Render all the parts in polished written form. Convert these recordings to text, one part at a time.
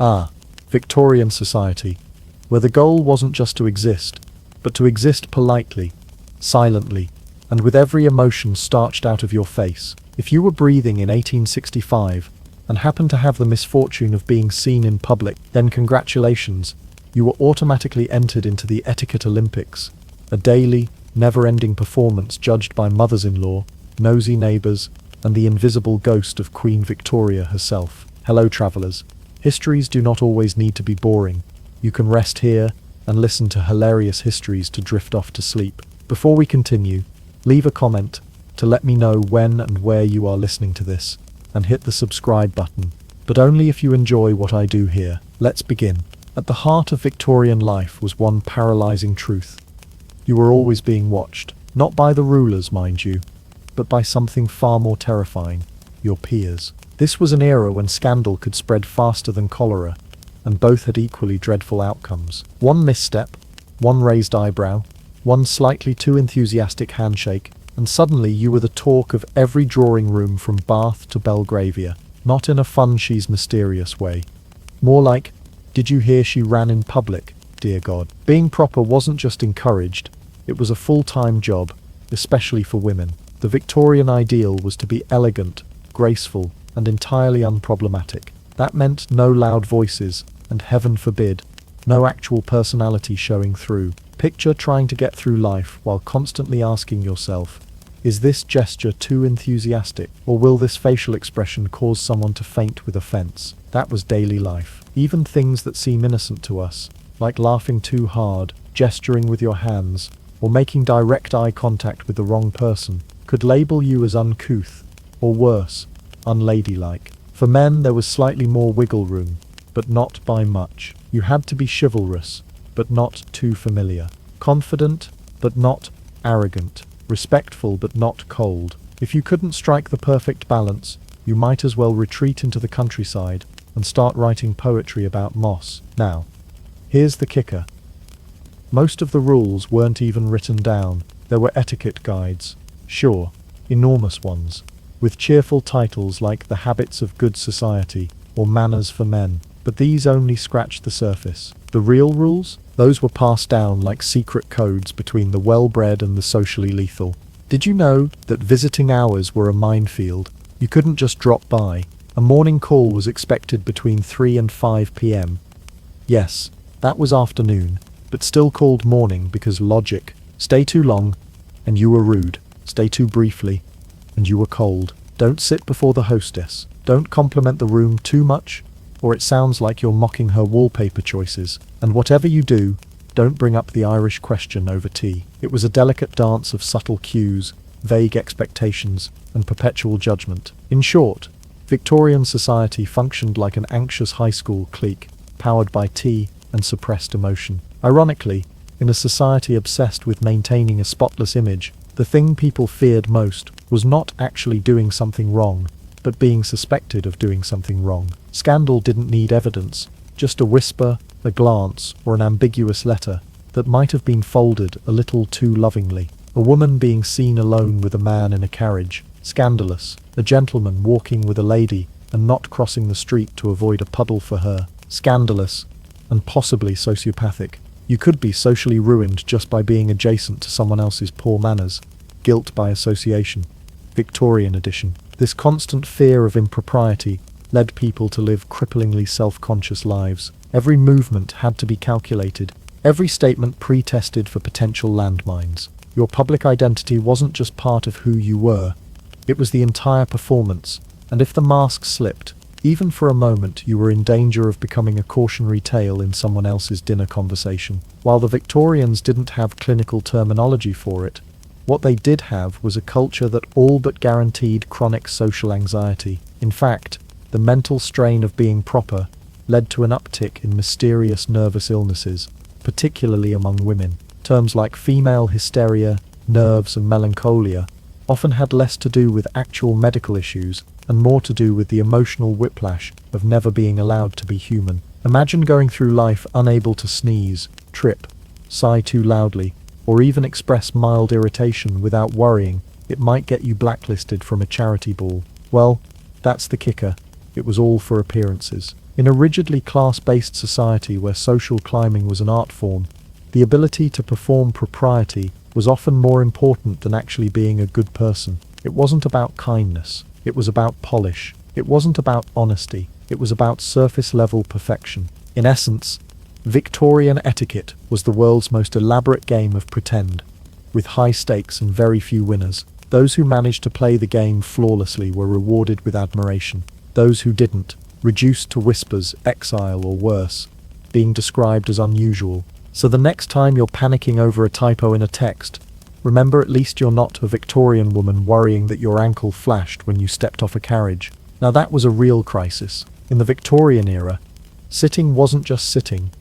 Ah, Victorian society, where the goal wasn't just to exist, but to exist politely, silently, and with every emotion starched out of your face. If you were breathing in 1865 and happened to have the misfortune of being seen in public, then congratulations, you were automatically entered into the Etiquette Olympics, a daily, never-ending performance judged by mothers-in-law, nosy neighbours, and the invisible ghost of Queen Victoria herself. Hello, travellers. Histories do not always need to be boring. You can rest here and listen to hilarious histories to drift off to sleep. Before we continue, leave a comment to let me know when and where you are listening to this, and hit the subscribe button, but only if you enjoy what I do here. Let's begin. At the heart of Victorian life was one paralyzing truth. You were always being watched, not by the rulers, mind you, but by something far more terrifying, your peers. This was an era when scandal could spread faster than cholera, and both had equally dreadful outcomes. One misstep, one raised eyebrow, one slightly too enthusiastic handshake, and suddenly you were the talk of every drawing room from Bath to Belgravia, not in a fun she's mysterious way. More like, did you hear she ran in public, dear God? Being proper wasn't just encouraged, it was a full-time job, especially for women. The Victorian ideal was to be elegant, graceful, and entirely unproblematic. That meant no loud voices, and heaven forbid, no actual personality showing through. Picture trying to get through life while constantly asking yourself, is this gesture too enthusiastic, or will this facial expression cause someone to faint with offense? That was daily life. Even things that seem innocent to us, like laughing too hard, gesturing with your hands, or making direct eye contact with the wrong person, could label you as uncouth, or worse, unladylike. For men there was slightly more wiggle room, but not by much. You had to be chivalrous, but not too familiar. Confident, but not arrogant. Respectful, but not cold. If you couldn't strike the perfect balance, you might as well retreat into the countryside and start writing poetry about moss. Now, here's the kicker. Most of the rules weren't even written down. There were etiquette guides, sure, enormous ones, with cheerful titles like The Habits of Good Society or Manners for Men, but these only scratched the surface. The real rules? Those were passed down like secret codes between the well-bred and the socially lethal. Did you know that visiting hours were a minefield? You couldn't just drop by. A morning call was expected between 3 and 5 p.m. Yes, that was afternoon, but still called morning because logic. Stay too long, and you were rude. Stay too briefly, and you were cold. Don't sit before the hostess. Don't compliment the room too much, or it sounds like you're mocking her wallpaper choices. And whatever you do, don't bring up the Irish question over tea. It was a delicate dance of subtle cues, vague expectations, and perpetual judgment. In short, Victorian society functioned like an anxious high school clique, powered by tea and suppressed emotion. Ironically, in a society obsessed with maintaining a spotless image, the thing people feared most was not actually doing something wrong, but being suspected of doing something wrong. Scandal didn't need evidence, just a whisper, a glance, or an ambiguous letter that might have been folded a little too lovingly. A woman being seen alone with a man in a carriage, scandalous. A gentleman walking with a lady and not crossing the street to avoid a puddle for her, scandalous, and possibly sociopathic. You could be socially ruined just by being adjacent to someone else's poor manners. Guilt by association. Victorian edition. This constant fear of impropriety led people to live cripplingly self-conscious lives. Every movement had to be calculated, every statement pre-tested for potential landmines. Your public identity wasn't just part of who you were, it was the entire performance, and if the mask slipped, even for a moment, you were in danger of becoming a cautionary tale in someone else's dinner conversation. While the Victorians didn't have clinical terminology for it, what they did have was a culture that all but guaranteed chronic social anxiety. In fact, the mental strain of being proper led to an uptick in mysterious nervous illnesses, particularly among women. Terms like female hysteria, nerves, and melancholia often had less to do with actual medical issues and more to do with the emotional whiplash of never being allowed to be human. Imagine going through life unable to sneeze, trip, sigh too loudly, or even express mild irritation without worrying it might get you blacklisted from a charity ball. Well, that's the kicker. It was all for appearances. In a rigidly class-based society where social climbing was an art form, the ability to perform propriety was often more important than actually being a good person. It wasn't about kindness. It was about polish. It wasn't about honesty. It was about surface-level perfection. In essence, Victorian etiquette was the world's most elaborate game of pretend, with high stakes and very few winners. Those who managed to play the game flawlessly were rewarded with admiration. Those who didn't, reduced to whispers, exile, or worse, being described as unusual. So the next time you're panicking over a typo in a text, remember at least you're not a Victorian woman worrying that your ankle flashed when you stepped off a carriage. Now that was a real crisis. In the Victorian era, sitting wasn't just sitting.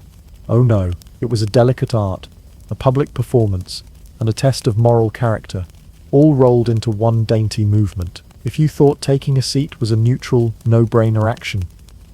Oh no, it was a delicate art, a public performance, and a test of moral character, all rolled into one dainty movement. If you thought taking a seat was a neutral, no-brainer action,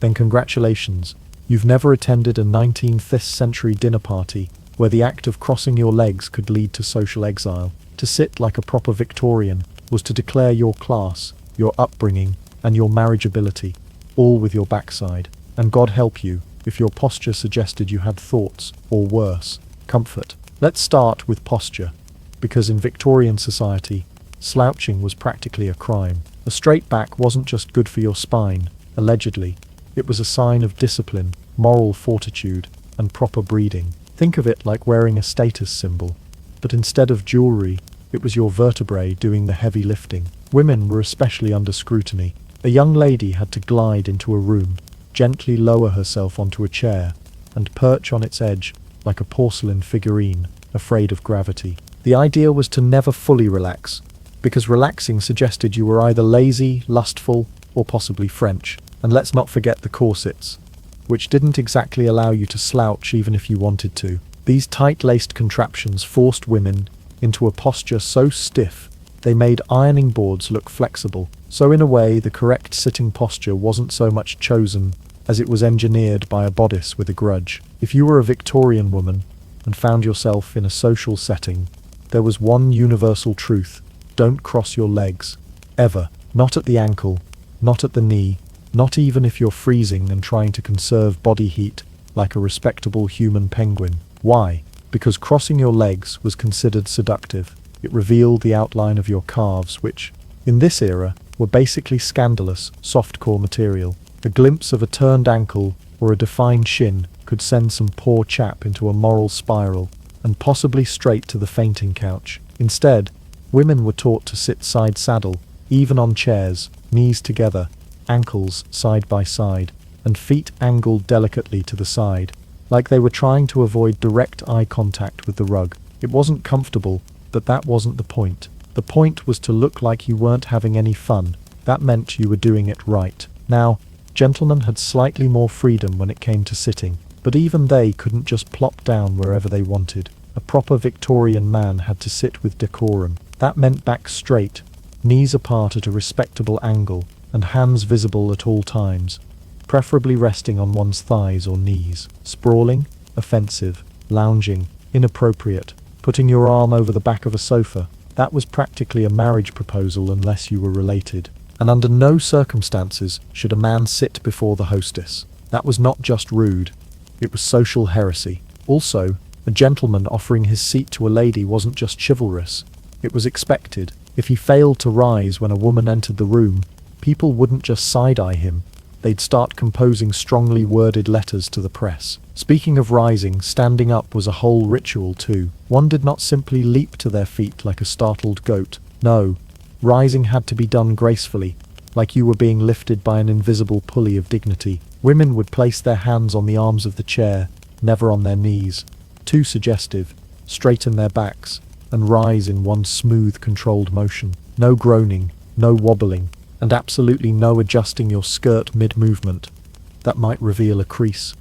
then congratulations. You've never attended a 19th century dinner party where the act of crossing your legs could lead to social exile. To sit like a proper Victorian was to declare your class, your upbringing, and your marriageability, all with your backside. And God help you if your posture suggested you had thoughts, or worse, comfort. Let's start with posture, because in Victorian society, slouching was practically a crime. A straight back wasn't just good for your spine, allegedly. It was a sign of discipline, moral fortitude, and proper breeding. Think of it like wearing a status symbol. But instead of jewelry, it was your vertebrae doing the heavy lifting. Women were especially under scrutiny. A young lady had to glide into a room, gently lower herself onto a chair, and perch on its edge like a porcelain figurine, afraid of gravity. The idea was to never fully relax, because relaxing suggested you were either lazy, lustful, or possibly French. And let's not forget the corsets, which didn't exactly allow you to slouch even if you wanted to. These tight-laced contraptions forced women into a posture so stiff they made ironing boards look flexible. So in a way, the correct sitting posture wasn't so much chosen as it was engineered by a bodice with a grudge. If you were a Victorian woman and found yourself in a social setting, there was one universal truth: don't cross your legs. Ever. Not at the ankle, not at the knee, not even if you're freezing and trying to conserve body heat like a respectable human penguin. Why? Because crossing your legs was considered seductive. It revealed the outline of your calves, which, in this era, were basically scandalous, softcore material. A glimpse of a turned ankle or a defined shin could send some poor chap into a moral spiral, and possibly straight to the fainting couch. Instead, women were taught to sit side saddle, even on chairs, knees together, ankles side by side, and feet angled delicately to the side, like they were trying to avoid direct eye contact with the rug. It wasn't comfortable, but that wasn't the point. The point was to look like you weren't having any fun. That meant you were doing it right. Now, gentlemen had slightly more freedom when it came to sitting, but even they couldn't just plop down wherever they wanted. A proper Victorian man had to sit with decorum. That meant back straight, knees apart at a respectable angle, and hands visible at all times, preferably resting on one's thighs or knees. Sprawling, offensive. Lounging, inappropriate. Putting your arm over the back of a sofa, that was practically a marriage proposal unless you were related. And under no circumstances should a man sit before the hostess. That was not just rude, it was social heresy. Also, a gentleman offering his seat to a lady wasn't just chivalrous, it was expected. If he failed to rise when a woman entered the room, people wouldn't just side-eye him, they'd start composing strongly worded letters to the press. Speaking of rising, standing up was a whole ritual too. One did not simply leap to their feet like a startled goat. No, rising had to be done gracefully, like you were being lifted by an invisible pulley of dignity. Women would place their hands on the arms of the chair, never on their knees. Too suggestive. Straighten their backs, and rise in one smooth, controlled motion. No groaning, no wobbling, and absolutely no adjusting your skirt mid-movement. That might reveal a crease,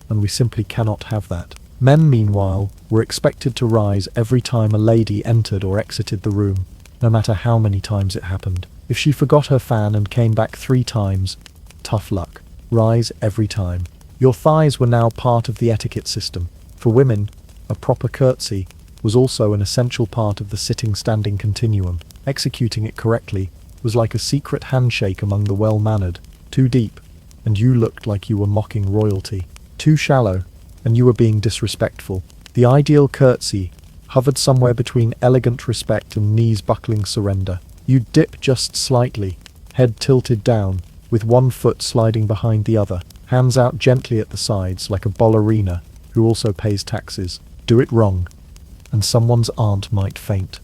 and we simply cannot have that. Men, meanwhile, were expected to rise every time a lady entered or exited the room, no matter how many times it happened. If she forgot her fan and came back 3 times, tough luck. Rise every time. Your thighs were now part of the etiquette system. For women, a proper curtsy was also an essential part of the sitting-standing continuum. Executing it correctly was like a secret handshake among the well-mannered. Too deep, and you looked like you were mocking royalty. Too shallow, and you were being disrespectful. The ideal curtsy hovered somewhere between elegant respect and knees-buckling surrender. You'd dip just slightly, head tilted down, with one foot sliding behind the other, hands out gently at the sides like a ballerina who also pays taxes. Do it wrong, and someone's aunt might faint.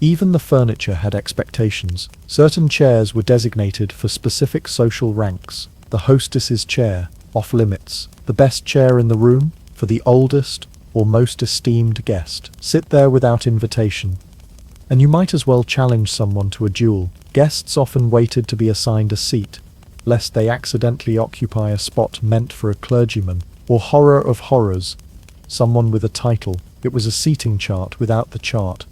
Even the furniture had expectations. Certain chairs were designated for specific social ranks. The hostess's chair, off limits. The best chair in the room, for the oldest or most esteemed guest. Sit there without invitation. And you might as well challenge someone to a duel. Guests often waited to be assigned a seat, lest they accidentally occupy a spot meant for a clergyman. Or horror of horrors, someone with a title. It was a seating chart without the chart.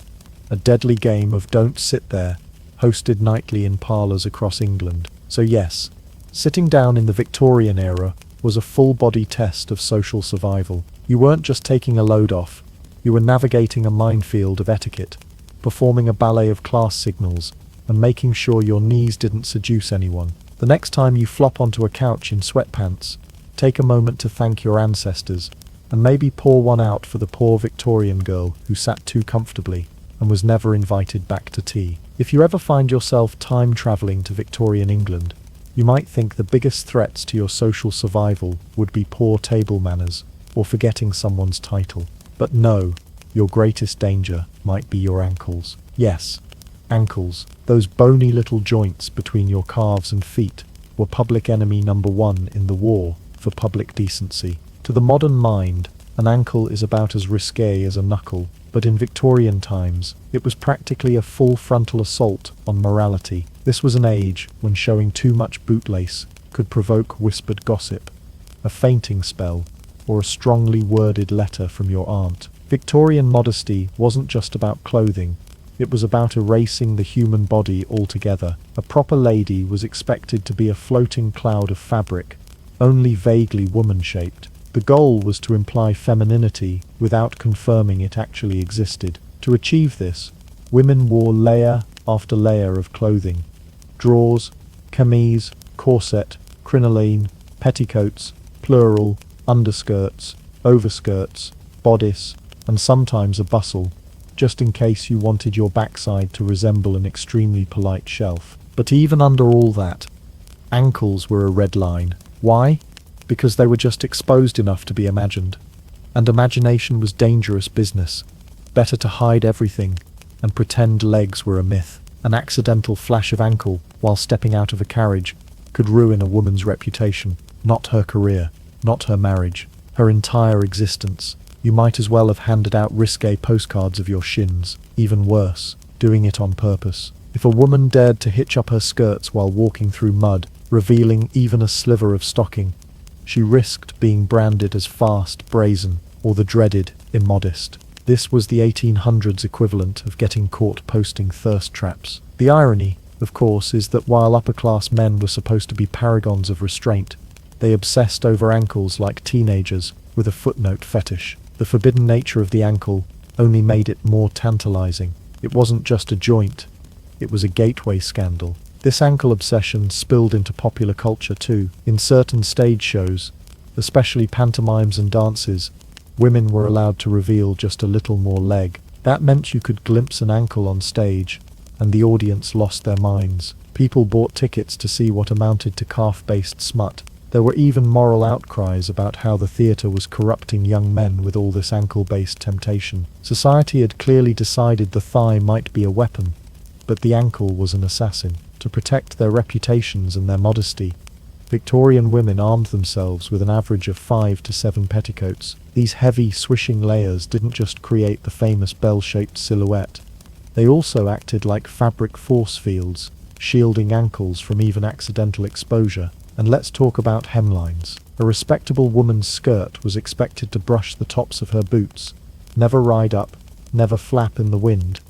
A deadly game of don't sit there, hosted nightly in parlours across England. So yes, sitting down in the Victorian era was a full-body test of social survival. You weren't just taking a load off, you were navigating a minefield of etiquette, performing a ballet of class signals, and making sure your knees didn't seduce anyone. The next time you flop onto a couch in sweatpants, take a moment to thank your ancestors, and maybe pour one out for the poor Victorian girl who sat too comfortably and was never invited back to tea. If you ever find yourself time-travelling to Victorian England, you might think the biggest threats to your social survival would be poor table manners or forgetting someone's title. But no, your greatest danger might be your ankles. Yes, ankles. Those bony little joints between your calves and feet were public enemy number one in the war for public decency. To the modern mind, an ankle is about as risque as a knuckle, but in Victorian times, it was practically a full frontal assault on morality. This was an age when showing too much bootlace could provoke whispered gossip, a fainting spell, or a strongly worded letter from your aunt. Victorian modesty wasn't just about clothing, it was about erasing the human body altogether. A proper lady was expected to be a floating cloud of fabric, only vaguely woman-shaped. The goal was to imply femininity without confirming it actually existed. To achieve this, women wore layer after layer of clothing. Drawers, camise, corset, crinoline, petticoats, plural, underskirts, overskirts, bodice, and sometimes a bustle, just in case you wanted your backside to resemble an extremely polite shelf. But even under all that, ankles were a red line. Why? Because they were just exposed enough to be imagined. And imagination was dangerous business. Better to hide everything and pretend legs were a myth. An accidental flash of ankle while stepping out of a carriage could ruin a woman's reputation, not her career, not her marriage, her entire existence. You might as well have handed out risque postcards of your shins. Even worse, doing it on purpose. If a woman dared to hitch up her skirts while walking through mud, revealing even a sliver of stocking, she risked being branded as fast, brazen, or the dreaded immodest. This was the 1800s equivalent of getting caught posting thirst traps. The irony, of course, is that while upper-class men were supposed to be paragons of restraint, they obsessed over ankles like teenagers with a footnote fetish. The forbidden nature of the ankle only made it more tantalizing. It wasn't just a joint, it was a gateway scandal. This ankle obsession spilled into popular culture too. In certain stage shows, especially pantomimes and dances, women were allowed to reveal just a little more leg. That meant you could glimpse an ankle on stage, and the audience lost their minds. People bought tickets to see what amounted to calf-based smut. There were even moral outcries about how the theatre was corrupting young men with all this ankle-based temptation. Society had clearly decided the thigh might be a weapon, but the ankle was an assassin. To protect their reputations and their modesty, Victorian women armed themselves with an average of 5 to 7 petticoats. These heavy, swishing layers didn't just create the famous bell-shaped silhouette, they also acted like fabric force fields, shielding ankles from even accidental exposure. And let's talk about hemlines. A respectable woman's skirt was expected to brush the tops of her boots, never ride up, never flap in the wind,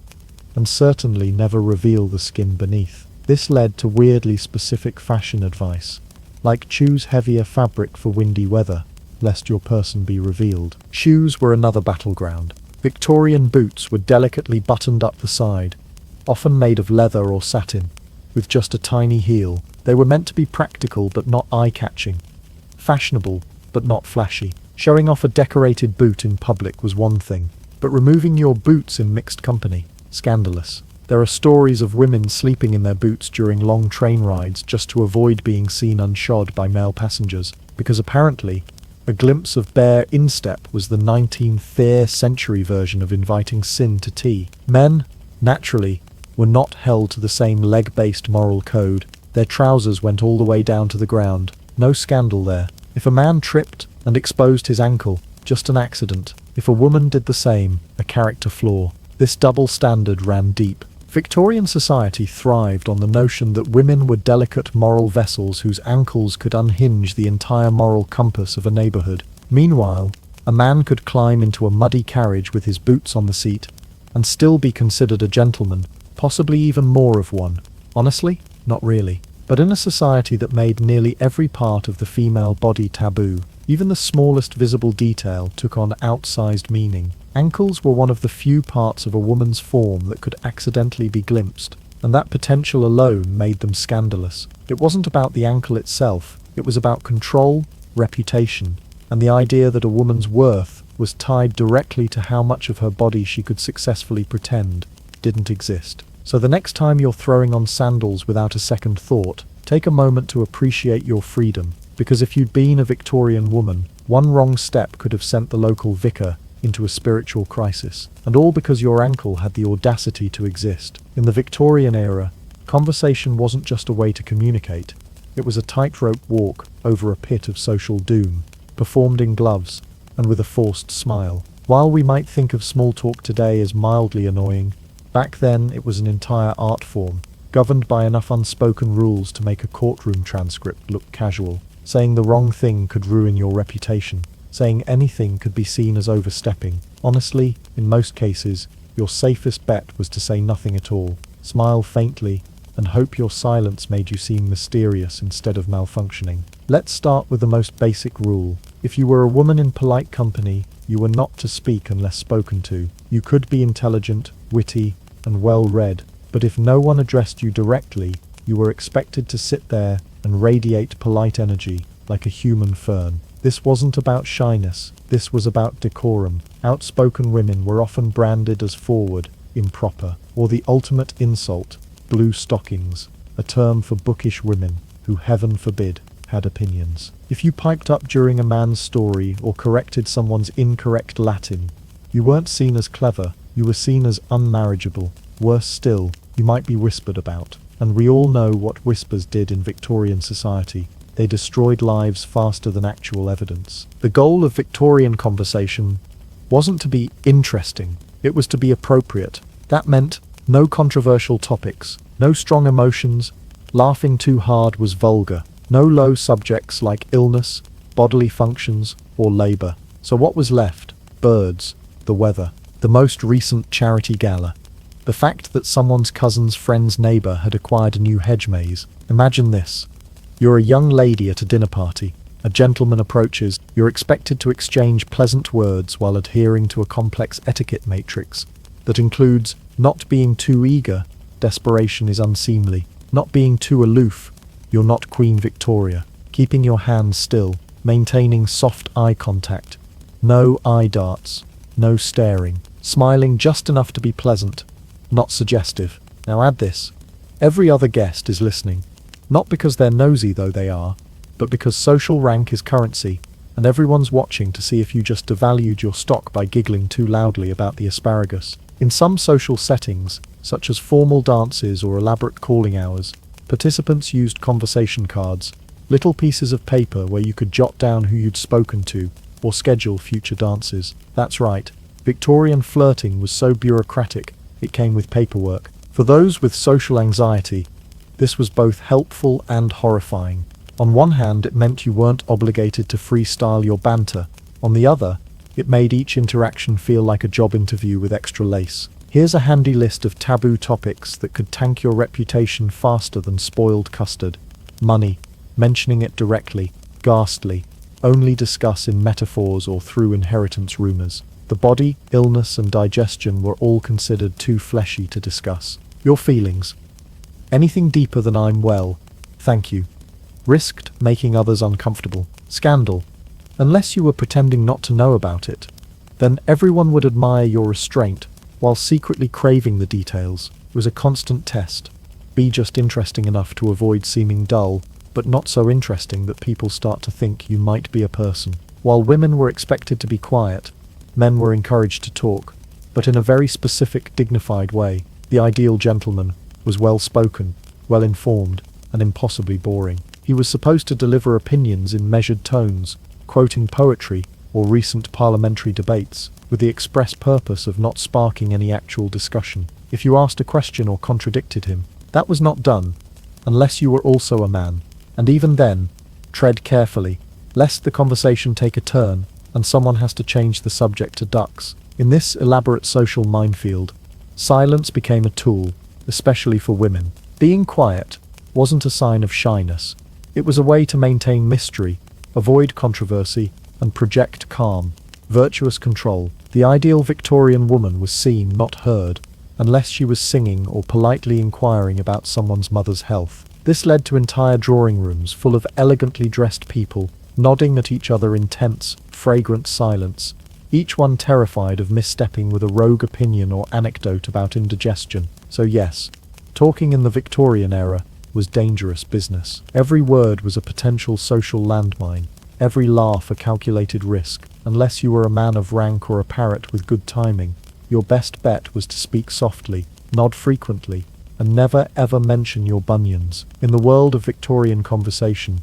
and certainly never reveal the skin beneath. This led to weirdly specific fashion advice, like choose heavier fabric for windy weather, lest your person be revealed. Shoes were another battleground. Victorian boots were delicately buttoned up the side, often made of leather or satin, with just a tiny heel, They were meant to be practical but not eye-catching, fashionable but not flashy. Showing off a decorated boot in public was one thing, but removing your boots in mixed company, scandalous. There are stories of women sleeping in their boots during long train rides just to avoid being seen unshod by male passengers, because apparently a glimpse of bare instep was the 19th century version of inviting sin to tea. Men, naturally, were not held to the same leg-based moral code. Their trousers went all the way down to the ground. No scandal there. If a man tripped and exposed his ankle, just an accident. If a woman did the same, a character flaw. This double standard ran deep. Victorian society thrived on the notion that women were delicate moral vessels whose ankles could unhinge the entire moral compass of a neighborhood. Meanwhile, a man could climb into a muddy carriage with his boots on the seat and still be considered a gentleman, possibly even more of one. Honestly, not really. But in a society that made nearly every part of the female body taboo, even the smallest visible detail took on outsized meaning. Ankles were one of the few parts of a woman's form that could accidentally be glimpsed, and that potential alone made them scandalous. It wasn't about the ankle itself, it was about control, reputation, and the idea that a woman's worth was tied directly to how much of her body she could successfully pretend didn't exist. So the next time you're throwing on sandals without a second thought, take a moment to appreciate your freedom, because if you'd been a Victorian woman, one wrong step could have sent the local vicar into a spiritual crisis, and all because your ankle had the audacity to exist. In the Victorian era, conversation wasn't just a way to communicate, it was a tightrope walk over a pit of social doom, performed in gloves and with a forced smile. While we might think of small talk today as mildly annoying, back then it was an entire art form, governed by enough unspoken rules to make a courtroom transcript look casual. Saying the wrong thing could ruin your reputation. Saying anything could be seen as overstepping. Honestly, in most cases, your safest bet was to say nothing at all, smile faintly, and hope your silence made you seem mysterious instead of malfunctioning. Let's start with the most basic rule. If you were a woman in polite company, you were not to speak unless spoken to. You could be intelligent, witty, and well-read, but if no one addressed you directly, you were expected to sit there and radiate polite energy like a human fern. This wasn't about shyness, this was about decorum. Outspoken women were often branded as forward, improper, or the ultimate insult, blue stockings, a term for bookish women who, heaven forbid, had opinions. If you piped up during a man's story or corrected someone's incorrect Latin, you weren't seen as clever, you were seen as unmarriageable. Worse still, you might be whispered about. And we all know what whispers did in Victorian society. They destroyed lives faster than actual evidence. The goal of Victorian conversation wasn't to be interesting, it was to be appropriate. That meant no controversial topics, no strong emotions, laughing too hard was vulgar, no low subjects like illness, bodily functions, or labour. So what was left? Birds, the weather, the most recent charity gala. The fact that someone's cousin's friend's neighbour had acquired a new hedge maze. Imagine this. You're a young lady at a dinner party. A gentleman approaches. You're expected to exchange pleasant words while adhering to a complex etiquette matrix that includes not being too eager, desperation is unseemly, not being too aloof, you're not Queen Victoria, keeping your hands still, maintaining soft eye contact, no eye darts, no staring, smiling just enough to be pleasant, not suggestive. Now add this. Every other guest is listening. Not because they're nosy, though they are, but because social rank is currency, and everyone's watching to see if you just devalued your stock by giggling too loudly about the asparagus. In some social settings, such as formal dances or elaborate calling hours, participants used conversation cards, little pieces of paper where you could jot down who you'd spoken to, or schedule future dances. That's right, Victorian flirting was so bureaucratic, it came with paperwork. For those with social anxiety, this was both helpful and horrifying. On one hand, it meant you weren't obligated to freestyle your banter. On the other, it made each interaction feel like a job interview with extra lace. Here's a handy list of taboo topics that could tank your reputation faster than spoiled custard. Money. Mentioning it directly. Ghastly. Only discuss in metaphors or through inheritance rumors. The body, illness, and digestion were all considered too fleshy to discuss. Your feelings. Anything deeper than I'm well, Thank you. Risked making others uncomfortable. Scandal. Unless you were pretending not to know about it, then everyone would admire your restraint while secretly craving the details. It was a constant test. Be just interesting enough to avoid seeming dull, but not so interesting that people start to think you might be a person. While women were expected to be quiet, men were encouraged to talk, but in a very specific, dignified way. The ideal gentleman was well-spoken, well-informed, and impossibly boring. He was supposed to deliver opinions in measured tones, quoting poetry or recent parliamentary debates, with the express purpose of not sparking any actual discussion. If you asked a question or contradicted him, that was not done, unless you were also a man. And even then, tread carefully, lest the conversation take a turn and someone has to change the subject to ducks. In this elaborate social minefield, silence became a tool, especially for women. Being quiet wasn't a sign of shyness. It was a way to maintain mystery, avoid controversy, and project calm, virtuous control. The ideal Victorian woman was seen, not heard, unless she was singing or politely inquiring about someone's mother's health. This led to entire drawing rooms full of elegantly dressed people, nodding at each other in tense, fragrant silence, each one terrified of misstepping with a rogue opinion or anecdote about indigestion. So yes, talking in the Victorian era was dangerous business. Every word was a potential social landmine, every laugh a calculated risk. Unless you were a man of rank or a parrot with good timing, your best bet was to speak softly, nod frequently, and never ever mention your bunions. In the world of Victorian conversation,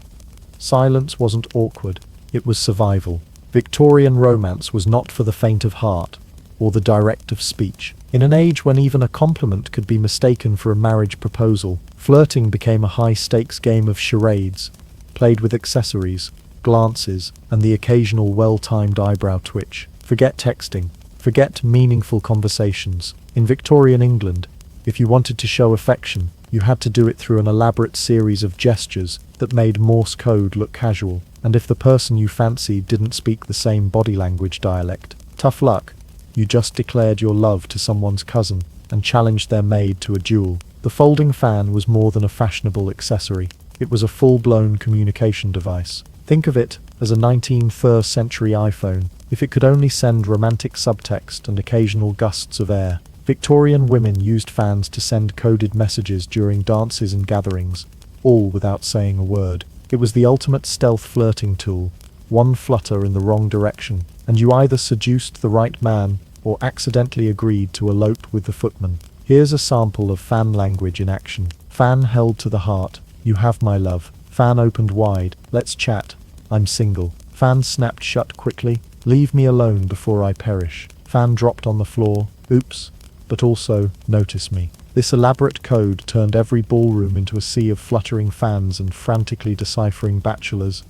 silence wasn't awkward, it was survival. Victorian romance was not for the faint of heart, or the direct of speech. In an age when even a compliment could be mistaken for a marriage proposal, flirting became a high-stakes game of charades, played with accessories, glances, and the occasional well-timed eyebrow twitch. Forget texting, forget meaningful conversations. In Victorian England, if you wanted to show affection, you had to do it through an elaborate series of gestures that made Morse code look casual. And if the person you fancied didn't speak the same body language dialect, tough luck. You just declared your love to someone's cousin and challenged their maid to a duel. The folding fan was more than a fashionable accessory. It was a full-blown communication device. Think of it as a 19th century iPhone, if it could only send romantic subtext and occasional gusts of air. Victorian women used fans to send coded messages during dances and gatherings, all without saying a word. It was the ultimate stealth flirting tool. One flutter in the wrong direction, and you either seduced the right man or accidentally agreed to elope with the footman. Here's a sample of fan language in action. Fan held to the heart. You have my love. Fan opened wide. Let's chat. I'm single. Fan snapped shut quickly. Leave me alone before I perish. Fan dropped on the floor. Oops. But also, notice me. This elaborate code turned every ballroom into a sea of fluttering fans and frantically deciphering bachelors,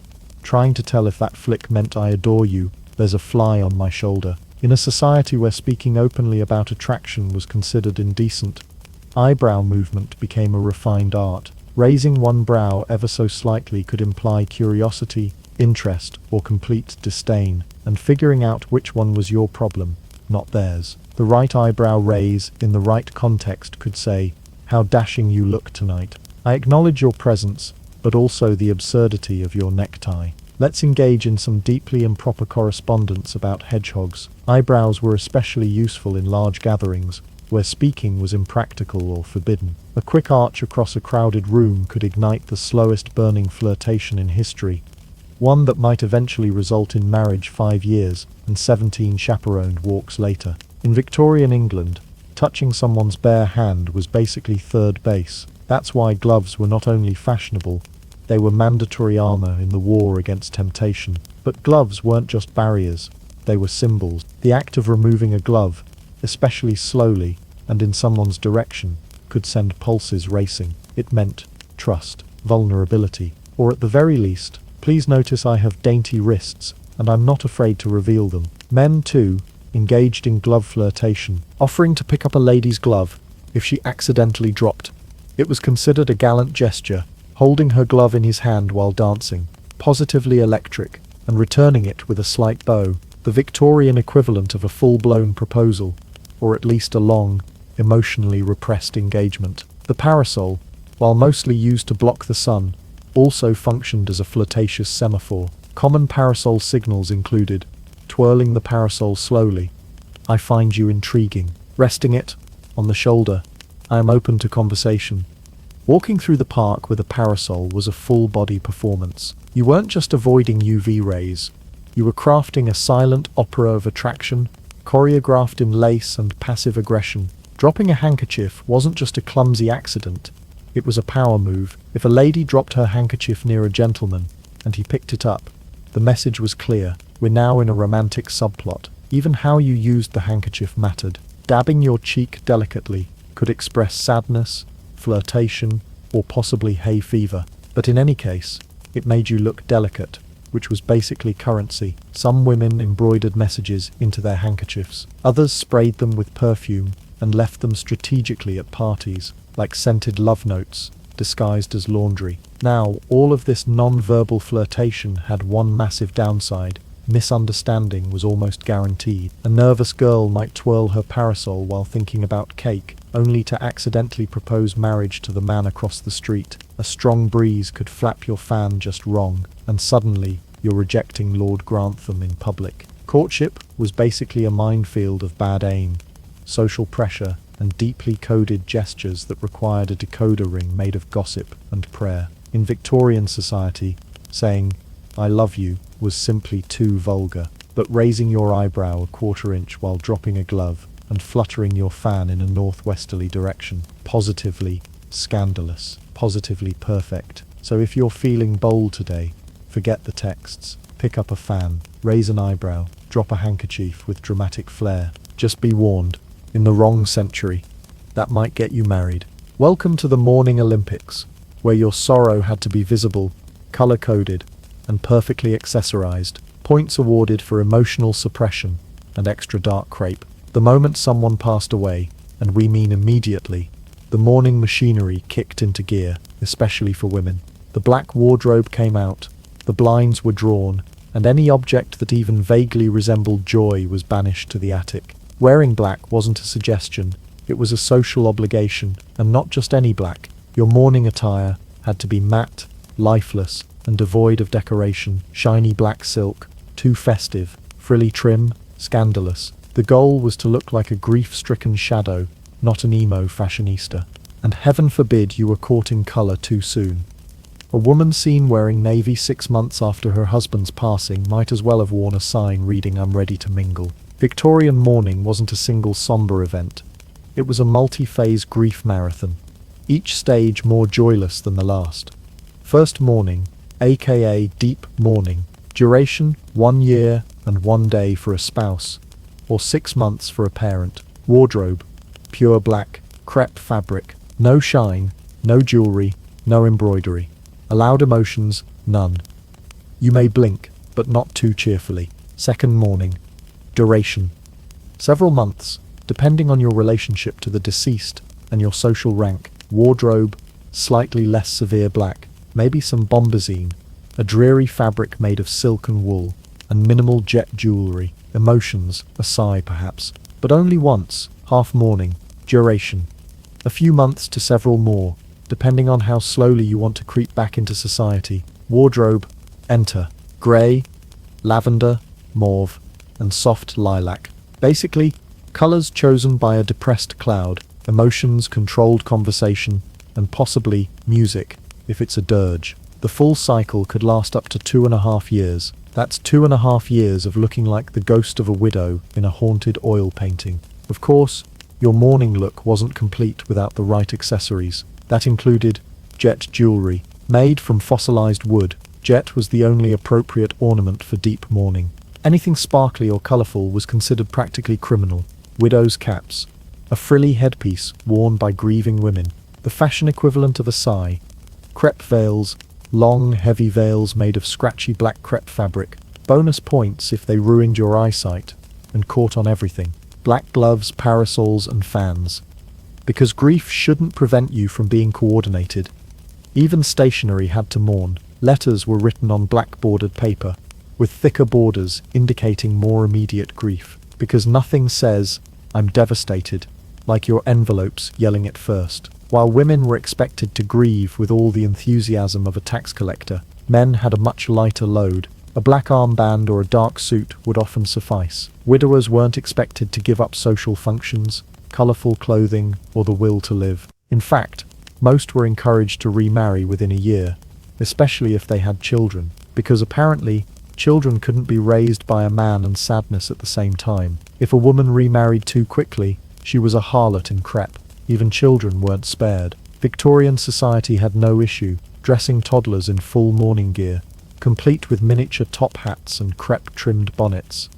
trying to tell if that flick meant I adore you, there's a fly on my shoulder. In a society where speaking openly about attraction was considered indecent, eyebrow movement became a refined art. Raising one brow ever so slightly could imply curiosity, interest, or complete disdain, and figuring out which one was your problem, not theirs. The right eyebrow raise, in the right context, could say, "How dashing you look tonight. I acknowledge your presence, but also the absurdity of your necktie. Let's engage in some deeply improper correspondence about hedgehogs." Eyebrows were especially useful in large gatherings, where speaking was impractical or forbidden. A quick arch across a crowded room could ignite the slowest burning flirtation in history, one that might eventually result in marriage 5 years and 17 chaperoned walks later. In Victorian England, touching someone's bare hand was basically third base. That's why gloves were not only fashionable, they were mandatory armor in the war against temptation. But gloves weren't just barriers, they were symbols. The act of removing a glove, especially slowly and in someone's direction, could send pulses racing. It meant trust, vulnerability, or at the very least, please notice I have dainty wrists, and I'm not afraid to reveal them. Men, too, engaged in glove flirtation, offering to pick up a lady's glove if she accidentally dropped. It was considered a gallant gesture, holding her glove in his hand while dancing, positively electric, and returning it with a slight bow, the Victorian equivalent of a full-blown proposal, or at least a long, emotionally repressed engagement. The parasol, while mostly used to block the sun, also functioned as a flirtatious semaphore. Common parasol signals included twirling the parasol slowly, I find you intriguing, resting it on the shoulder, I am open to conversation. Walking through the park with a parasol was a full-body performance. You weren't just avoiding UV rays, you were crafting a silent opera of attraction, choreographed in lace and passive aggression. Dropping a handkerchief wasn't just a clumsy accident, it was a power move. If a lady dropped her handkerchief near a gentleman, and he picked it up, the message was clear. We're now in a romantic subplot. Even how you used the handkerchief mattered. Dabbing your cheek delicately could express sadness, flirtation, or possibly hay fever. But in any case, it made you look delicate, which was basically currency. Some women embroidered messages into their handkerchiefs. Others sprayed them with perfume and left them strategically at parties, like scented love notes, disguised as laundry. Now, all of this non-verbal flirtation had one massive downside. Misunderstanding was almost guaranteed. A nervous girl might twirl her parasol while thinking about cake, only to accidentally propose marriage to the man across the street. A strong breeze could flap your fan just wrong, and suddenly you're rejecting Lord Grantham in public. Courtship was basically a minefield of bad aim, social pressure, and deeply coded gestures that required a decoder ring made of gossip and prayer. In Victorian society, saying, I love you, was simply too vulgar, but raising your eyebrow a quarter inch while dropping a glove and fluttering your fan in a northwesterly direction, positively scandalous, positively perfect. So if you're feeling bold today, forget the texts, pick up a fan, raise an eyebrow, drop a handkerchief with dramatic flair. Just be warned, in the wrong century, that might get you married. Welcome to the Mourning Olympics, where your sorrow had to be visible, color-coded, and perfectly accessorized. Points awarded for emotional suppression and extra dark crepe. The moment someone passed away, and we mean immediately, the mourning machinery kicked into gear, especially for women. The black wardrobe came out, the blinds were drawn, and any object that even vaguely resembled joy was banished to the attic. Wearing black wasn't a suggestion, it was a social obligation, and not just any black. Your mourning attire had to be matte, lifeless, and devoid of decoration. Shiny black silk, too festive, frilly trim, scandalous. The goal was to look like a grief-stricken shadow, not an emo fashionista. And heaven forbid you were caught in color too soon. A woman seen wearing navy 6 months after her husband's passing might as well have worn a sign reading I'm ready to mingle. Victorian mourning wasn't a single somber event. It was a multi-phase grief marathon, each stage more joyless than the last. First mourning, aka deep mourning. Duration, 1 year and 1 day for a spouse, or 6 months for a parent. Wardrobe, pure black, crepe fabric, no shine, no jewelry, no embroidery. Allowed emotions, none. You may blink, but not too cheerfully. Second mourning. Duration, several months, depending on your relationship to the deceased and your social rank. Wardrobe, slightly less severe black, maybe some bombazine, a dreary fabric made of silk and wool, and minimal jet jewelry. Emotions, a sigh perhaps, but only once. Half mourning. Duration, a few months to several more, depending on how slowly you want to creep back into society. Wardrobe, enter, grey, lavender, mauve, and soft lilac. Basically, colors chosen by a depressed cloud, emotions, controlled conversation, and possibly music, if it's a dirge. The full cycle could last up to 2.5 years. That's 2.5 years of looking like the ghost of a widow in a haunted oil painting. Of course, your mourning look wasn't complete without the right accessories. That included jet jewelry, made from fossilized wood. Jet was the only appropriate ornament for deep mourning. Anything sparkly or colorful was considered practically criminal. Widow's caps, a frilly headpiece worn by grieving women, the fashion equivalent of a sigh. Crepe veils, long, heavy veils made of scratchy black crepe fabric. Bonus points if they ruined your eyesight and caught on everything. Black gloves, parasols, and fans. Because grief shouldn't prevent you from being coordinated. Even stationery had to mourn. Letters were written on black bordered paper, with thicker borders indicating more immediate grief. Because nothing says, I'm devastated, like your envelopes yelling it first. While women were expected to grieve with all the enthusiasm of a tax collector, men had a much lighter load. A black armband or a dark suit would often suffice. Widowers weren't expected to give up social functions, colourful clothing, or the will to live. In fact, most were encouraged to remarry within a year, especially if they had children, because apparently, children couldn't be raised by a man and sadness at the same time. If a woman remarried too quickly, she was a harlot in crepe. Even children weren't spared. Victorian society had no issue dressing toddlers in full mourning gear, complete with miniature top hats and crepe-trimmed bonnets.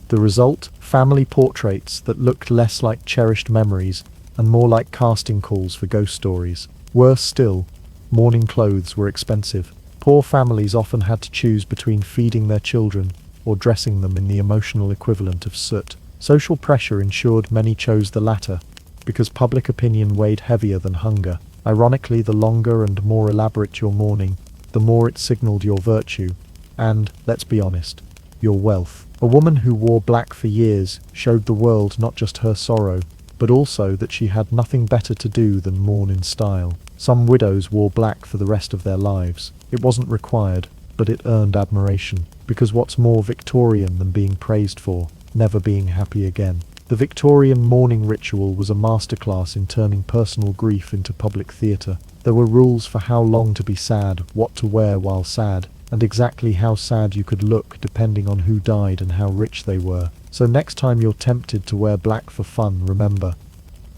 The result? Family portraits that looked less like cherished memories and more like casting calls for ghost stories. Worse still, mourning clothes were expensive. Poor families often had to choose between feeding their children or dressing them in the emotional equivalent of soot. Social pressure ensured many chose the latter, because public opinion weighed heavier than hunger. Ironically, the longer and more elaborate your mourning, the more it signaled your virtue, and, let's be honest, your wealth. A woman who wore black for years showed the world not just her sorrow, but also that she had nothing better to do than mourn in style. Some widows wore black for the rest of their lives. It wasn't required, but it earned admiration, because what's more Victorian than being praised for never being happy again? The Victorian mourning ritual was a masterclass in turning personal grief into public theatre. There were rules for how long to be sad, what to wear while sad, and exactly how sad you could look depending on who died and how rich they were. So next time you're tempted to wear black for fun, remember,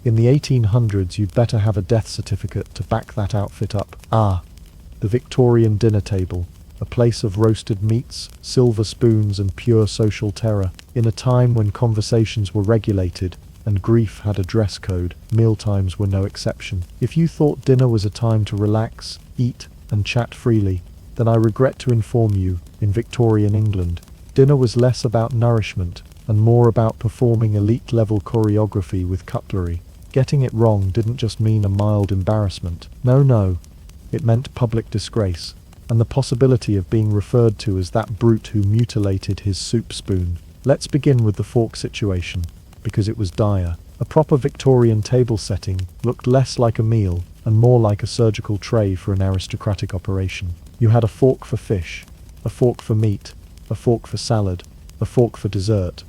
in the 1800s you'd better have a death certificate to back that outfit up. The Victorian dinner table, a place of roasted meats, silver spoons and pure social terror. In a time when conversations were regulated and grief had a dress code, mealtimes were no exception. If you thought dinner was a time to relax, eat and chat freely, then I regret to inform you, in Victorian England, dinner was less about nourishment and more about performing elite-level choreography with cutlery. Getting it wrong didn't just mean a mild embarrassment. No, it meant public disgrace, and the possibility of being referred to as that brute who mutilated his soup spoon. Let's begin with the fork situation, because it was dire. A proper Victorian table setting looked less like a meal and more like a surgical tray for an aristocratic operation. You had a fork for fish, a fork for meat, a fork for salad, a fork for dessert,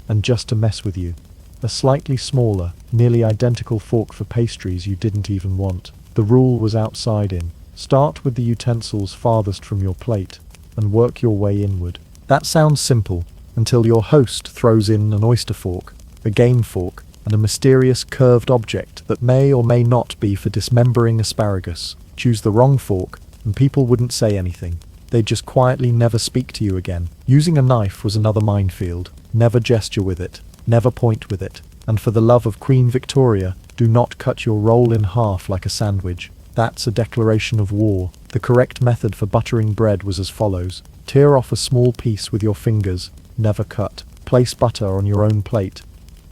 and just to mess with you, a slightly smaller, nearly identical fork for pastries you didn't even want. The rule was outside in. Start with the utensils farthest from your plate and work your way inward. That sounds simple until your host throws in an oyster fork, a game fork, and a mysterious curved object that may or may not be for dismembering asparagus. Choose the wrong fork and people wouldn't say anything. They'd just quietly never speak to you again. Using a knife was another minefield. Never gesture with it, never point with it, and for the love of Queen Victoria, do not cut your roll in half like a sandwich. That's a declaration of war. The correct method for buttering bread was as follows. Tear off a small piece with your fingers, never cut. Place butter on your own plate,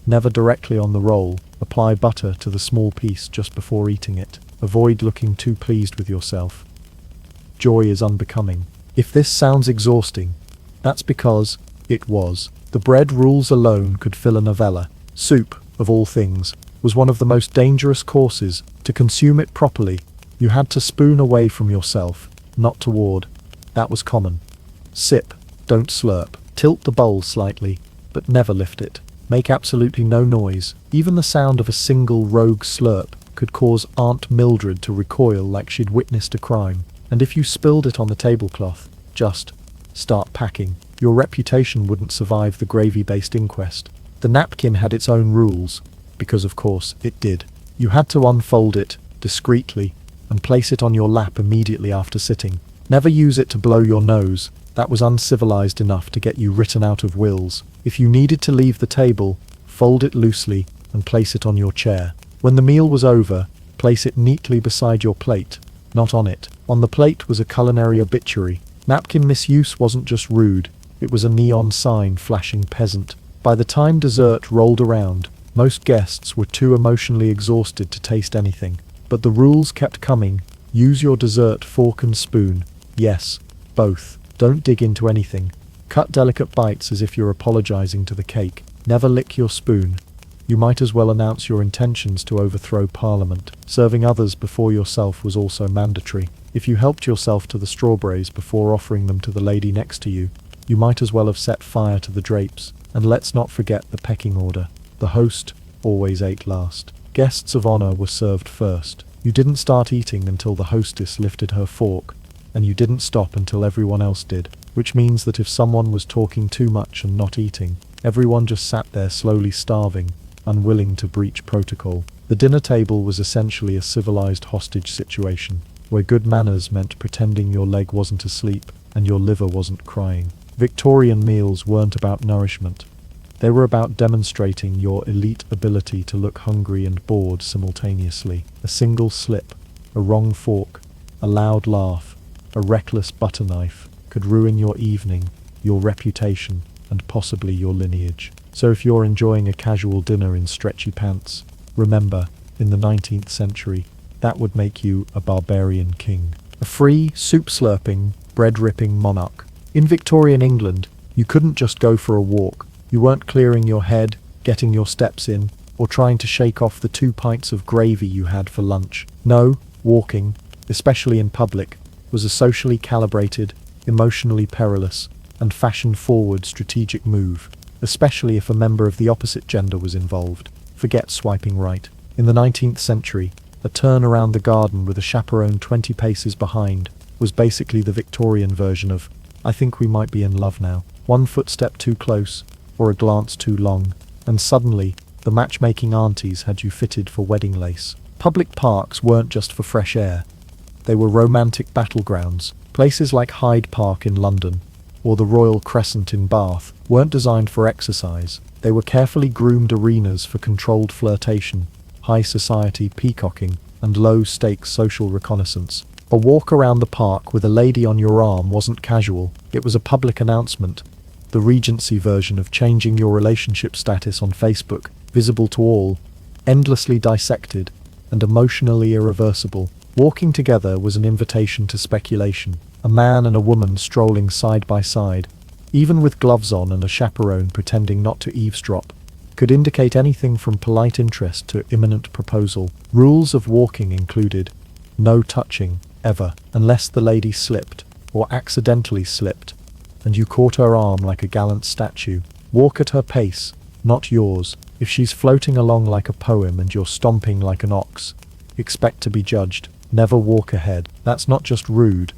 never directly on the roll. Apply butter to the small piece just before eating it. Avoid looking too pleased with yourself. Joy is unbecoming. If this sounds exhausting, that's because it was. The bread rules alone could fill a novella. Soup, of all things, was one of the most dangerous courses. To consume it properly, you had to spoon away from yourself, not toward. That was common. Sip, don't slurp. Tilt the bowl slightly, but never lift it. Make absolutely no noise. Even the sound of a single rogue slurp could cause Aunt Mildred to recoil like she'd witnessed a crime. And if you spilled it on the tablecloth, just start packing. Your reputation wouldn't survive the gravy-based inquest. The napkin had its own rules, because of course it did. You had to unfold it, discreetly, and place it on your lap immediately after sitting. Never use it to blow your nose. That was uncivilized enough to get you written out of wills. If you needed to leave the table, fold it loosely and place it on your chair. When the meal was over, place it neatly beside your plate, not on it. On the plate was a culinary obituary. Napkin misuse wasn't just rude, it was a neon sign flashing peasant. By the time dessert rolled around, most guests were too emotionally exhausted to taste anything. But the rules kept coming. Use your dessert fork and spoon. Yes, both. Don't dig into anything. Cut delicate bites as if you're apologizing to the cake. Never lick your spoon. You might as well announce your intentions to overthrow Parliament. Serving others before yourself was also mandatory. If you helped yourself to the strawberries before offering them to the lady next to you, you might as well have set fire to the drapes. And let's not forget the pecking order. The host always ate last. Guests of honor were served first. You didn't start eating until the hostess lifted her fork, and you didn't stop until everyone else did, which means that if someone was talking too much and not eating, everyone just sat there slowly starving, unwilling to breach protocol. The dinner table was essentially a civilized hostage situation, where good manners meant pretending your leg wasn't asleep and your liver wasn't crying. Victorian meals weren't about nourishment. They were about demonstrating your elite ability to look hungry and bored simultaneously. A single slip, a wrong fork, a loud laugh, a reckless butter knife could ruin your evening, your reputation, and possibly your lineage. So if you're enjoying a casual dinner in stretchy pants, remember, in the 19th century, that would make you a barbarian king. A free, soup-slurping, bread-ripping monarch. In Victorian England, you couldn't just go for a walk. You weren't clearing your head, getting your steps in, or trying to shake off the 2 pints of gravy you had for lunch. No, walking, especially in public, was a socially calibrated, emotionally perilous, and fashion-forward strategic move, especially if a member of the opposite gender was involved. Forget swiping right. In the 19th century, a turn around the garden with a chaperone 20 paces behind was basically the Victorian version of, I think we might be in love now. One footstep too close, or a glance too long, and suddenly, the matchmaking aunties had you fitted for wedding lace. Public parks weren't just for fresh air. They were romantic battlegrounds. Places like Hyde Park in London, or the Royal Crescent in Bath, weren't designed for exercise. They were carefully groomed arenas for controlled flirtation, high society peacocking, and low-stakes social reconnaissance. A walk around the park with a lady on your arm wasn't casual, it was a public announcement. The Regency version of changing your relationship status on Facebook, visible to all, endlessly dissected, and emotionally irreversible. Walking together was an invitation to speculation. A man and a woman strolling side by side, even with gloves on and a chaperone pretending not to eavesdrop, could indicate anything from polite interest to imminent proposal. Rules of walking included no touching, ever, unless the lady slipped, or accidentally slipped, and you caught her arm like a gallant statue. Walk at her pace, not yours. If she's floating along like a poem and you're stomping like an ox, expect to be judged. Never walk ahead. That's not just rude,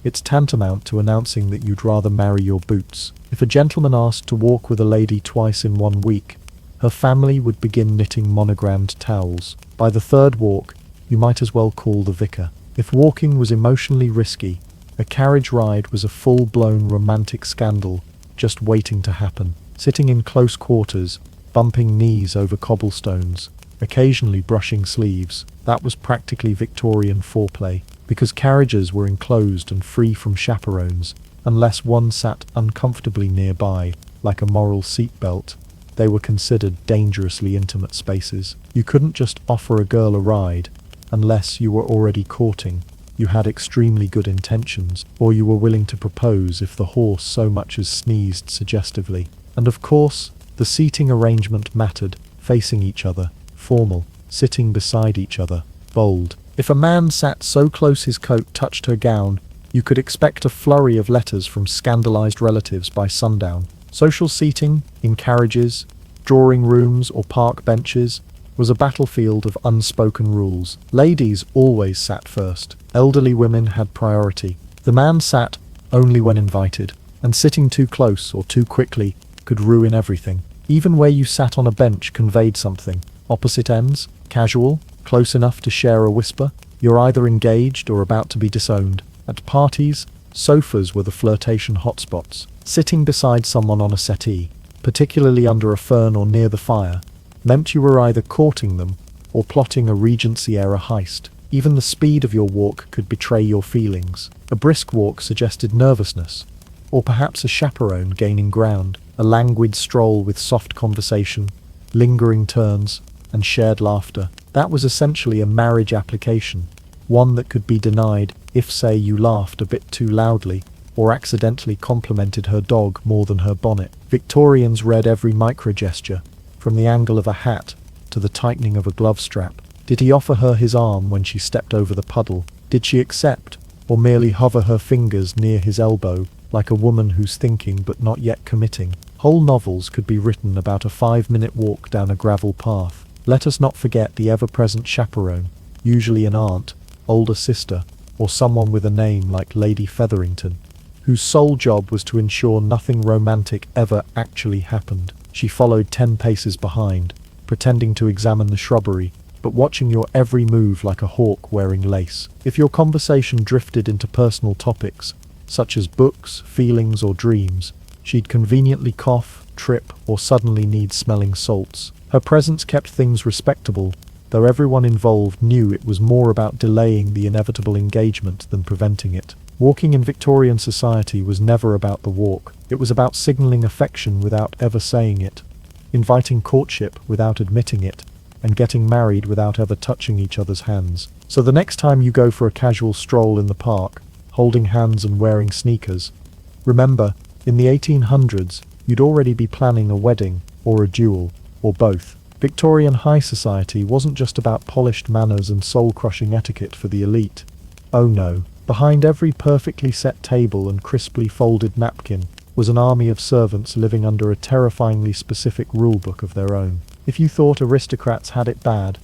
it's tantamount to announcing that you'd rather marry your boots. If a gentleman asked to walk with a lady twice in 1 week, her family would begin knitting monogrammed towels. By the 3rd walk, you might as well call the vicar. If walking was emotionally risky, a carriage ride was a full-blown romantic scandal just waiting to happen. Sitting in close quarters, bumping knees over cobblestones, occasionally brushing sleeves, that was practically Victorian foreplay, because carriages were enclosed and free from chaperones, unless one sat uncomfortably nearby, like a moral seatbelt. They were considered dangerously intimate spaces. You couldn't just offer a girl a ride, unless you were already courting, you had extremely good intentions, or you were willing to propose if the horse so much as sneezed suggestively. And of course, the seating arrangement mattered, facing each other, formal, sitting beside each other, bold. If a man sat so close his coat touched her gown, you could expect a flurry of letters from scandalized relatives by sundown. Social seating, in carriages, drawing rooms or park benches, was a battlefield of unspoken rules. Ladies always sat first. Elderly women had priority. The man sat only when invited, and sitting too close or too quickly could ruin everything. Even where you sat on a bench conveyed something. Opposite ends, casual, close enough to share a whisper, you're either engaged or about to be disowned. At parties, sofas were the flirtation hotspots. Sitting beside someone on a settee, particularly under a fern or near the fire, meant you were either courting them or plotting a Regency-era heist. Even the speed of your walk could betray your feelings. A brisk walk suggested nervousness, or perhaps a chaperone gaining ground. A languid stroll with soft conversation, lingering turns, and shared laughter. That was essentially a marriage application, one that could be denied if, say, you laughed a bit too loudly, or accidentally complimented her dog more than her bonnet. Victorians read every microgesture, from the angle of a hat to the tightening of a glove strap. Did he offer her his arm when she stepped over the puddle? Did she accept, or merely hover her fingers near his elbow, like a woman who's thinking but not yet committing? Whole novels could be written about a 5-minute walk down a gravel path. Let us not forget the ever-present chaperone, usually an aunt, older sister, or someone with a name like Lady Featherington, whose sole job was to ensure nothing romantic ever actually happened. She followed 10 paces behind, pretending to examine the shrubbery, but watching your every move like a hawk wearing lace. If your conversation drifted into personal topics, such as books, feelings, or dreams, she'd conveniently cough, trip, or suddenly need smelling salts. Her presence kept things respectable, though everyone involved knew it was more about delaying the inevitable engagement than preventing it. Walking in Victorian society was never about the walk. It was about signaling affection without ever saying it, inviting courtship without admitting it, and getting married without ever touching each other's hands. So the next time you go for a casual stroll in the park, holding hands and wearing sneakers, remember, in the 1800s, you'd already be planning a wedding, or a duel, or both. Victorian high society wasn't just about polished manners and soul-crushing etiquette for the elite. Oh no, behind every perfectly set table and crisply folded napkin was an army of servants living under a terrifyingly specific rulebook of their own. If you thought aristocrats had it bad,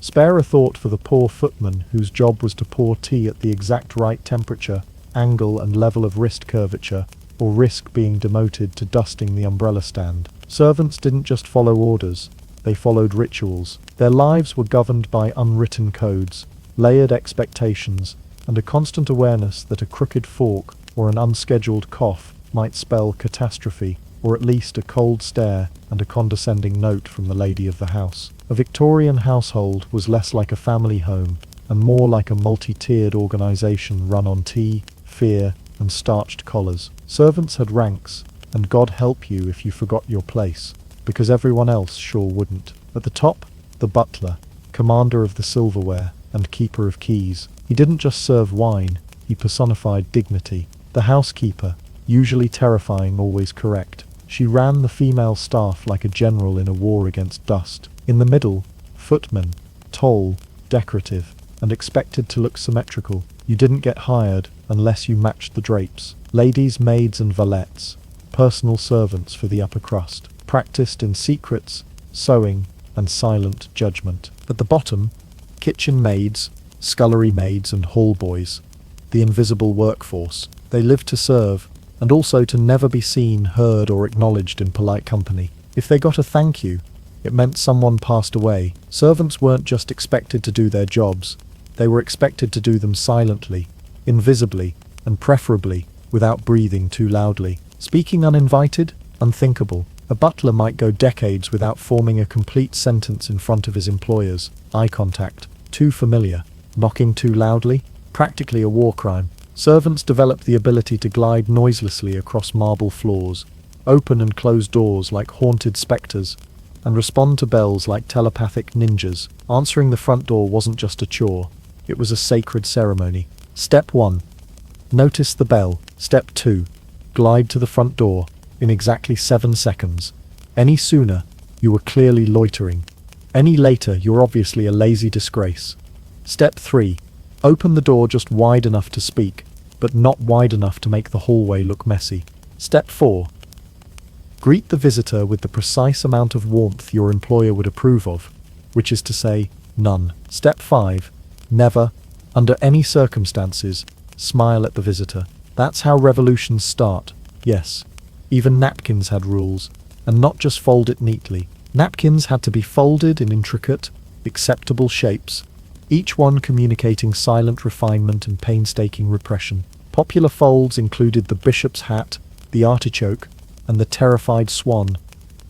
spare a thought for the poor footman whose job was to pour tea at the exact right temperature, angle and level of wrist curvature, or risk being demoted to dusting the umbrella stand. Servants didn't just follow orders, they followed rituals. Their lives were governed by unwritten codes, layered expectations, and a constant awareness that a crooked fork or an unscheduled cough might spell catastrophe, or at least a cold stare and a condescending note from the lady of the house. A Victorian household was less like a family home and more like a multi-tiered organization run on tea, fear, and starched collars. Servants had ranks, and God help you if you forgot your place, because everyone else sure wouldn't. At the top, the butler, commander of the silverware, and keeper of keys. He didn't just serve wine, he personified dignity. The housekeeper, usually terrifying, always correct. She ran the female staff like a general in a war against dust. In the middle, footmen, tall, decorative, and expected to look symmetrical. You didn't get hired unless you matched the drapes. Ladies, maids, and valets, personal servants for the upper crust, practiced in secrets, sewing, and silent judgment. At the bottom, kitchen maids, scullery maids, and hall boys, the invisible workforce. They lived to serve, and also to never be seen, heard, or acknowledged in polite company. If they got a thank you, it meant someone passed away. Servants weren't just expected to do their jobs, they were expected to do them silently, invisibly, and preferably without breathing too loudly. Speaking uninvited? Unthinkable. A butler might go decades without forming a complete sentence in front of his employers. Eye contact. Too familiar. Knocking too loudly? Practically a war crime. Servants developed the ability to glide noiselessly across marble floors, open and close doors like haunted spectres, and respond to bells like telepathic ninjas. Answering the front door wasn't just a chore, it was a sacred ceremony. Step 1. Notice the bell. Step 2. Glide to the front door, in exactly 7 seconds. Any sooner, you were clearly loitering. Any later, you're obviously a lazy disgrace. Step 3. Open the door just wide enough to speak, but not wide enough to make the hallway look messy. Step 4. Greet the visitor with the precise amount of warmth your employer would approve of, which is to say, none. Step 5. Never, under any circumstances, smile at the visitor. That's how revolutions start. Yes, even napkins had rules, and not just folded neatly. Napkins had to be folded in intricate, acceptable shapes, each one communicating silent refinement and painstaking repression. Popular folds included the bishop's hat, the artichoke, and the terrified swan.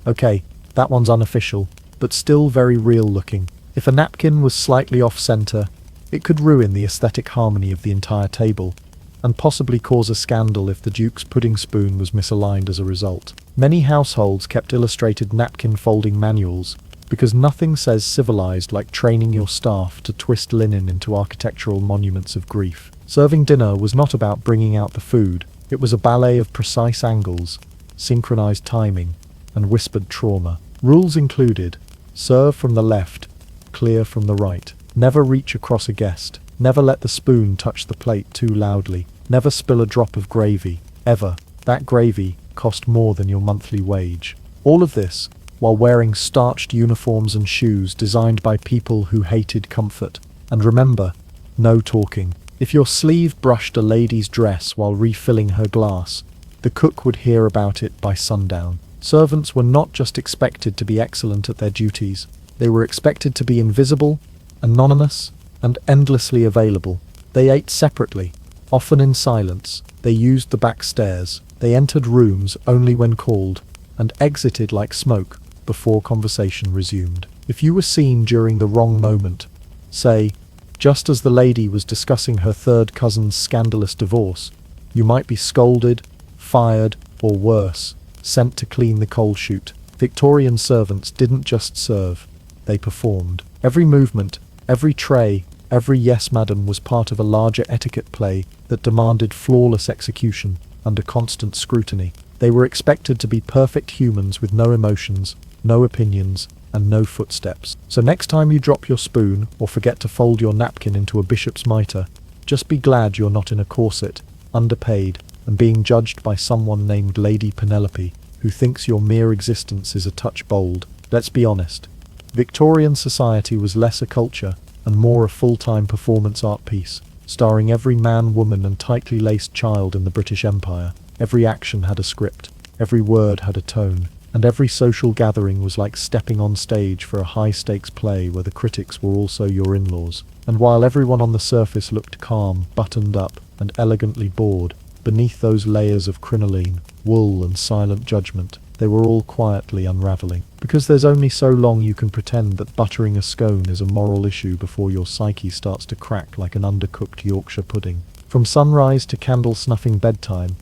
Okay, that one's unofficial, but still very real looking. If a napkin was slightly off-center, it could ruin the aesthetic harmony of the entire table, and possibly cause a scandal if the Duke's pudding spoon was misaligned as a result. Many households kept illustrated napkin folding manuals, because nothing says civilized like training your staff to twist linen into architectural monuments of grief. Serving dinner was not about bringing out the food, it was a ballet of precise angles, synchronized timing, and whispered trauma. Rules included: Serve from the left, clear from the right. Never reach across a guest. Never let the spoon touch the plate too loudly. Never spill a drop of gravy, ever. That gravy cost more than your monthly wage. All of this while wearing starched uniforms and shoes designed by people who hated comfort. And remember, no talking. If your sleeve brushed a lady's dress while refilling her glass, the cook would hear about it by sundown. Servants were not just expected to be excellent at their duties, they were expected to be invisible, anonymous, and endlessly available. They ate separately, often in silence. They used the back stairs. They entered rooms only when called, and exited like smoke before conversation resumed. If you were seen during the wrong moment, say, just as the lady was discussing her third cousin's scandalous divorce, you might be scolded, fired, or worse, sent to clean the coal chute. Victorian servants didn't just serve, they performed. Every movement, every tray, every yes madam was part of a larger etiquette play that demanded flawless execution under constant scrutiny. They were expected to be perfect humans with no emotions, no opinions, and no footsteps. So next time you drop your spoon or forget to fold your napkin into a bishop's mitre, just be glad you're not in a corset, underpaid, and being judged by someone named Lady Penelope, who thinks your mere existence is a touch bold. Let's be honest. Victorian society was less a culture and more a full-time performance art piece, starring every man, woman, and tightly laced child in the British Empire. Every action had a script, every word had a tone, and every social gathering was like stepping on stage for a high-stakes play where the critics were also your in-laws. And while everyone on the surface looked calm, buttoned up, and elegantly bored, beneath those layers of crinoline, wool, and silent judgment, they were all quietly unraveling. Because there's only so long you can pretend that buttering a scone is a moral issue before your psyche starts to crack like an undercooked Yorkshire pudding. From sunrise to candle-snuffing bedtime,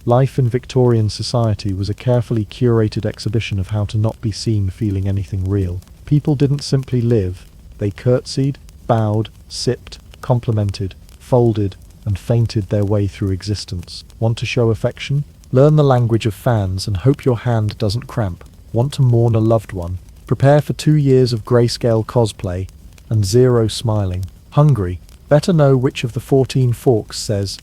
life in Victorian society was a carefully curated exhibition of how to not be seen feeling anything real. People didn't simply live, they curtsied, bowed, sipped, complimented, folded, and fainted their way through existence. Want to show affection? Learn the language of fans and hope your hand doesn't cramp. Want to mourn a loved one? Prepare for 2 years of grayscale cosplay and 0 smiling. Hungry? Better know which of the 14 forks says,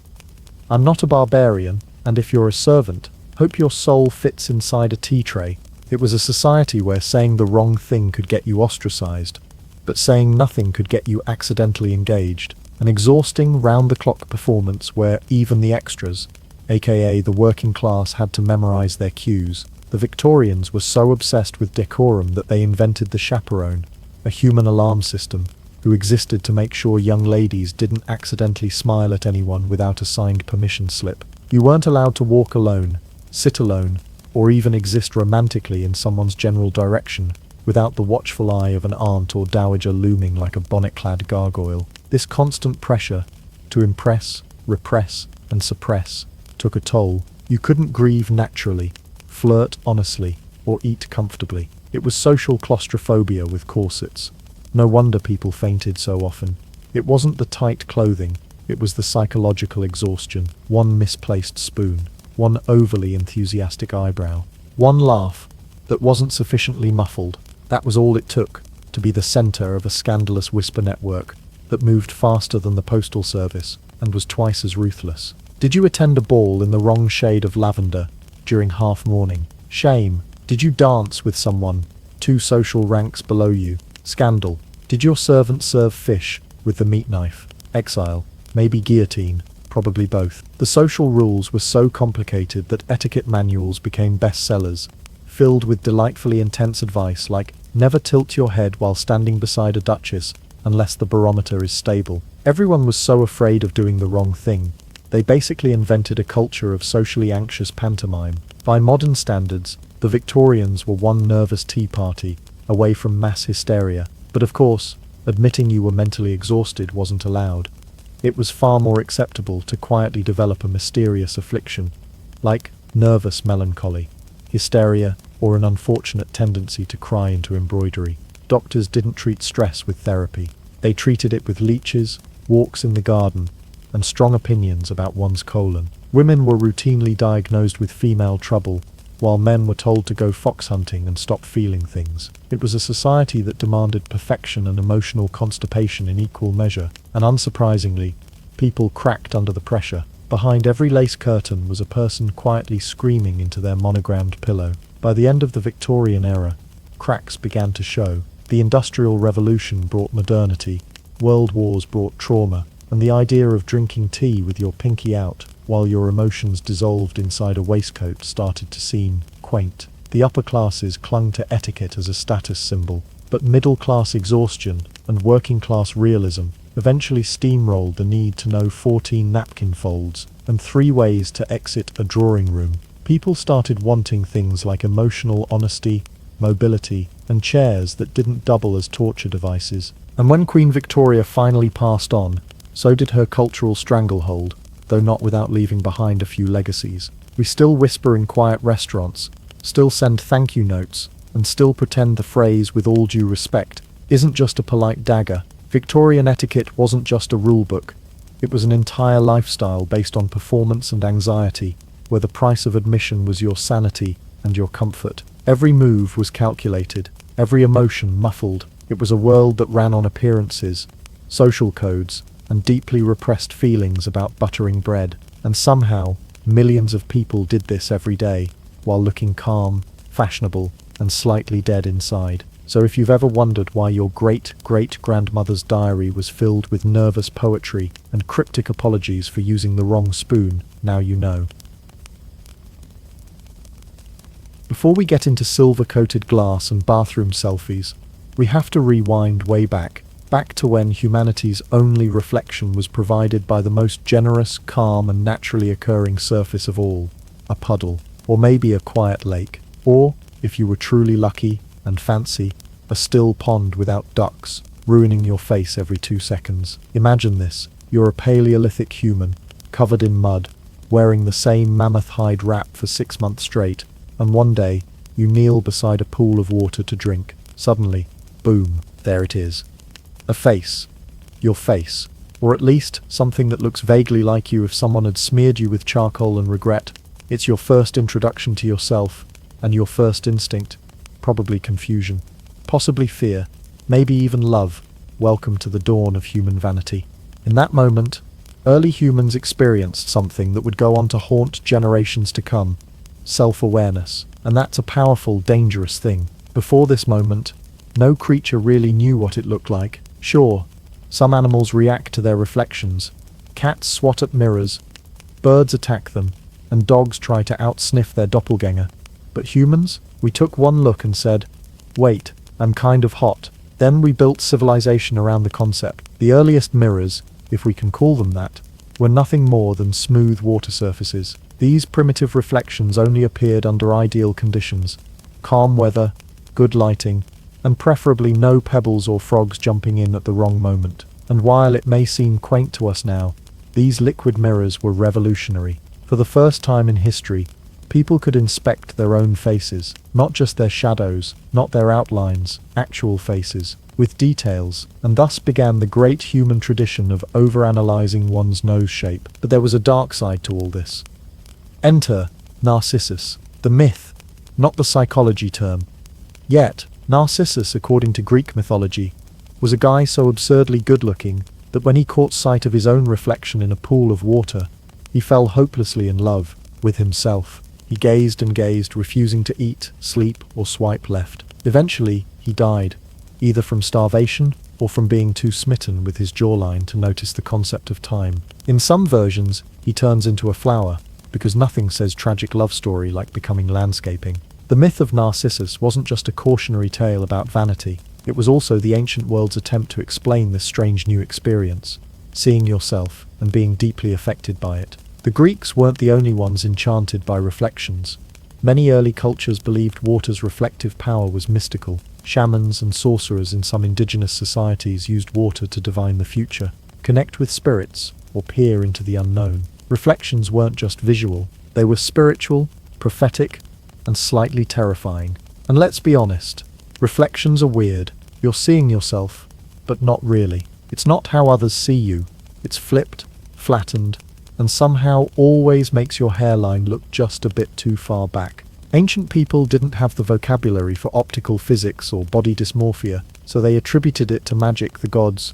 "I'm not a barbarian," and if you're a servant, hope your soul fits inside a tea tray. It was a society where saying the wrong thing could get you ostracized, but saying nothing could get you accidentally engaged. An exhausting, round-the-clock performance where even the extras, aka the working class, had to memorize their cues. The Victorians were so obsessed with decorum that they invented the chaperone, a human alarm system, who existed to make sure young ladies didn't accidentally smile at anyone without a signed permission slip. You weren't allowed to walk alone, sit alone, or even exist romantically in someone's general direction without the watchful eye of an aunt or dowager looming like a bonnet-clad gargoyle. This constant pressure to impress, repress, and suppress took a toll. You couldn't grieve naturally, flirt honestly, or eat comfortably. It was social claustrophobia with corsets. No wonder people fainted so often. It wasn't the tight clothing, it was the psychological exhaustion. One misplaced spoon, one overly enthusiastic eyebrow, one laugh that wasn't sufficiently muffled. That was all it took to be the center of a scandalous whisper network that moved faster than the postal service and was twice as ruthless. Did you attend a ball in the wrong shade of lavender during half-mourning? Shame. Did you dance with someone 2 social ranks below you? Scandal. Did your servant serve fish with the meat knife? Exile. Maybe guillotine. Probably both. The social rules were so complicated that etiquette manuals became bestsellers, filled with delightfully intense advice like, never tilt your head while standing beside a duchess unless the barometer is stable. Everyone was so afraid of doing the wrong thing. They basically invented a culture of socially anxious pantomime. By modern standards, the Victorians were one nervous tea party away from mass hysteria. But of course, admitting you were mentally exhausted wasn't allowed. It was far more acceptable to quietly develop a mysterious affliction, like nervous melancholy, hysteria, or an unfortunate tendency to cry into embroidery. Doctors didn't treat stress with therapy. They treated it with leeches, walks in the garden, and strong opinions about one's colon. Women were routinely diagnosed with female trouble, while men were told to go fox hunting and stop feeling things. It was a society that demanded perfection and emotional constipation in equal measure, and unsurprisingly, people cracked under the pressure. Behind every lace curtain was a person quietly screaming into their monogrammed pillow. By the end of the Victorian era, cracks began to show. The Industrial Revolution brought modernity, world wars brought trauma, and the idea of drinking tea with your pinky out while your emotions dissolved inside a waistcoat started to seem quaint. The upper classes clung to etiquette as a status symbol, but middle-class exhaustion and working-class realism eventually steamrolled the need to know 14 napkin folds and 3 ways to exit a drawing room. People started wanting things like emotional honesty, mobility, and chairs that didn't double as torture devices. And when Queen Victoria finally passed on, so did her cultural stranglehold, though not without leaving behind a few legacies. We still whisper in quiet restaurants, still send thank you notes, and still pretend the phrase "with all due respect" isn't just a polite dagger. Victorian etiquette wasn't just a rule book. It was an entire lifestyle based on performance and anxiety, where the price of admission was your sanity and your comfort. Every move was calculated, every emotion muffled. It was a world that ran on appearances, social codes, and deeply repressed feelings about buttering bread. And somehow, millions of people did this every day, while looking calm, fashionable, and slightly dead inside. So if you've ever wondered why your great-great-grandmother's diary was filled with nervous poetry and cryptic apologies for using the wrong spoon, now you know. Before we get into silver-coated glass and bathroom selfies, we have to rewind way back to when humanity's only reflection was provided by the most generous, calm, and naturally occurring surface of all, a puddle, or maybe a quiet lake, or, if you were truly lucky and fancy, a still pond without ducks, ruining your face every 2 seconds. Imagine this: you're a Paleolithic human, covered in mud, wearing the same mammoth hide wrap for 6 months straight, and one day, you kneel beside a pool of water to drink. Suddenly, boom, there it is. A face. Your face. Or at least, something that looks vaguely like you if someone had smeared you with charcoal and regret. It's your first introduction to yourself, and your first instinct, probably confusion, possibly fear, maybe even love. Welcome to the dawn of human vanity. In that moment, early humans experienced something that would go on to haunt generations to come: self-awareness. And that's a powerful, dangerous thing. Before this moment, no creature really knew what it looked like. Sure, some animals react to their reflections. Cats swat at mirrors, birds attack them, and dogs try to outsniff their doppelganger. But humans? We took one look and said, "Wait, I'm kind of hot." Then we built civilization around the concept. The earliest mirrors, if we can call them that, were nothing more than smooth water surfaces. These primitive reflections only appeared under ideal conditions: calm weather, good lighting, and preferably no pebbles or frogs jumping in at the wrong moment. And while it may seem quaint to us now, these liquid mirrors were revolutionary. For the first time in history, people could inspect their own faces, not just their shadows, not their outlines, actual faces, with details, and thus began the great human tradition of overanalyzing one's nose shape. But there was a dark side to all this. Enter Narcissus, the myth, not the psychology term. Yet, Narcissus, according to Greek mythology, was a guy so absurdly good-looking that when he caught sight of his own reflection in a pool of water, he fell hopelessly in love with himself. He gazed and gazed, refusing to eat, sleep, or swipe left. Eventually, he died, either from starvation or from being too smitten with his jawline to notice the concept of time. In some versions, he turns into a flower, because nothing says tragic love story like becoming landscaping. The myth of Narcissus wasn't just a cautionary tale about vanity. It was also the ancient world's attempt to explain this strange new experience, seeing yourself and being deeply affected by it. The Greeks weren't the only ones enchanted by reflections. Many early cultures believed water's reflective power was mystical. Shamans and sorcerers in some indigenous societies used water to divine the future, connect with spirits, or peer into the unknown. Reflections weren't just visual, they were spiritual, prophetic, and slightly terrifying. And let's be honest, reflections are weird. You're seeing yourself, but not really. It's not how others see you. It's flipped, flattened, and somehow always makes your hairline look just a bit too far back. Ancient people didn't have the vocabulary for optical physics or body dysmorphia, so they attributed it to magic, the gods,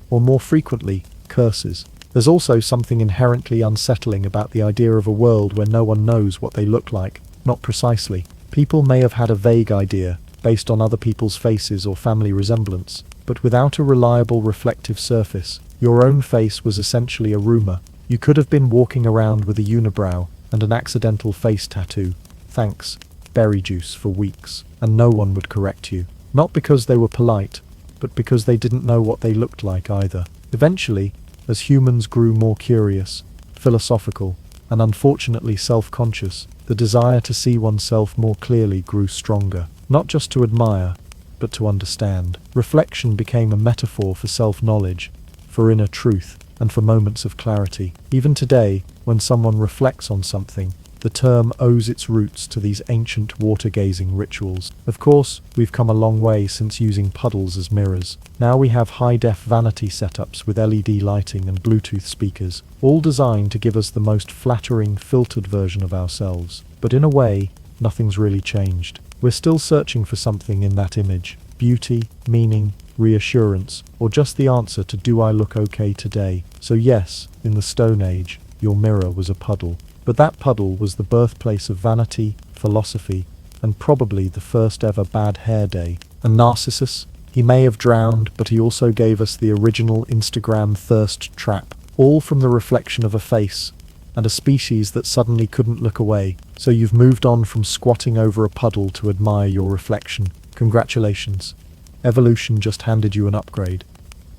or more frequently, curses. There's also something inherently unsettling about the idea of a world where no one knows what they look like, not precisely. People may have had a vague idea, based on other people's faces or family resemblance, but without a reliable reflective surface. Your own face was essentially a rumor. You could have been walking around with a unibrow and an accidental face tattoo, thanks, berry juice, for weeks, and no one would correct you. Not because they were polite, but because they didn't know what they looked like either. Eventually, as humans grew more curious, philosophical, and unfortunately self-conscious, the desire to see oneself more clearly grew stronger. Not just to admire, but to understand. Reflection became a metaphor for self-knowledge, for inner truth, and for moments of clarity. Even today, when someone reflects on something, the term owes its roots to these ancient water-gazing rituals. Of course, we've come a long way since using puddles as mirrors. Now we have high-def vanity setups with LED lighting and Bluetooth speakers, all designed to give us the most flattering, filtered version of ourselves. But in a way, nothing's really changed. We're still searching for something in that image: beauty, meaning, reassurance, or just the answer to "do I look okay today?" So yes, in the Stone Age, your mirror was a puddle. But that puddle was the birthplace of vanity, philosophy, and probably the first ever bad hair day. And Narcissus? He may have drowned, but he also gave us the original Instagram thirst trap, all from the reflection of a face, and a species that suddenly couldn't look away. So you've moved on from squatting over a puddle to admire your reflection. Congratulations. Evolution just handed you an upgrade.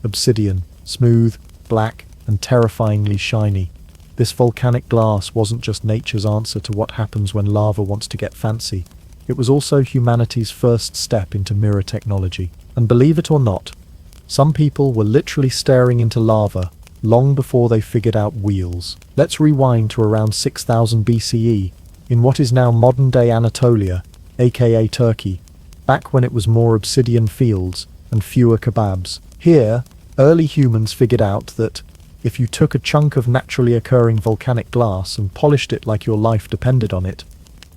Obsidian, smooth, black, and terrifyingly shiny. This volcanic glass wasn't just nature's answer to what happens when lava wants to get fancy. It was also humanity's first step into mirror technology. And believe it or not, some people were literally staring into lava long before they figured out wheels. Let's rewind to around 6000 BCE, in what is now modern-day Anatolia, aka Turkey, back when it was more obsidian fields and fewer kebabs. Here, early humans figured out that if you took a chunk of naturally occurring volcanic glass and polished it like your life depended on it,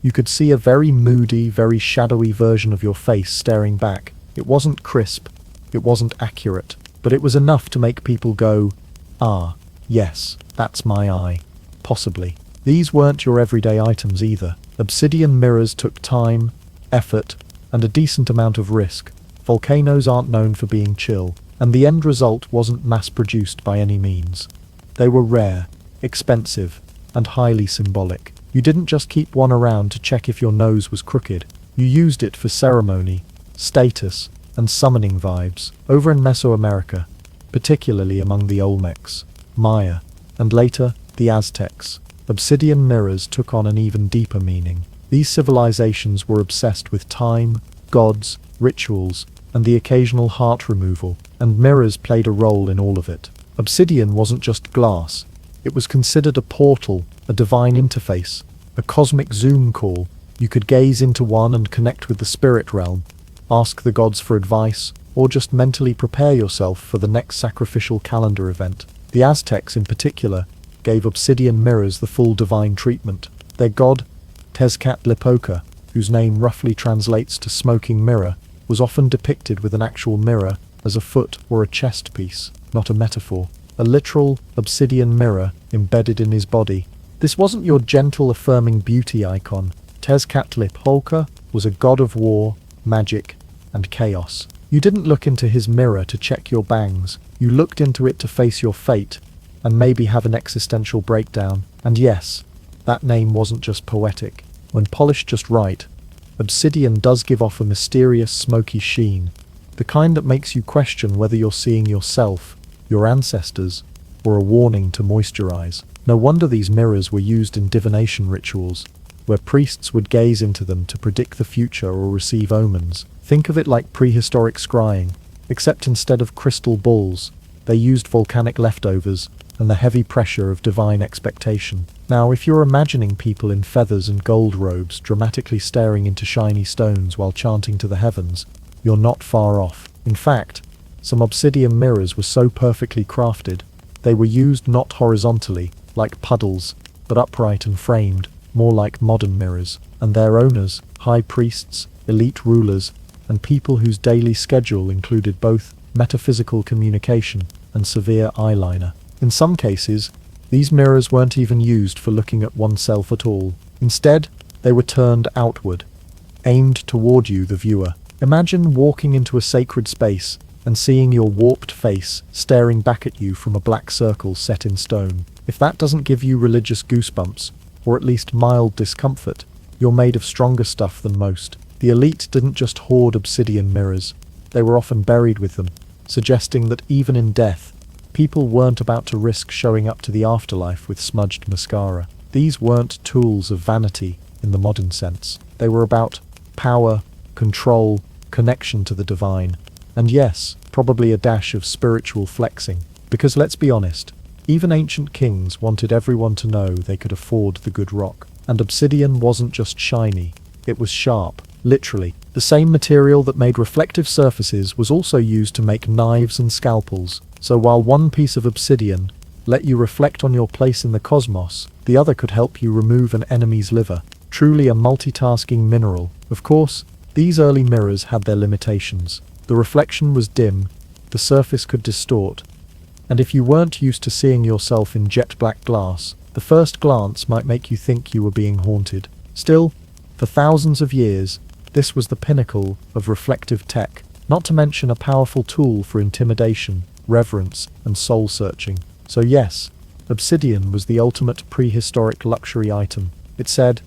you could see a very moody, very shadowy version of your face staring back. It wasn't crisp, it wasn't accurate, but it was enough to make people go, "Ah, yes, that's my eye." Possibly. These weren't your everyday items either. Obsidian mirrors took time, effort, and a decent amount of risk. Volcanoes aren't known for being chill, and the end result wasn't mass-produced by any means. They were rare, expensive, and highly symbolic. You didn't just keep one around to check if your nose was crooked. You used it for ceremony, status, and summoning vibes. Over in Mesoamerica, particularly among the Olmecs, Maya, and later, the Aztecs, obsidian mirrors took on an even deeper meaning. These civilizations were obsessed with time, gods, rituals, and the occasional heart removal, and mirrors played a role in all of it. Obsidian wasn't just glass. It was considered a portal, a divine interface, a cosmic Zoom call. You could gaze into one and connect with the spirit realm, ask the gods for advice, or just mentally prepare yourself for the next sacrificial calendar event. The Aztecs in particular gave obsidian mirrors the full divine treatment. Their god, Tezcatlipoca, whose name roughly translates to smoking mirror, was often depicted with an actual mirror as a foot or a chest piece, not a metaphor. A literal obsidian mirror embedded in his body. This wasn't your gentle, affirming beauty icon. Tezcatlipoca was a god of war, magic, and chaos. You didn't look into his mirror to check your bangs. You looked into it to face your fate, and maybe have an existential breakdown. And yes, that name wasn't just poetic. When polished just right, obsidian does give off a mysterious, smoky sheen, the kind that makes you question whether you're seeing yourself, your ancestors, or a warning to moisturize. No wonder these mirrors were used in divination rituals, where priests would gaze into them to predict the future or receive omens. Think of it like prehistoric scrying, except instead of crystal balls, they used volcanic leftovers and the heavy pressure of divine expectation. Now, if you're imagining people in feathers and gold robes dramatically staring into shiny stones while chanting to the heavens, you're not far off. In fact, some obsidian mirrors were so perfectly crafted, they were used not horizontally, like puddles, but upright and framed, more like modern mirrors. and their owners, high priests, elite rulers, and people whose daily schedule included both metaphysical communication and severe eyeliner. In some cases, these mirrors weren't even used for looking at oneself at all. Instead, they were turned outward, aimed toward you, the viewer. Imagine walking into a sacred space and seeing your warped face staring back at you from a black circle set in stone. If that doesn't give you religious goosebumps, or at least mild discomfort, you're made of stronger stuff than most. The elite didn't just hoard obsidian mirrors, they were often buried with them, suggesting that even in death, people weren't about to risk showing up to the afterlife with smudged mascara. These weren't tools of vanity in the modern sense. They were about power, control, connection to the divine, and yes, probably a dash of spiritual flexing. Because let's be honest, even ancient kings wanted everyone to know they could afford the good rock. And obsidian wasn't just shiny, it was sharp, literally. The same material that made reflective surfaces was also used to make knives and scalpels. So while one piece of obsidian let you reflect on your place in the cosmos, the other could help you remove an enemy's liver. Truly a multitasking mineral. Of course, these early mirrors had their limitations. The reflection was dim, the surface could distort, and if you weren't used to seeing yourself in jet black glass, the first glance might make you think you were being haunted. Still, for thousands of years, this was the pinnacle of reflective tech, not to mention a powerful tool for intimidation, reverence, and soul-searching. So yes, obsidian was the ultimate prehistoric luxury item. It said,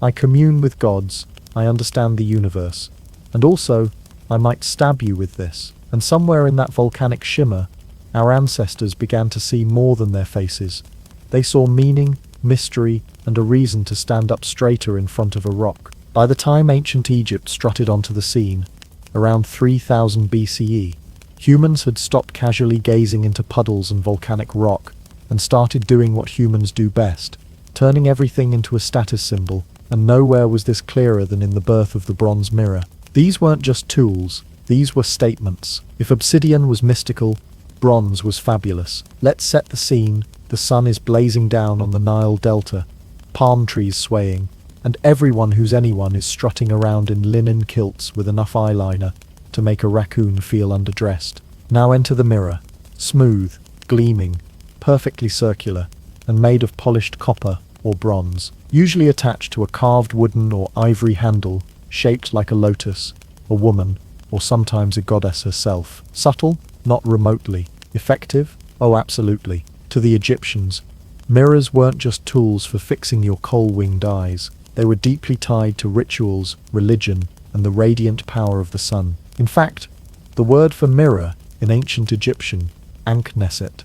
I commune with gods, I understand the universe, and also, I might stab you with this. And somewhere in that volcanic shimmer, our ancestors began to see more than their faces. They saw meaning, mystery, and a reason to stand up straighter in front of a rock. By the time ancient Egypt strutted onto the scene, around 3000 BCE, humans had stopped casually gazing into puddles and volcanic rock and started doing what humans do best, turning everything into a status symbol, and nowhere was this clearer than in the birth of the bronze mirror. These weren't just tools, these were statements. If obsidian was mystical, bronze was fabulous. Let's set the scene. The sun is blazing down on the Nile Delta, palm trees swaying, and everyone who's anyone is strutting around in linen kilts with enough eyeliner to make a raccoon feel underdressed. Now enter the mirror. Smooth, gleaming, perfectly circular, and made of polished copper or bronze, usually attached to a carved wooden or ivory handle shaped like a lotus, a woman, or sometimes a goddess herself. Subtle? Not remotely. Effective? Oh, absolutely. To the Egyptians, mirrors weren't just tools for fixing your coal-winged eyes. They were deeply tied to rituals, religion, and the radiant power of the sun. In fact, the word for mirror in ancient Egyptian, Ankh-Neset,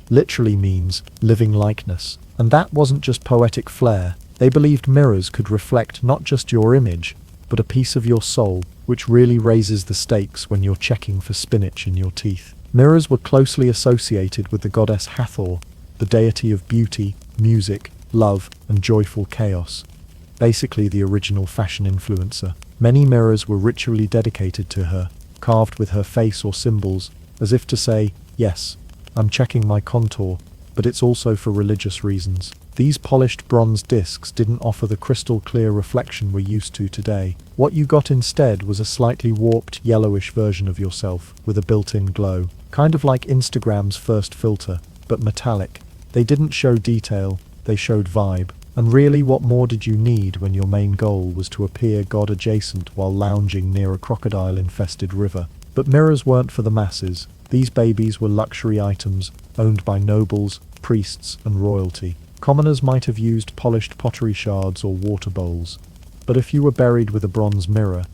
literally means living likeness. And that wasn't just poetic flair. They believed mirrors could reflect not just your image, but a piece of your soul, which really raises the stakes when you're checking for spinach in your teeth. Mirrors were closely associated with the goddess Hathor, the deity of beauty, music, love, and joyful chaos. Basically the original fashion influencer. Many mirrors were ritually dedicated to her, carved with her face or symbols, as if to say, yes, I'm checking my contour, but it's also for religious reasons. These polished bronze discs didn't offer the crystal-clear reflection we're used to today. What you got instead was a slightly warped, yellowish version of yourself, with a built-in glow. Kind of like Instagram's first filter, but metallic. They didn't show detail, they showed vibe. And really, what more did you need when your main goal was to appear God-adjacent while lounging near a crocodile-infested river? But mirrors weren't for the masses. These babies were luxury items, owned by nobles, priests, and royalty. Commoners might have used polished pottery shards or water bowls, but if you were buried with a bronze mirror,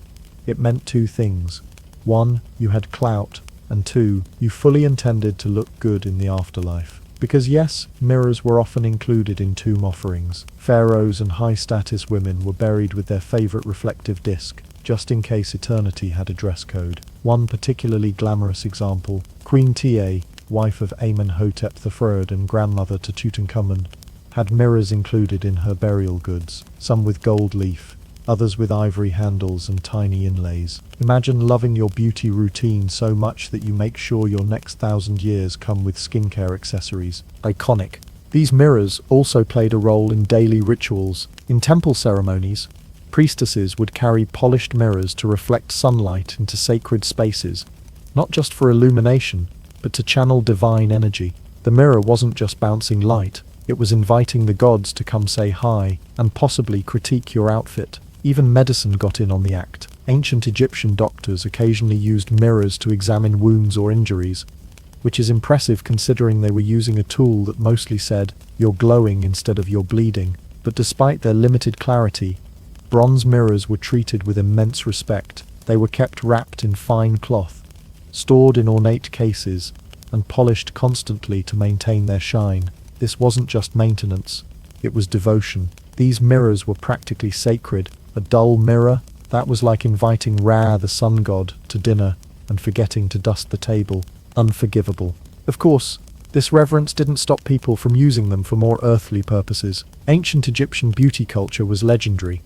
it meant two things. One, you had clout, and two, you fully intended to look good in the afterlife. Because yes, mirrors were often included in tomb offerings. Pharaohs and high-status women were buried with their favorite reflective disc, just in case eternity had a dress code. One particularly glamorous example, Queen Ta, wife of Amenhotep III and grandmother to Tutankhamun, had mirrors included in her burial goods, some with gold leaf, others with ivory handles and tiny inlays. Imagine loving your beauty routine so much that you make sure your next 1,000 years come with skincare accessories. Iconic. These mirrors also played a role in daily rituals. In temple ceremonies, Priestesses would carry polished mirrors to reflect sunlight into sacred spaces, not just for illumination, but to channel divine energy. The mirror wasn't just bouncing light, it was inviting the gods to come say hi, and possibly critique your outfit. Even medicine got in on the act. Ancient Egyptian doctors occasionally used mirrors to examine wounds or injuries, which is impressive considering they were using a tool that mostly said, "You're glowing" instead of "You're bleeding." But despite their limited clarity, bronze mirrors were treated with immense respect. They were kept wrapped in fine cloth, stored in ornate cases, and polished constantly to maintain their shine. This wasn't just maintenance, it was devotion. These mirrors were practically sacred. A dull mirror, that was like inviting Ra, the sun god, to dinner and forgetting to dust the table. Unforgivable. Of course, this reverence didn't stop people from using them for more earthly purposes. Ancient Egyptian beauty culture was legendary.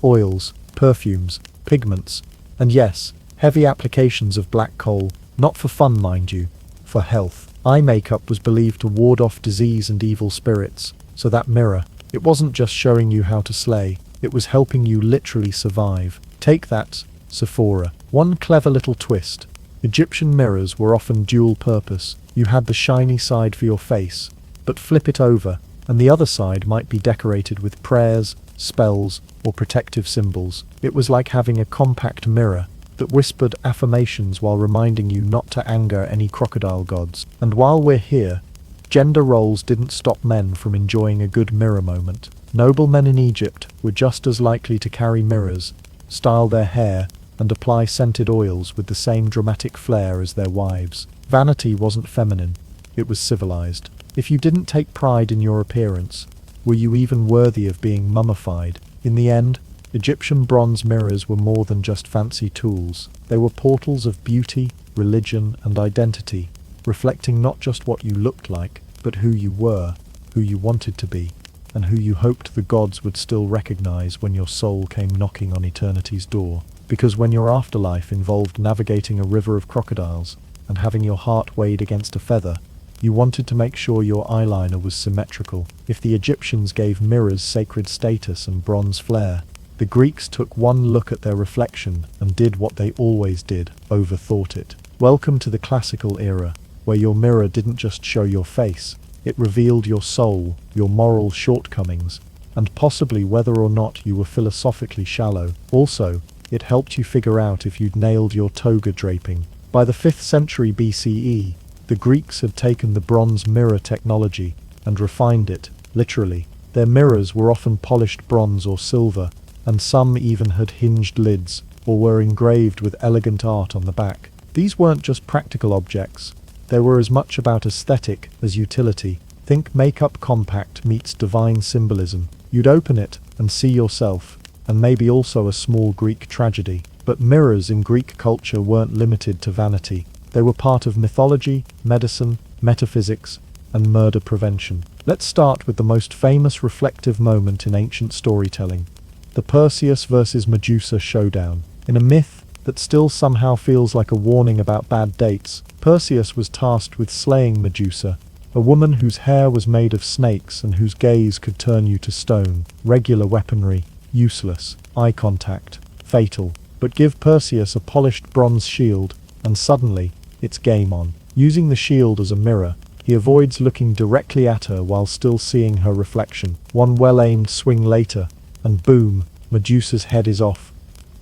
Oils, perfumes, pigments, and yes, heavy applications of black coal, not for fun mind you, for health. Eye makeup was believed to ward off disease and evil spirits, so that mirror, it wasn't just showing you how to slay, it was helping you literally survive. Take that, Sephora. One clever little twist. Egyptian mirrors were often dual purpose. You had the shiny side for your face, but flip it over, and the other side might be decorated with prayers, spells, or protective symbols. It was like having a compact mirror that whispered affirmations while reminding you not to anger any crocodile gods. And while we're here, gender roles didn't stop men from enjoying a good mirror moment. Noblemen in Egypt were just as likely to carry mirrors, style their hair, and apply scented oils with the same dramatic flair as their wives. Vanity wasn't feminine, it was civilized. If you didn't take pride in your appearance, were you even worthy of being mummified? In the end, Egyptian bronze mirrors were more than just fancy tools. They were portals of beauty, religion, and identity, reflecting not just what you looked like, but who you were, who you wanted to be, and who you hoped the gods would still recognize when your soul came knocking on eternity's door. Because when your afterlife involved navigating a river of crocodiles and having your heart weighed against a feather, you wanted to make sure your eyeliner was symmetrical. If the Egyptians gave mirrors sacred status and bronze flair, the Greeks took one look at their reflection and did what they always did, overthought it. Welcome to the classical era, where your mirror didn't just show your face, it revealed your soul, your moral shortcomings, and possibly whether or not you were philosophically shallow. Also, it helped you figure out if you'd nailed your toga draping. By the 5th century BCE, the Greeks had taken the bronze mirror technology and refined it, literally. Their mirrors were often polished bronze or silver, and some even had hinged lids, or were engraved with elegant art on the back. These weren't just practical objects, they were as much about aesthetic as utility. Think makeup compact meets divine symbolism. You'd open it and see yourself, and maybe also a small Greek tragedy. But mirrors in Greek culture weren't limited to vanity. They were part of mythology, medicine, metaphysics, and murder prevention. Let's start with the most famous reflective moment in ancient storytelling, the Perseus versus Medusa showdown. In a myth that still somehow feels like a warning about bad dates, Perseus was tasked with slaying Medusa, a woman whose hair was made of snakes and whose gaze could turn you to stone. Regular weaponry, useless. Eye contact, fatal. But give Perseus a polished bronze shield, and suddenly, it's game on. Using the shield as a mirror, he avoids looking directly at her while still seeing her reflection. One well-aimed swing later, and boom, Medusa's head is off.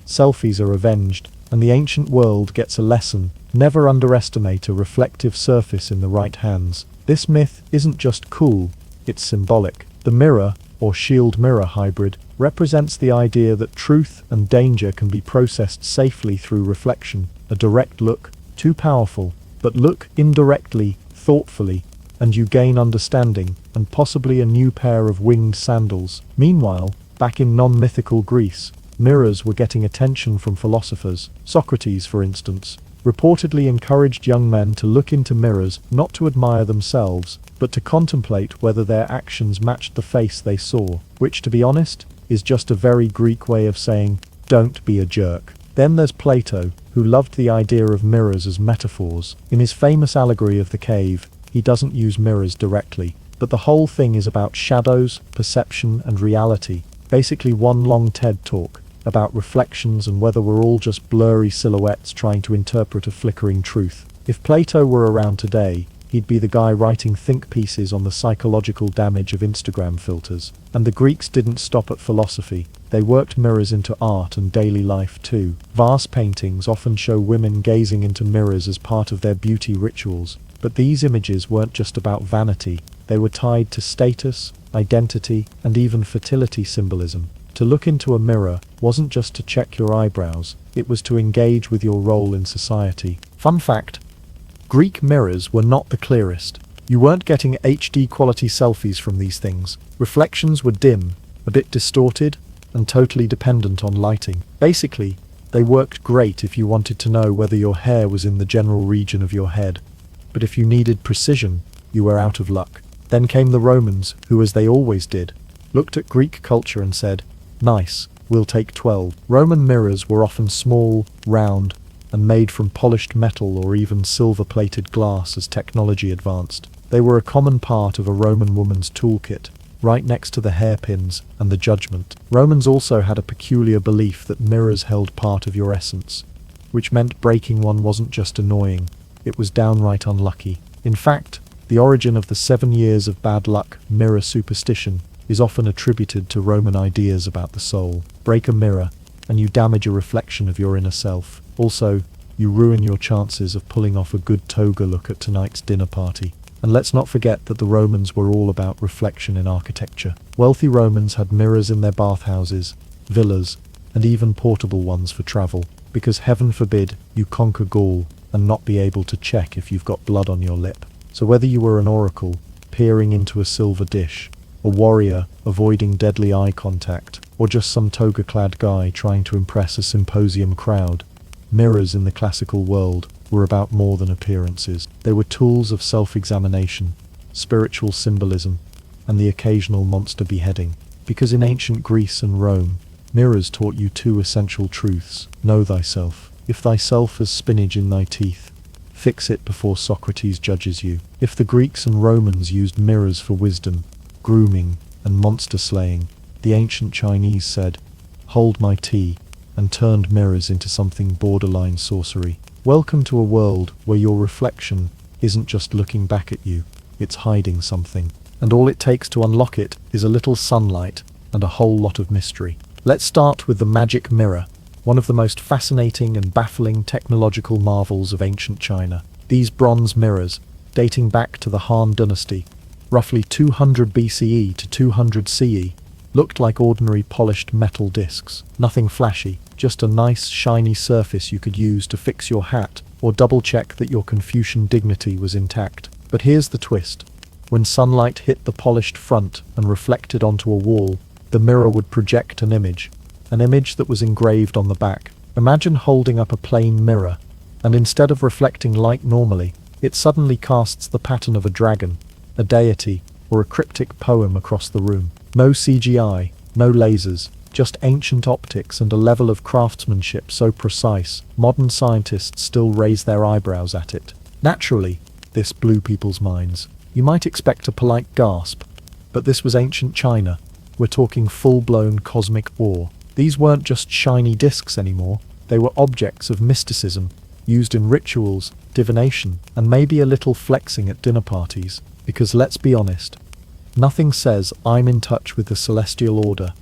Selfies are avenged, and the ancient world gets a lesson. Never underestimate a reflective surface in the right hands. This myth isn't just cool, it's symbolic. The mirror, or shield-mirror hybrid, represents the idea that truth and danger can be processed safely through reflection. A direct look, too powerful, but look indirectly, thoughtfully, and you gain understanding, and possibly a new pair of winged sandals. Meanwhile, back in non-mythical Greece, mirrors were getting attention from philosophers. Socrates, for instance, reportedly encouraged young men to look into mirrors not to admire themselves, but to contemplate whether their actions matched the face they saw, which, to be honest, is just a very Greek way of saying, don't be a jerk. Then there's Plato, who loved the idea of mirrors as metaphors. In his famous allegory of the cave, he doesn't use mirrors directly, but the whole thing is about shadows, perception, and reality. Basically one long TED talk. about reflections and whether we're all just blurry silhouettes trying to interpret a flickering truth. If Plato were around today, he'd be the guy writing think pieces on the psychological damage of Instagram filters. And the Greeks didn't stop at philosophy. They worked mirrors into art and daily life too. Vase paintings often show women gazing into mirrors as part of their beauty rituals. But these images weren't just about vanity. They were tied to status, identity, and even fertility symbolism. To look into a mirror wasn't just to check your eyebrows, it was to engage with your role in society. Fun fact: Greek mirrors were not the clearest. You weren't getting HD quality selfies from these things. Reflections were dim, a bit distorted, and totally dependent on lighting. Basically, they worked great if you wanted to know whether your hair was in the general region of your head. But if you needed precision, you were out of luck. Then came the Romans, who, as they always did, looked at Greek culture and said, "Nice, we'll take 12. Roman mirrors were often small, round, and made from polished metal or even silver-plated glass as technology advanced. They were a common part of a Roman woman's toolkit, right next to the hairpins and the judgment. Romans also had a peculiar belief that mirrors held part of your essence, which meant breaking one wasn't just annoying, it was downright unlucky. In fact, the origin of the 7 years of bad luck mirror superstition is often attributed to Roman ideas about the soul. Break a mirror, and you damage a reflection of your inner self. Also, you ruin your chances of pulling off a good toga look at tonight's dinner party. And let's not forget that the Romans were all about reflection in architecture. Wealthy Romans had mirrors in their bathhouses, villas, and even portable ones for travel, because heaven forbid you conquer Gaul and not be able to check if you've got blood on your lip. So whether you were an oracle, peering into a silver dish, a warrior avoiding deadly eye contact, or just some toga-clad guy trying to impress a symposium crowd, mirrors in the classical world were about more than appearances. They were tools of self-examination, spiritual symbolism, and the occasional monster beheading. Because in ancient Greece and Rome, mirrors taught you two essential truths. Know thyself. If thyself is spinach in thy teeth, fix it before Socrates judges you. If the Greeks and Romans used mirrors for wisdom, grooming, and monster slaying, the ancient Chinese said, "Hold my tea," and turned mirrors into something borderline sorcery. Welcome to a world where your reflection isn't just looking back at you, it's hiding something. And all it takes to unlock it is a little sunlight and a whole lot of mystery. Let's start with the magic mirror, one of the most fascinating and baffling technological marvels of ancient China. These bronze mirrors, dating back to the Han Dynasty, roughly 200 BCE to 200 CE, looked like ordinary polished metal discs. Nothing flashy, just a nice shiny surface you could use to fix your hat or double-check that your Confucian dignity was intact. But here's the twist. When sunlight hit the polished front and reflected onto a wall, the mirror would project an image that was engraved on the back. Imagine holding up a plain mirror, and instead of reflecting light normally, it suddenly casts the pattern of a dragon, a deity, or a cryptic poem across the room. No CGI, no lasers, just ancient optics and a level of craftsmanship so precise, modern scientists still raise their eyebrows at it. Naturally, this blew people's minds. You might expect a polite gasp, but this was ancient China. We're talking full-blown cosmic awe. These weren't just shiny discs anymore, they were objects of mysticism, used in rituals, divination, and maybe a little flexing at dinner parties. Because let's be honest, nothing says I'm in touch with the celestial order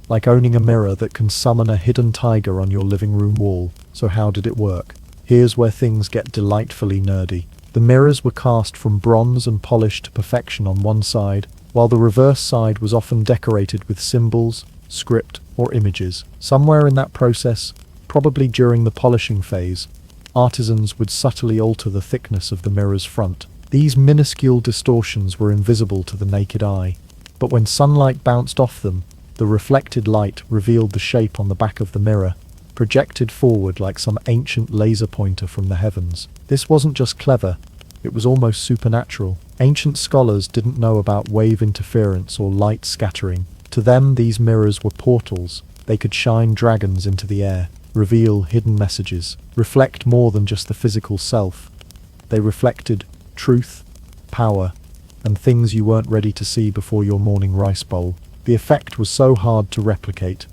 like owning a mirror that can summon a hidden tiger on your living room wall. So how did it work? Here's where things get delightfully nerdy. The mirrors were cast from bronze and polished to perfection on one side, while the reverse side was often decorated with symbols, script, or images. Somewhere in that process, probably during the polishing phase, artisans would subtly alter the thickness of the mirror's front. These minuscule distortions were invisible to the naked eye, but when sunlight bounced off them, the reflected light revealed the shape on the back of the mirror, projected forward like some ancient laser pointer from the heavens. This wasn't just clever, it was almost supernatural. Ancient scholars didn't know about wave interference or light scattering. To them, these mirrors were portals. They could shine dragons into the air, reveal hidden messages, reflect more than just the physical self. They reflected truth, power, and things you weren't ready to see before your morning rice bowl. The effect was so hard to replicate.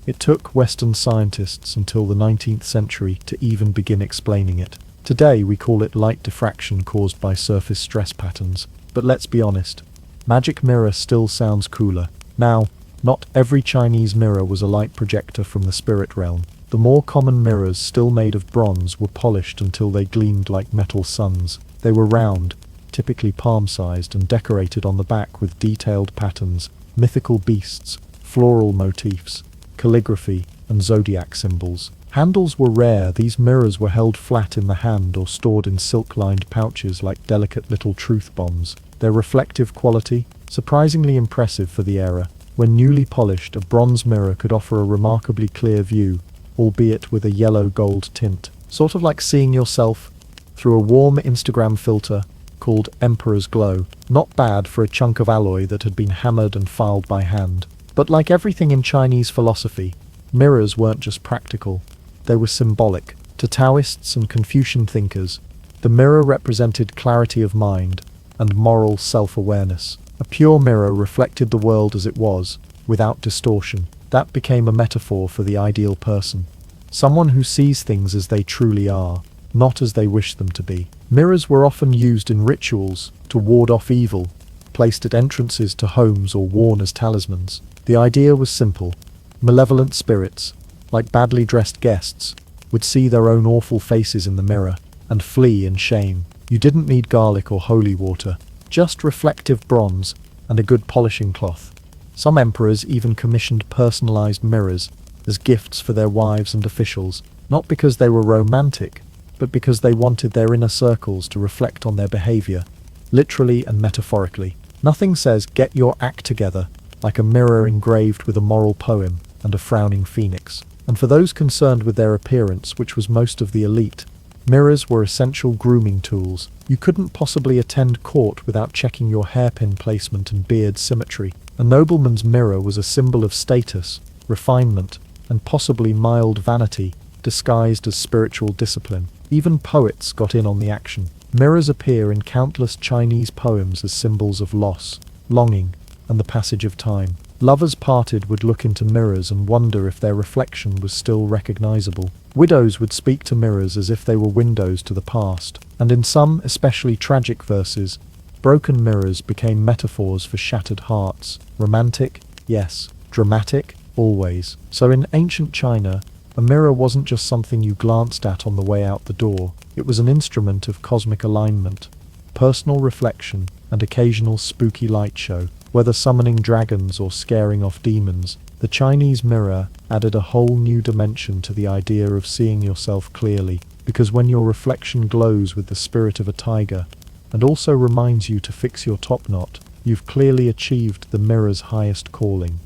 It took Western scientists until the 19th century to even begin explaining it. Today we call it light diffraction caused by surface stress patterns. But let's be honest, magic mirror still sounds cooler. Now, not every Chinese mirror was a light projector from the spirit realm. The more common mirrors, still made of bronze, were polished until they gleamed like metal suns. They were round, typically palm-sized, and decorated on the back with detailed patterns, mythical beasts, floral motifs, calligraphy, and zodiac symbols. Handles were rare. These mirrors were held flat in the hand or stored in silk-lined pouches like delicate little truth bombs. Their reflective quality, surprisingly impressive for the era. When newly polished, a bronze mirror could offer a remarkably clear view, albeit with a yellow-gold tint. Sort of like seeing yourself through a warm Instagram filter called Emperor's Glow. Not bad for a chunk of alloy that had been hammered and filed by hand. But like everything in Chinese philosophy, mirrors weren't just practical. They were symbolic. To Taoists and Confucian thinkers, the mirror represented clarity of mind and moral self-awareness. A pure mirror reflected the world as it was, without distortion. That became a metaphor for the ideal person. Someone who sees things as they truly are, not as they wish them to be. Mirrors were often used in rituals to ward off evil, placed at entrances to homes or worn as talismans. The idea was simple. Malevolent spirits, like badly dressed guests, would see their own awful faces in the mirror and flee in shame. You didn't need garlic or holy water, just reflective bronze and a good polishing cloth. Some emperors even commissioned personalized mirrors as gifts for their wives and officials, not because they were romantic, but because they wanted their inner circles to reflect on their behavior, literally and metaphorically. Nothing says "get your act together" like a mirror engraved with a moral poem and a frowning phoenix. And for those concerned with their appearance, which was most of the elite, mirrors were essential grooming tools. You couldn't possibly attend court without checking your hairpin placement and beard symmetry. A nobleman's mirror was a symbol of status, refinement, and possibly mild vanity, disguised as spiritual discipline. Even poets got in on the action. Mirrors appear in countless Chinese poems as symbols of loss, longing, and the passage of time. Lovers parted would look into mirrors and wonder if their reflection was still recognizable. Widows would speak to mirrors as if they were windows to the past. And in some especially tragic verses, broken mirrors became metaphors for shattered hearts. Romantic? Yes. Dramatic? Always. So in ancient China, a mirror wasn't just something you glanced at on the way out the door. It was an instrument of cosmic alignment, personal reflection, and occasional spooky light show. Whether summoning dragons or scaring off demons, the Chinese mirror added a whole new dimension to the idea of seeing yourself clearly, because when your reflection glows with the spirit of a tiger, and also reminds you to fix your top knot, you've clearly achieved the mirror's highest calling.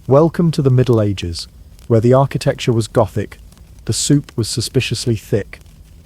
Welcome to the Middle Ages, where the architecture was Gothic, the soup was suspiciously thick,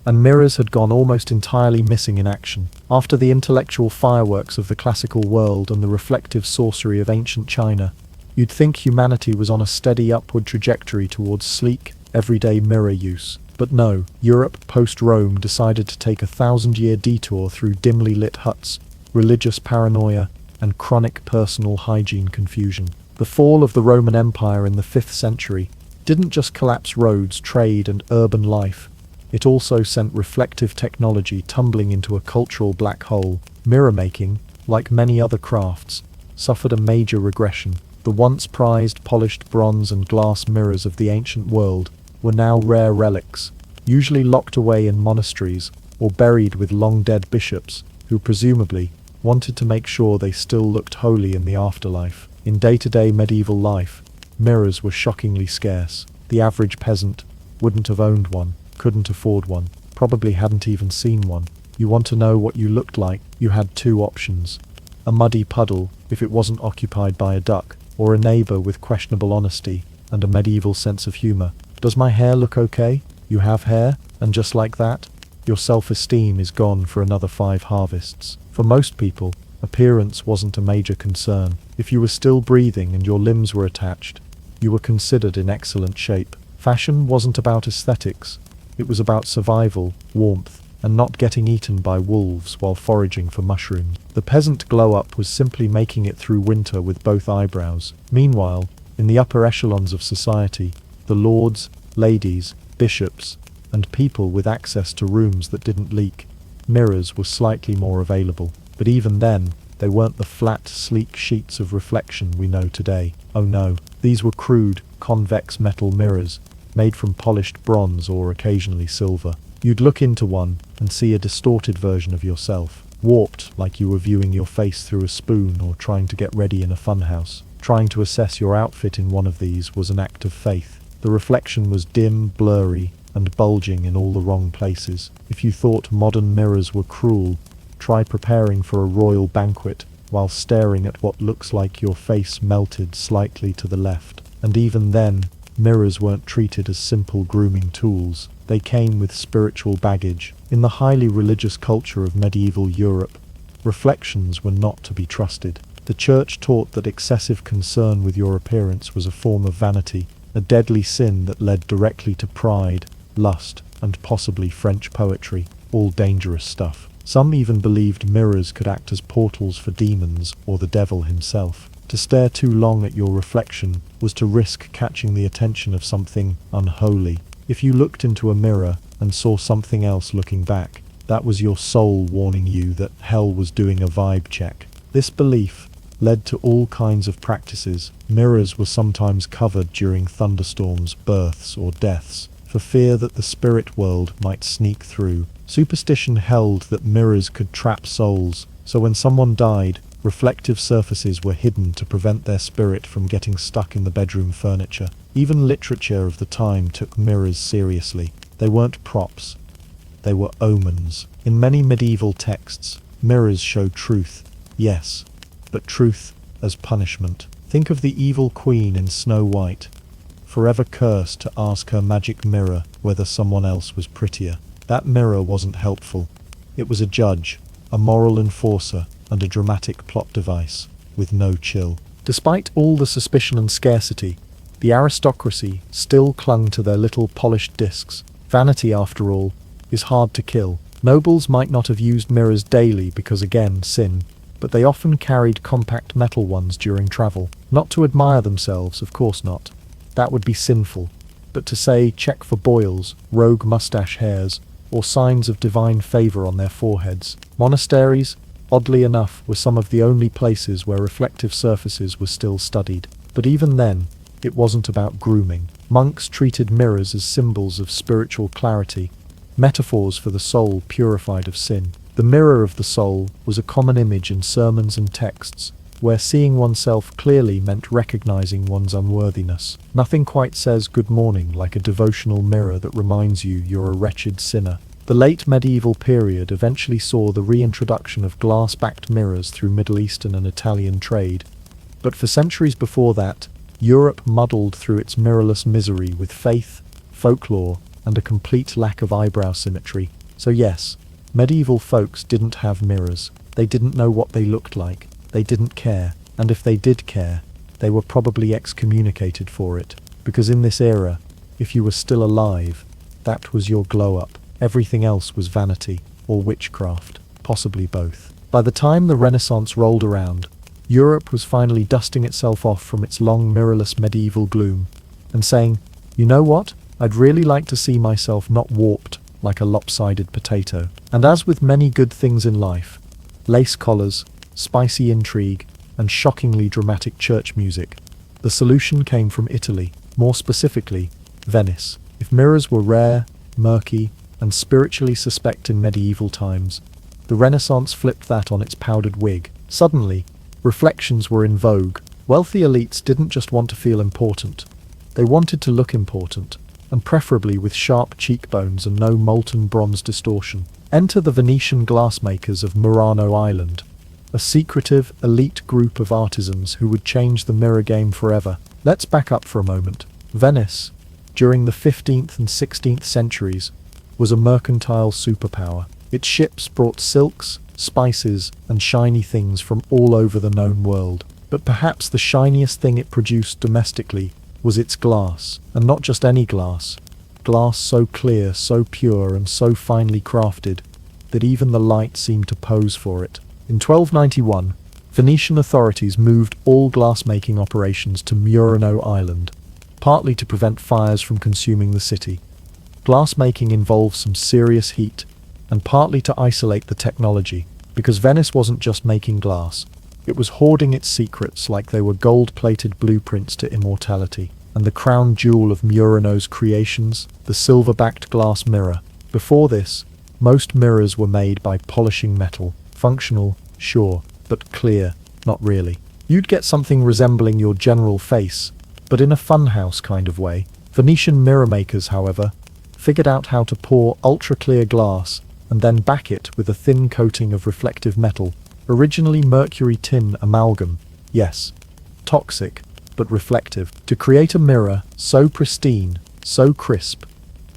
and mirrors had gone almost entirely missing in action. After the intellectual fireworks of the classical world and the reflective sorcery of ancient China, you'd think humanity was on a steady upward trajectory towards sleek, everyday mirror use. But no, Europe post-Rome decided to take a 1,000-year detour through dimly lit huts, religious paranoia, and chronic personal hygiene confusion. The fall of the Roman Empire in the 5th century didn't just collapse roads, trade, and urban life. It also sent reflective technology tumbling into a cultural black hole. Mirror making, like many other crafts, suffered a major regression. The once prized polished bronze and glass mirrors of the ancient world were now rare relics, usually locked away in monasteries or buried with long-dead bishops who presumably wanted to make sure they still looked holy in the afterlife. In day-to-day medieval life, mirrors were shockingly scarce. The average peasant wouldn't have owned one, couldn't afford one, probably hadn't even seen one. You want to know what you looked like? You had two options. A muddy puddle, if it wasn't occupied by a duck, or a neighbor with questionable honesty and a medieval sense of humor. Does my hair look okay? You have hair, and just like that, your self-esteem is gone for another 5 harvests. For most people, appearance wasn't a major concern. If you were still breathing and your limbs were attached, you were considered in excellent shape. Fashion wasn't about aesthetics. It was about survival, warmth, and not getting eaten by wolves while foraging for mushrooms. The peasant glow-up was simply making it through winter with both eyebrows. Meanwhile, in the upper echelons of society, The lords, ladies, bishops, and people with access to rooms that didn't leak. Mirrors were slightly more available, but even then, they weren't the flat, sleek sheets of reflection we know today. Oh no, these were crude, convex metal mirrors, made from polished bronze or occasionally silver. You'd look into one and see a distorted version of yourself, warped like you were viewing your face through a spoon or trying to get ready in a funhouse. Trying to assess your outfit in one of these was an act of faith. The reflection was dim, blurry, and bulging in all the wrong places. If you thought modern mirrors were cruel, try preparing for a royal banquet while staring at what looks like your face melted slightly to the left. And even then, mirrors weren't treated as simple grooming tools. They came with spiritual baggage. In the highly religious culture of medieval Europe, reflections were not to be trusted. The church taught that excessive concern with your appearance was a form of vanity, a deadly sin that led directly to pride, lust, and possibly French poetry, all dangerous stuff. Some even believed mirrors could act as portals for demons or the devil himself. To stare too long at your reflection was to risk catching the attention of something unholy. If you looked into a mirror and saw something else looking back, that was your soul warning you that hell was doing a vibe check. This belief led to all kinds of practices. Mirrors were sometimes covered during thunderstorms, births, or deaths, for fear that the spirit world might sneak through. Superstition held that mirrors could trap souls, so when someone died, reflective surfaces were hidden to prevent their spirit from getting stuck in the bedroom furniture. Even literature of the time took mirrors seriously. They weren't props. They were omens. In many medieval texts, mirrors showed truth, yes, but truth as punishment. Think of the evil queen in Snow White, forever cursed to ask her magic mirror whether someone else was prettier. That mirror wasn't helpful. It was a judge, a moral enforcer, and a dramatic plot device, with no chill. Despite all the suspicion and scarcity, the aristocracy still clung to their little polished discs. Vanity, after all, is hard to kill. Nobles might not have used mirrors daily because, again, sin, but they often carried compact metal ones during travel. Not to admire themselves, of course not. That would be sinful. But to say, check for boils, rogue mustache hairs, or signs of divine favor on their foreheads. Monasteries, oddly enough, were some of the only places where reflective surfaces were still studied. But even then, it wasn't about grooming. Monks treated mirrors as symbols of spiritual clarity, metaphors for the soul purified of sin. The mirror of the soul was a common image in sermons and texts, where seeing oneself clearly meant recognizing one's unworthiness. Nothing quite says good morning like a devotional mirror that reminds you you're a wretched sinner. The late medieval period eventually saw the reintroduction of glass-backed mirrors through Middle Eastern and Italian trade, but for centuries before that, Europe muddled through its mirrorless misery with faith, folklore, and a complete lack of eyebrow symmetry. So yes, medieval folks didn't have mirrors. They didn't know what they looked like. They didn't care, and if they did care, they were probably excommunicated for it, because in this era, if you were still alive, that was your glow-up. Everything else was vanity, or witchcraft, possibly both. By the time the Renaissance rolled around, Europe was finally dusting itself off from its long mirrorless medieval gloom, and saying, you know what, I'd really like to see myself not warped like a lopsided potato. And as with many good things in life, lace collars, spicy intrigue, and shockingly dramatic church music, the solution came from Italy, more specifically, Venice. If mirrors were rare, murky, and spiritually suspect in medieval times, the Renaissance flipped that on its powdered wig. Suddenly, reflections were in vogue. Wealthy elites didn't just want to feel important, they wanted to look important, and preferably with sharp cheekbones and no molten bronze distortion. Enter the Venetian glassmakers of Murano Island, a secretive, elite group of artisans who would change the mirror game forever. Let's back up for a moment. Venice, during the 15th and 16th centuries, was a mercantile superpower. Its ships brought silks, spices, and shiny things from all over the known world. But perhaps the shiniest thing it produced domestically was its glass, and not just any glass. Glass so clear, so pure, and so finely crafted that even the light seemed to pose for it. In 1291, Venetian authorities moved all glassmaking operations to Murano Island, partly to prevent fires from consuming the city. Glass making involved some serious heat, and partly to isolate the technology, because Venice wasn't just making glass, it was hoarding its secrets like they were gold-plated blueprints to immortality. And the crown jewel of Murano's creations, the silver-backed glass mirror. Before this, most mirrors were made by polishing metal, functional, sure, but clear, not really. You'd get something resembling your general face, but in a funhouse kind of way. Venetian mirror makers, however, figured out how to pour ultra-clear glass and then back it with a thin coating of reflective metal, originally mercury tin amalgam. Yes, toxic, but reflective, to create a mirror so pristine, so crisp.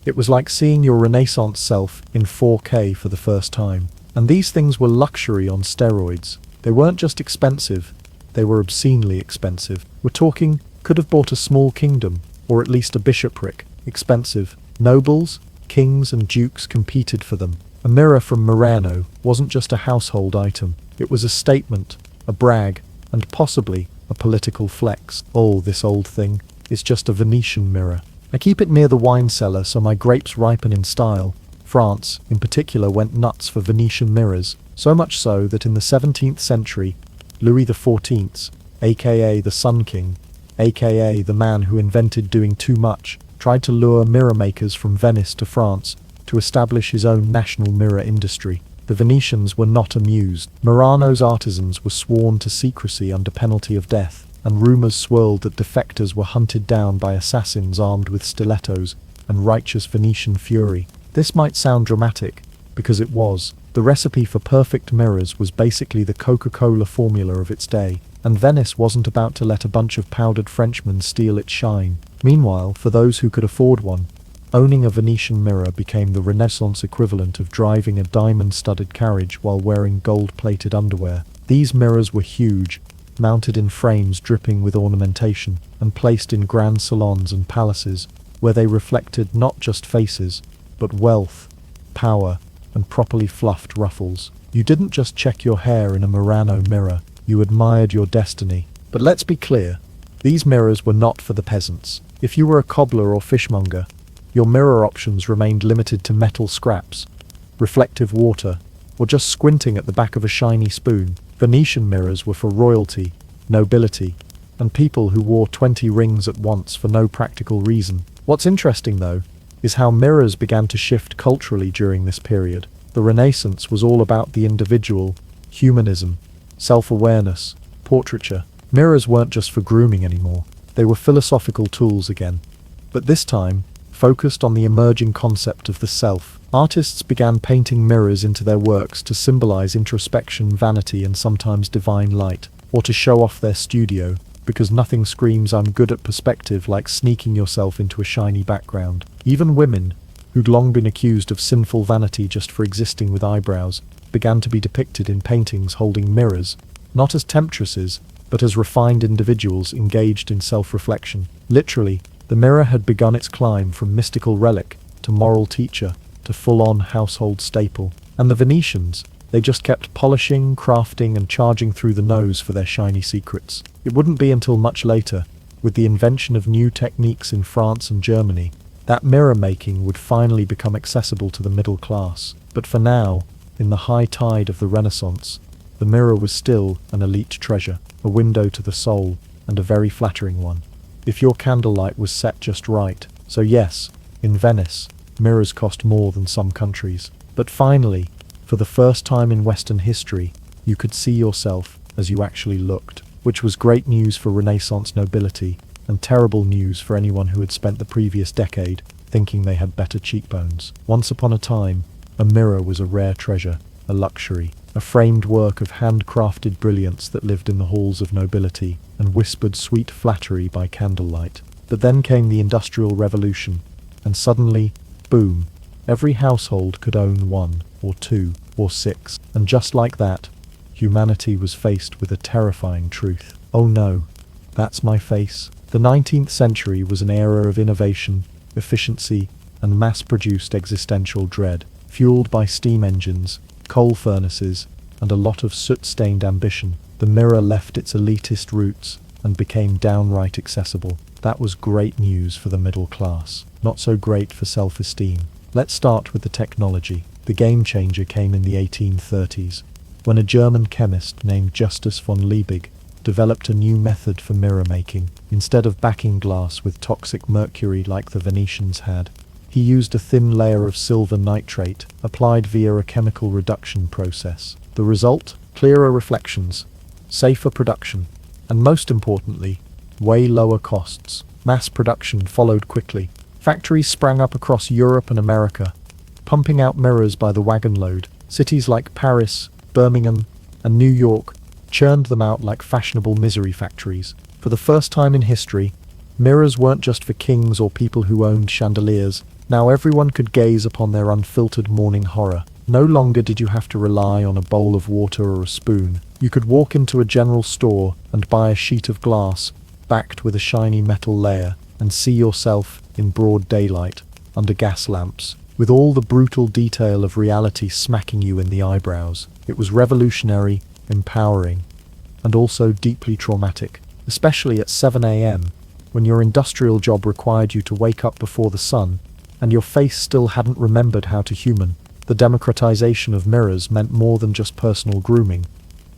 It was like seeing your Renaissance self in 4K for the first time. And these things were luxury on steroids. They weren't just expensive, they were obscenely expensive. We're talking, could have bought a small kingdom, or at least a bishopric. Expensive. Nobles, kings and dukes competed for them. A mirror from Murano wasn't just a household item. It was a statement, a brag, and possibly a political flex. Oh, this old thing is just a Venetian mirror. I keep it near the wine cellar so my grapes ripen in style. France, in particular, went nuts for Venetian mirrors, so much so that in the 17th century, Louis XIV, aka the Sun King, aka the man who invented doing too much, tried to lure mirror makers from Venice to France to establish his own national mirror industry. The Venetians were not amused. Murano's artisans were sworn to secrecy under penalty of death, and rumours swirled that defectors were hunted down by assassins armed with stilettos and righteous Venetian fury. This might sound dramatic, because it was. The recipe for perfect mirrors was basically the Coca-Cola formula of its day, and Venice wasn't about to let a bunch of powdered Frenchmen steal its shine. Meanwhile, for those who could afford one, owning a Venetian mirror became the Renaissance equivalent of driving a diamond-studded carriage while wearing gold-plated underwear. These mirrors were huge, mounted in frames dripping with ornamentation, and placed in grand salons and palaces, where they reflected not just faces, but wealth, power, and properly fluffed ruffles. You didn't just check your hair in a Murano mirror, you admired your destiny. But let's be clear, these mirrors were not for the peasants. If you were a cobbler or fishmonger, your mirror options remained limited to metal scraps, reflective water, or just squinting at the back of a shiny spoon. Venetian mirrors were for royalty, nobility, and people who wore 20 rings at once for no practical reason. What's interesting, though, is how mirrors began to shift culturally during this period. The Renaissance was all about the individual, humanism, self-awareness, portraiture. Mirrors weren't just for grooming anymore. They were philosophical tools again. But this time, focused on the emerging concept of the self. Artists began painting mirrors into their works to symbolize introspection, vanity, and sometimes divine light, or to show off their studio, because nothing screams "I'm good at perspective" like sneaking yourself into a shiny background. Even women, who'd long been accused of sinful vanity just for existing with eyebrows, began to be depicted in paintings holding mirrors, not as temptresses, but as refined individuals engaged in self-reflection. Literally, the mirror had begun its climb from mystical relic to moral teacher to full-on household staple. And the Venetians, they just kept polishing, crafting, and charging through the nose for their shiny secrets. It wouldn't be until much later, with the invention of new techniques in France and Germany, that mirror making would finally become accessible to the middle class. But for now, in the high tide of the Renaissance, the mirror was still an elite treasure, a window to the soul, and a very flattering one, if your candlelight was set just right. So yes, in Venice, mirrors cost more than some countries. But finally, for the first time in Western history, you could see yourself as you actually looked, which was great news for Renaissance nobility, and terrible news for anyone who had spent the previous decade thinking they had better cheekbones. Once upon a time, a mirror was a rare treasure, a luxury, a framed work of handcrafted brilliance that lived in the halls of nobility and whispered sweet flattery by candlelight. But then came the Industrial Revolution, and suddenly, boom, every household could own one, or two, or six. And just like that, humanity was faced with a terrifying truth. Oh no, that's my face. The 19th century was an era of innovation, efficiency, and mass-produced existential dread, fueled by steam engines, coal furnaces, and a lot of soot-stained ambition. The mirror left its elitist roots and became downright accessible. That was great news for the middle class, not so great for self-esteem. Let's start with the technology. The game changer came in the 1830s, when a German chemist named Justus von Liebig developed a new method for mirror making. Instead of backing glass with toxic mercury like the Venetians had, he used a thin layer of silver nitrate applied via a chemical reduction process. The result? Clearer reflections, safer production, and most importantly, way lower costs. Mass production followed quickly. Factories sprang up across Europe and America, pumping out mirrors by the wagon load. Cities like Paris, Birmingham, and New York churned them out like fashionable misery factories. For the first time in history, mirrors weren't just for kings or people who owned chandeliers. Now everyone could gaze upon their unfiltered morning horror. No longer did you have to rely on a bowl of water or a spoon. You could walk into a general store and buy a sheet of glass, backed with a shiny metal layer, and see yourself in broad daylight, under gas lamps, with all the brutal detail of reality smacking you in the eyebrows. It was revolutionary, empowering, and also deeply traumatic, especially at 7 a.m., when your industrial job required you to wake up before the sun, and your face still hadn't remembered how to human. The democratization of mirrors meant more than just personal grooming.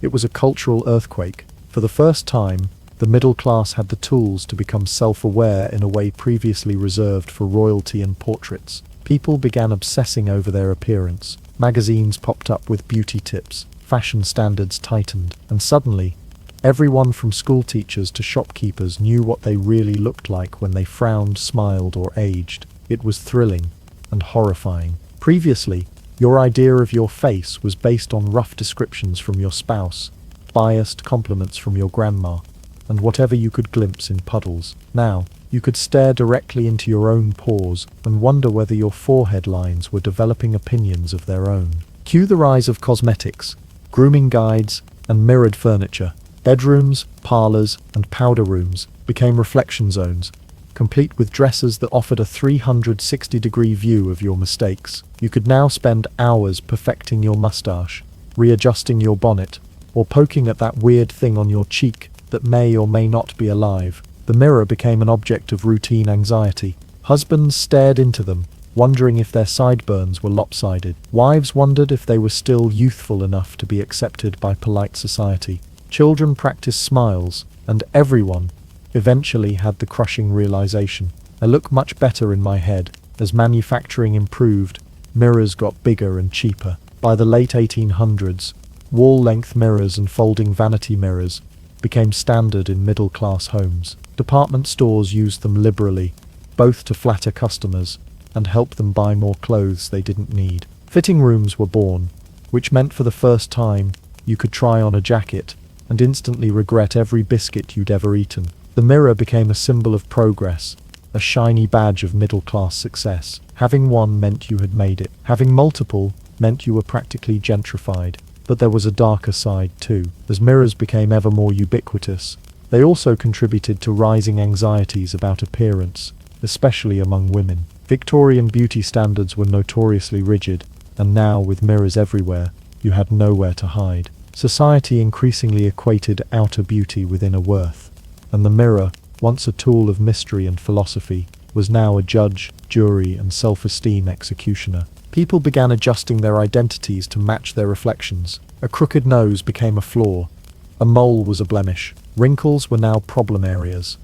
It was a cultural earthquake. For the first time, the middle class had the tools to become self-aware in a way previously reserved for royalty and portraits. People began obsessing over their appearance. Magazines popped up with beauty tips, fashion standards tightened, and suddenly, everyone from school teachers to shopkeepers knew what they really looked like when they frowned, smiled, or aged. It was thrilling and horrifying. Previously, your idea of your face was based on rough descriptions from your spouse, biased compliments from your grandma, and whatever you could glimpse in puddles. Now, you could stare directly into your own pores and wonder whether your forehead lines were developing opinions of their own. Cue the rise of cosmetics, grooming guides, and mirrored furniture. Bedrooms, parlors, and powder rooms became reflection zones, complete with dressers that offered a 360-degree view of your mistakes. You could now spend hours perfecting your mustache, readjusting your bonnet, or poking at that weird thing on your cheek that may or may not be alive. The mirror became an object of routine anxiety. Husbands stared into them, wondering if their sideburns were lopsided. Wives wondered if they were still youthful enough to be accepted by polite society. Children practiced smiles, and everyone eventually had the crushing realization: I look much better in my head. As manufacturing improved, mirrors got bigger and cheaper. By the late 1800s, wall-length mirrors and folding vanity mirrors became standard in middle-class homes. Department stores used them liberally, both to flatter customers and help them buy more clothes they didn't need. Fitting rooms were born, which meant for the first time you could try on a jacket and instantly regret every biscuit you'd ever eaten. The mirror became a symbol of progress, a shiny badge of middle-class success. Having one meant you had made it. Having multiple meant you were practically gentrified. But there was a darker side too. As mirrors became ever more ubiquitous, they also contributed to rising anxieties about appearance, especially among women. Victorian beauty standards were notoriously rigid, and now, with mirrors everywhere, you had nowhere to hide. Society increasingly equated outer beauty with inner worth, and the mirror, once a tool of mystery and philosophy, was now a judge, jury, and self-esteem executioner. People began adjusting their identities to match their reflections. A crooked nose became a flaw. A mole was a blemish. Wrinkles were now problem areas.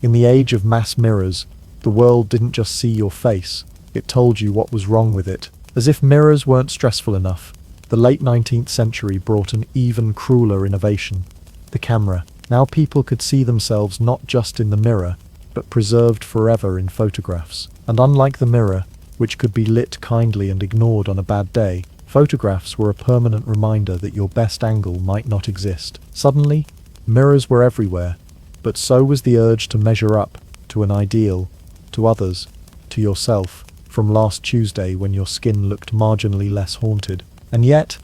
In the age of mass mirrors, the world didn't just see your face, it told you what was wrong with it. As if mirrors weren't stressful enough, the late 19th century brought an even crueler innovation: the camera. Now people could see themselves not just in the mirror, but preserved forever in photographs. And unlike the mirror, which could be lit kindly and ignored on a bad day, photographs were a permanent reminder that your best angle might not exist. Suddenly, mirrors were everywhere, but so was the urge to measure up, to an ideal, to others, to yourself, from last Tuesday when your skin looked marginally less haunted. And yet,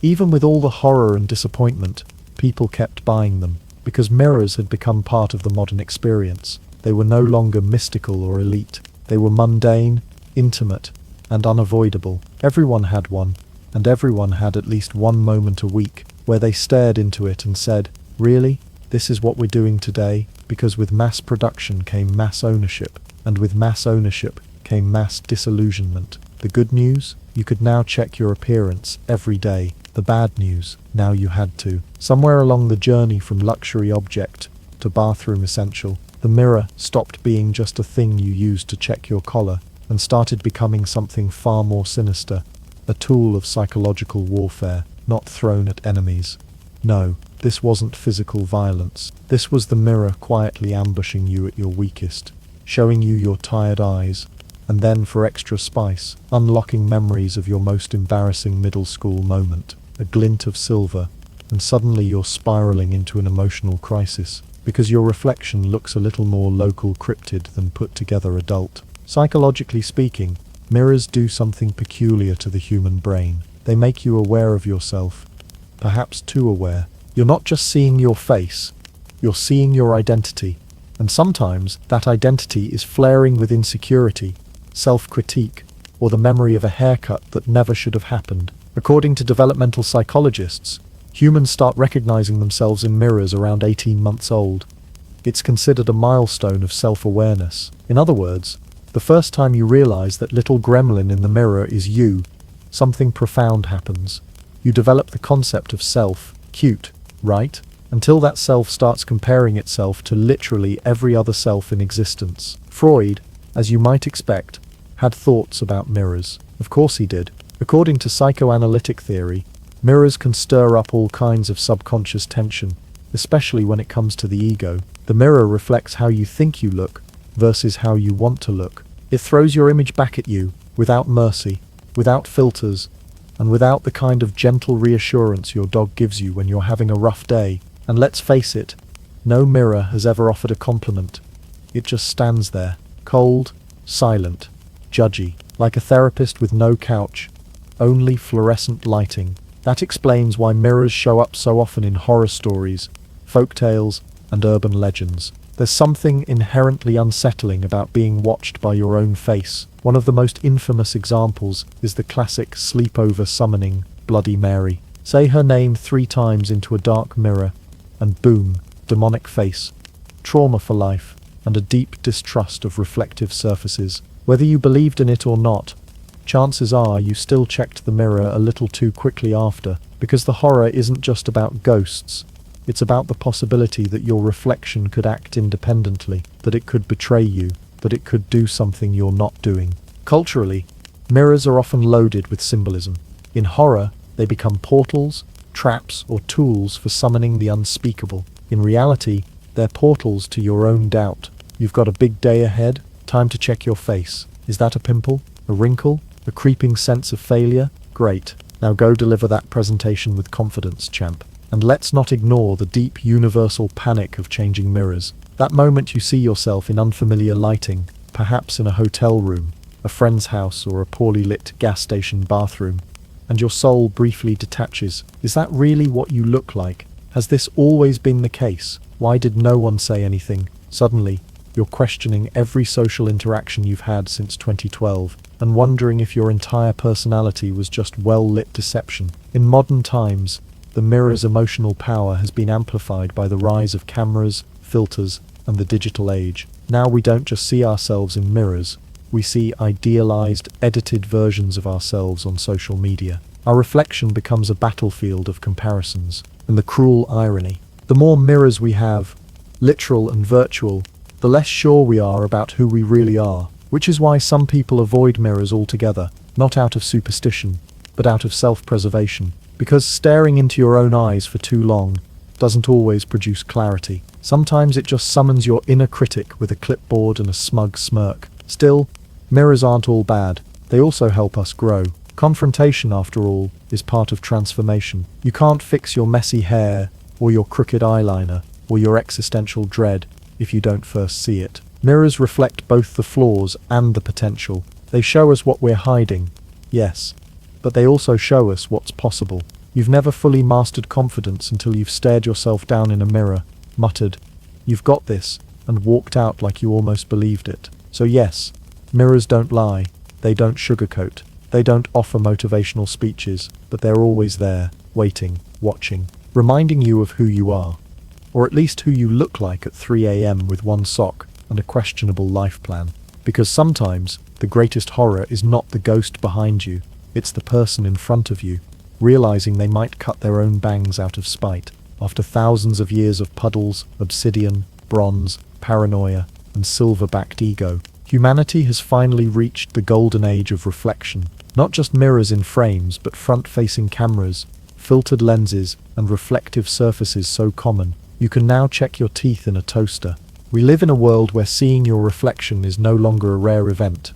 even with all the horror and disappointment, people kept buying them, because mirrors had become part of the modern experience. They were no longer mystical or elite. They were mundane, intimate, and unavoidable. Everyone had one, and everyone had at least one moment a week where they stared into it and said, "Really? This is what we're doing today?" because with mass production came mass ownership, and with mass ownership came mass disillusionment. The good news? You could now check your appearance every day. The bad news? Now you had to. Somewhere along the journey from luxury object to bathroom essential, the mirror stopped being just a thing you used to check your collar and started becoming something far more sinister, a tool of psychological warfare, not thrown at enemies. No, this wasn't physical violence. This was the mirror quietly ambushing you at your weakest, showing you your tired eyes, and then for extra spice, unlocking memories of your most embarrassing middle school moment. A glint of silver, and suddenly you're spiraling into an emotional crisis, because your reflection looks a little more local cryptid than put together adult. Psychologically speaking, mirrors do something peculiar to the human brain. They make you aware of yourself, perhaps too aware. You're not just seeing your face, you're seeing your identity, and sometimes that identity is flaring with insecurity, self-critique, or the memory of a haircut that never should have happened. According to developmental psychologists, humans start recognizing themselves in mirrors around 18 months old. It's considered a milestone of self-awareness. In other words, the first time you realize that little gremlin in the mirror is you, something profound happens. You develop the concept of self. Cute, right? Until that self starts comparing itself to literally every other self in existence. Freud, as you might expect, had thoughts about mirrors. Of course he did. According to psychoanalytic theory, mirrors can stir up all kinds of subconscious tension, especially when it comes to the ego. The mirror reflects how you think you look versus how you want to look. It throws your image back at you, without mercy, without filters, and without the kind of gentle reassurance your dog gives you when you're having a rough day. And let's face it, no mirror has ever offered a compliment. It just stands there, cold, silent, judgy, like a therapist with no couch, only fluorescent lighting. That explains why mirrors show up so often in horror stories, folktales, and urban legends. There's something inherently unsettling about being watched by your own face. One of the most infamous examples is the classic sleepover summoning, Bloody Mary. Say her name 3 times into a dark mirror, and boom, demonic face, trauma for life, and a deep distrust of reflective surfaces. Whether you believed in it or not, chances are you still checked the mirror a little too quickly after, because the horror isn't just about ghosts. It's about the possibility that your reflection could act independently, that it could betray you, that it could do something you're not doing. Culturally, mirrors are often loaded with symbolism. In horror, they become portals, traps, or tools for summoning the unspeakable. In reality, they're portals to your own doubt. You've got a big day ahead, time to check your face. Is that a pimple? A wrinkle? A creeping sense of failure? Great. Now go deliver that presentation with confidence, champ. And let's not ignore the deep universal panic of changing mirrors. That moment you see yourself in unfamiliar lighting, perhaps in a hotel room, a friend's house, or a poorly lit gas station bathroom, and your soul briefly detaches. Is that really what you look like? Has this always been the case? Why did no one say anything? Suddenly, you're questioning every social interaction you've had since 2012, and wondering if your entire personality was just well-lit deception. In modern times, the mirror's emotional power has been amplified by the rise of cameras, filters, and the digital age. Now we don't just see ourselves in mirrors, we see idealized, edited versions of ourselves on social media. Our reflection becomes a battlefield of comparisons. And the cruel irony, the more mirrors we have, literal and virtual, the less sure we are about who we really are. Which is why some people avoid mirrors altogether, not out of superstition, but out of self-preservation. Because staring into your own eyes for too long doesn't always produce clarity. Sometimes it just summons your inner critic with a clipboard and a smug smirk. Still, mirrors aren't all bad. They also help us grow. Confrontation, after all, is part of transformation. You can't fix your messy hair, or your crooked eyeliner, or your existential dread if you don't first see it. Mirrors reflect both the flaws and the potential. They show us what we're hiding, yes, but they also show us what's possible. You've never fully mastered confidence until you've stared yourself down in a mirror, muttered, "You've got this," and walked out like you almost believed it. So yes, mirrors don't lie, they don't sugarcoat, they don't offer motivational speeches, but they're always there, waiting, watching, reminding you of who you are. or at least who you look like at 3 a.m. with one sock and a questionable life plan. Because sometimes the greatest horror is not the ghost behind you, it's the person in front of you, realizing they might cut their own bangs out of spite. After thousands of years of puddles, obsidian, bronze, paranoia, and silver-backed ego, humanity has finally reached the golden age of reflection. Not just mirrors in frames, but front-facing cameras, filtered lenses, and reflective surfaces so common, you can now check your teeth in a toaster. We live in a world where seeing your reflection is no longer a rare event.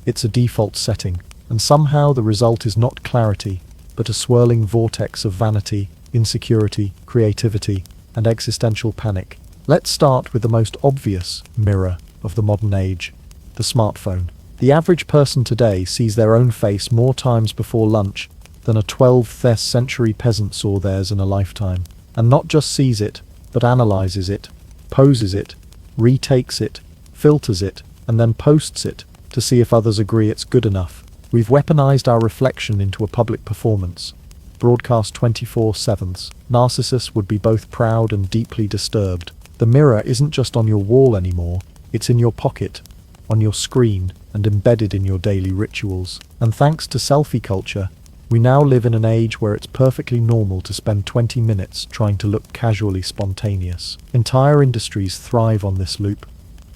It's a default setting, and somehow the result is not clarity, but a swirling vortex of vanity, insecurity, creativity, and existential panic. Let's start with the most obvious mirror of the modern age, the smartphone. The average person today sees their own face more times before lunch than a 12th century peasant saw theirs in a lifetime. And not just sees it, but analyzes it, poses it, retakes it, filters it, and then posts it to see if others agree it's good enough. We've weaponized our reflection into a public performance, broadcast 24/7. Narcissists would be both proud and deeply disturbed. The mirror isn't just on your wall anymore, it's in your pocket, on your screen, and embedded in your daily rituals. And thanks to selfie culture, we now live in an age where it's perfectly normal to spend 20 minutes trying to look casually spontaneous. Entire industries thrive on this loop.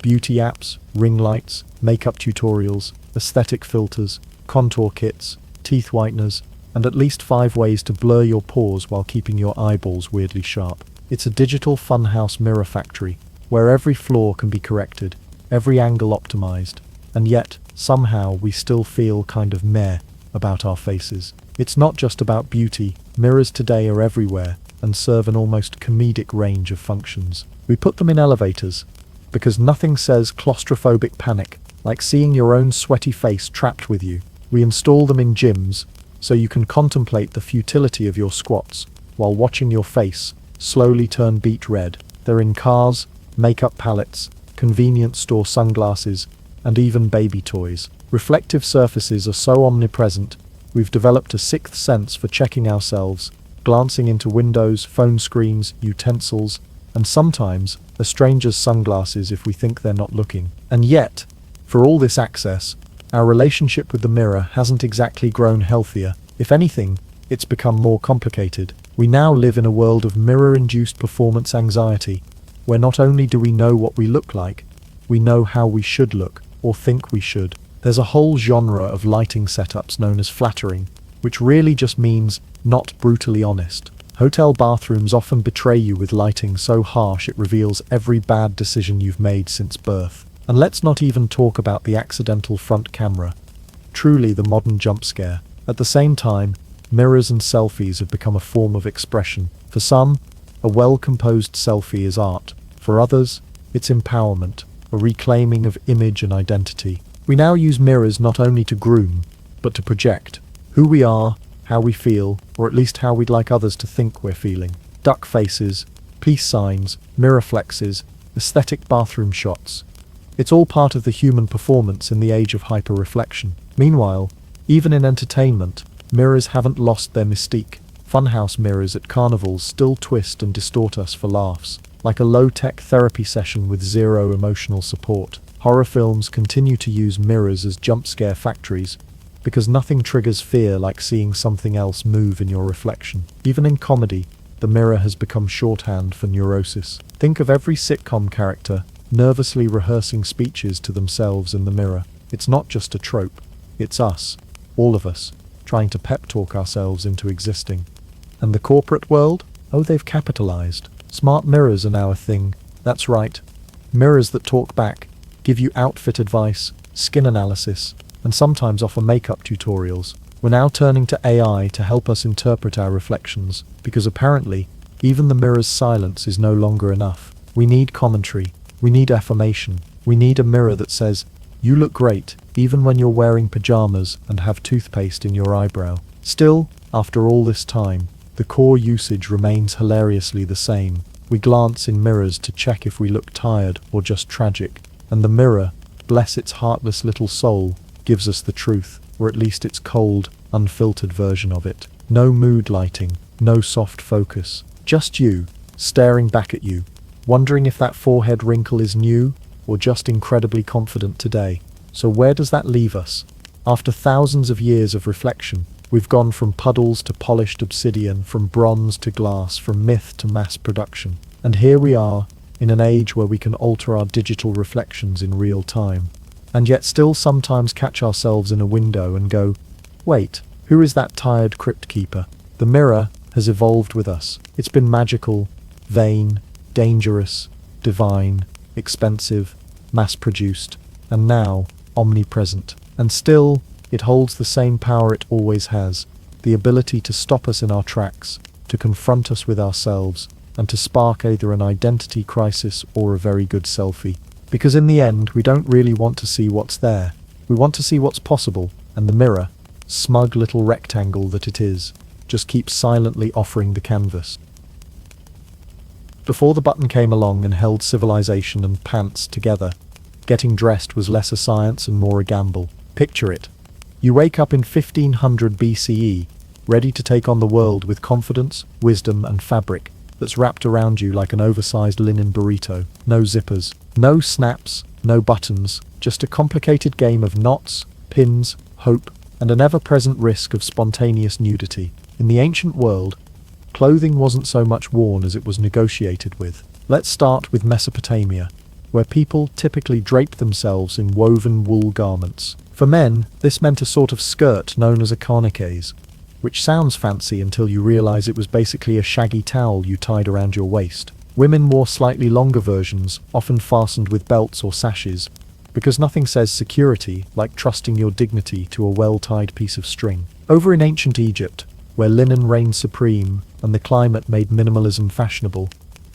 Beauty apps, ring lights, makeup tutorials, aesthetic filters, contour kits, teeth whiteners, and at least 5 ways to blur your pores while keeping your eyeballs weirdly sharp. It's a digital funhouse mirror factory, where every flaw can be corrected, every angle optimized, and yet, somehow, we still feel kind of meh about our faces. It's not just about beauty. Mirrors today are everywhere and serve an almost comedic range of functions. We put them in elevators, because nothing says claustrophobic panic like seeing your own sweaty face trapped with you. We install them in gyms, so you can contemplate the futility of your squats while watching your face slowly turn beet red. They're in cars, makeup palettes, convenience store sunglasses, and even baby toys. Reflective surfaces are so omnipresent, we've developed a sixth sense for checking ourselves, glancing into windows, phone screens, utensils, and sometimes a stranger's sunglasses if we think they're not looking. And yet, for all this access, our relationship with the mirror hasn't exactly grown healthier. If anything, it's become more complicated. We now live in a world of mirror-induced performance anxiety, where not only do we know what we look like, we know how we should look, or think we should. There's a whole genre of lighting setups known as flattering, which really just means not brutally honest. Hotel bathrooms often betray you with lighting so harsh it reveals every bad decision you've made since birth. And let's not even talk about the accidental front camera, truly the modern jump scare. At the same time, mirrors and selfies have become a form of expression. For some, a well-composed selfie is art. For others, it's empowerment, a reclaiming of image and identity. We now use mirrors not only to groom, but to project who we are, how we feel, or at least how we'd like others to think we're feeling. Duck faces, peace signs, mirror flexes, aesthetic bathroom shots. It's all part of the human performance in the age of hyper-reflection. Meanwhile, even in entertainment, mirrors haven't lost their mystique. Funhouse mirrors at carnivals still twist and distort us for laughs, like a low-tech therapy session with zero emotional support. Horror films continue to use mirrors as jump scare factories, because nothing triggers fear like seeing something else move in your reflection. Even in comedy, the mirror has become shorthand for neurosis. Think of every sitcom character nervously rehearsing speeches to themselves in the mirror. It's not just a trope, it's us, all of us, trying to pep talk ourselves into existing. And the corporate world? Oh, they've capitalized. Smart mirrors are now a thing. That's right. Mirrors that talk back, give you outfit advice, skin analysis, and sometimes offer makeup tutorials. We're now turning to AI to help us interpret our reflections, because apparently, even the mirror's silence is no longer enough. We need commentary. We need affirmation. We need a mirror that says, "You look great," even when you're wearing pajamas and have toothpaste in your eyebrow. Still, after all this time, the core usage remains hilariously the same. We glance in mirrors to check if we look tired or just tragic, and the mirror, bless its heartless little soul, gives us the truth, or at least its cold, unfiltered version of it. No mood lighting, no soft focus, just you, staring back at you, wondering if that forehead wrinkle is new or just incredibly confident today. So where does that leave us? After thousands of years of reflection, we've gone from puddles to polished obsidian, from bronze to glass, from myth to mass production. And here we are, in an age where we can alter our digital reflections in real time, and yet still sometimes catch ourselves in a window and go, wait, who is that tired crypt keeper? The mirror has evolved with us. It's been magical, vain, dangerous, divine, expensive, mass-produced, and now omnipresent. And still, it holds the same power it always has, the ability to stop us in our tracks, to confront us with ourselves, and to spark either an identity crisis or a very good selfie. Because in the end, we don't really want to see what's there. We want to see what's possible, and the mirror, smug little rectangle that it is, just keeps silently offering the canvas. Before the button came along and held civilization and pants together, getting dressed was less a science and more a gamble. Picture it. You wake up in 1500 BCE, ready to take on the world with confidence, wisdom, and fabric that's wrapped around you like an oversized linen burrito. No zippers, no snaps, no buttons, just a complicated game of knots, pins, hope, and an ever-present risk of spontaneous nudity. In the ancient world, clothing wasn't so much worn as it was negotiated with. Let's start with Mesopotamia, where people typically draped themselves in woven wool garments. For men, this meant a sort of skirt known as a carniques, which sounds fancy until you realize it was basically a shaggy towel you tied around your waist. Women wore slightly longer versions, often fastened with belts or sashes, because nothing says security like trusting your dignity to a well-tied piece of string. Over in ancient Egypt, where linen reigned supreme and the climate made minimalism fashionable,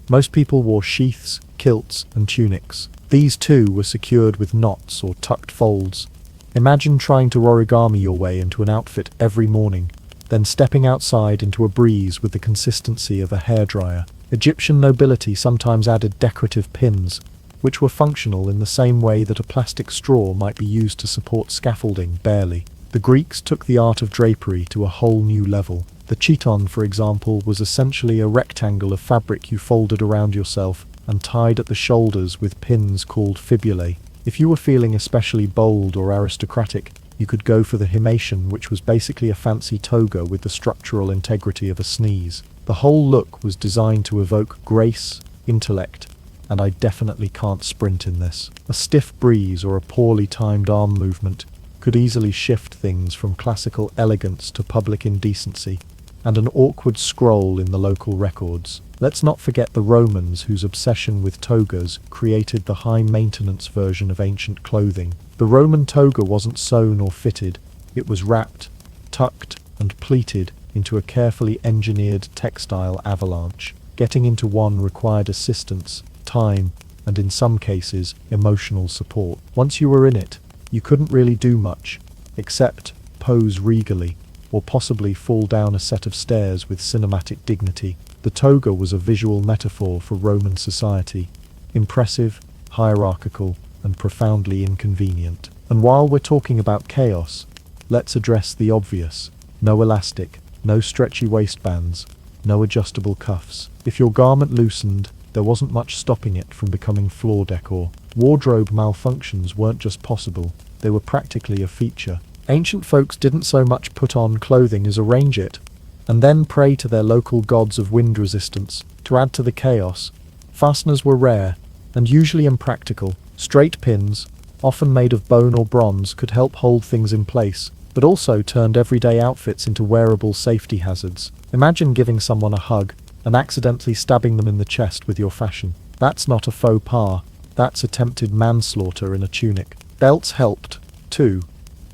most people wore sheaths, kilts, and tunics. These too were secured with knots or tucked folds. Imagine trying to origami your way into an outfit every morning, then stepping outside into a breeze with the consistency of a hairdryer. Egyptian nobility sometimes added decorative pins, which were functional in the same way that a plastic straw might be used to support scaffolding, barely. The Greeks took the art of drapery to a whole new level. The chiton, for example, was essentially a rectangle of fabric you folded around yourself and tied at the shoulders with pins called fibulae. If you were feeling especially bold or aristocratic, you could go for the himation, which was basically a fancy toga with the structural integrity of a sneeze. The whole look was designed to evoke grace, intellect, and I definitely can't sprint in this. A stiff breeze or a poorly timed arm movement could easily shift things from classical elegance to public indecency, and an awkward scroll in the local records. Let's not forget the Romans, whose obsession with togas created the high-maintenance version of ancient clothing. The Roman toga wasn't sewn or fitted, it was wrapped, tucked, and pleated into a carefully engineered textile avalanche. Getting into one required assistance, time, and in some cases, emotional support. Once you were in it, you couldn't really do much, except pose regally, or possibly fall down a set of stairs with cinematic dignity. The toga was a visual metaphor for Roman society, impressive, hierarchical, and profoundly inconvenient. And while we're talking about chaos, let's address the obvious. No elastic, no stretchy waistbands, no adjustable cuffs. If your garment loosened, there wasn't much stopping it from becoming floor decor. Wardrobe malfunctions weren't just possible, they were practically a feature. Ancient folks didn't so much put on clothing as arrange it, and then pray to their local gods of wind resistance. To add to the chaos, fasteners were rare, and usually impractical. Straight pins, often made of bone or bronze, could help hold things in place, but also turned everyday outfits into wearable safety hazards. Imagine giving someone a hug and accidentally stabbing them in the chest with your fashion. That's not a faux pas, that's attempted manslaughter in a tunic. Belts helped, too.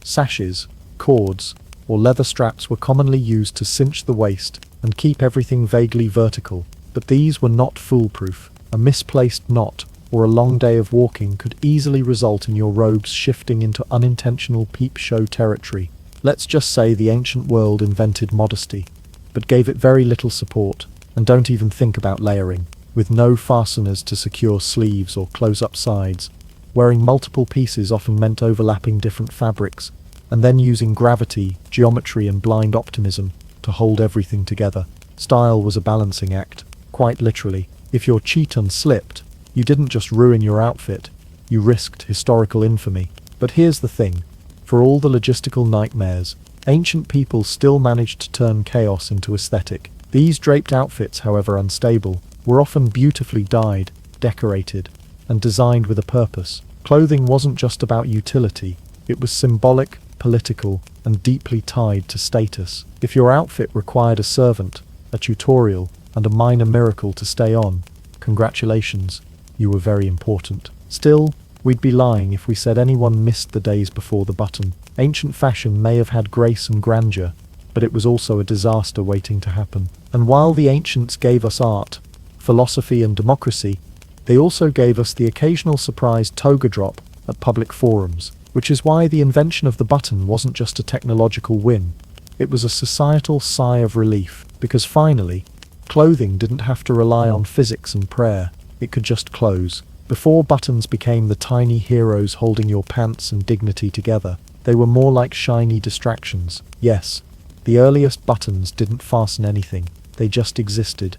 Sashes, cords, or leather straps were commonly used to cinch the waist and keep everything vaguely vertical, but these were not foolproof. A misplaced knot or a long day of walking could easily result in your robes shifting into unintentional peep show territory. Let's just say the ancient world invented modesty, but gave it very little support, and don't even think about layering. With no fasteners to secure sleeves or close up sides, wearing multiple pieces often meant overlapping different fabrics, and then using gravity, geometry, and blind optimism to hold everything together. Style was a balancing act. quite literally. If your chiton slipped, you didn't just ruin your outfit, you risked historical infamy. But here's the thing. For all the logistical nightmares, ancient people still managed to turn chaos into aesthetic. These draped outfits, however unstable, were often beautifully dyed, decorated, and designed with a purpose. Clothing wasn't just about utility, it was symbolic, political, and deeply tied to status. If your outfit required a servant, a tutorial, and a minor miracle to stay on, congratulations, you were very important. Still, we'd be lying if we said anyone missed the days before the button. Ancient fashion may have had grace and grandeur, but it was also a disaster waiting to happen. And while the ancients gave us art, philosophy, and democracy, they also gave us the occasional surprise toga drop at public forums, which is why the invention of the button wasn't just a technological win. It was a societal sigh of relief, because finally, clothing didn't have to rely on physics and prayer. It could just close. Before buttons became the tiny heroes holding your pants and dignity together, they were more like shiny distractions. Yes, the earliest buttons didn't fasten anything, they just existed.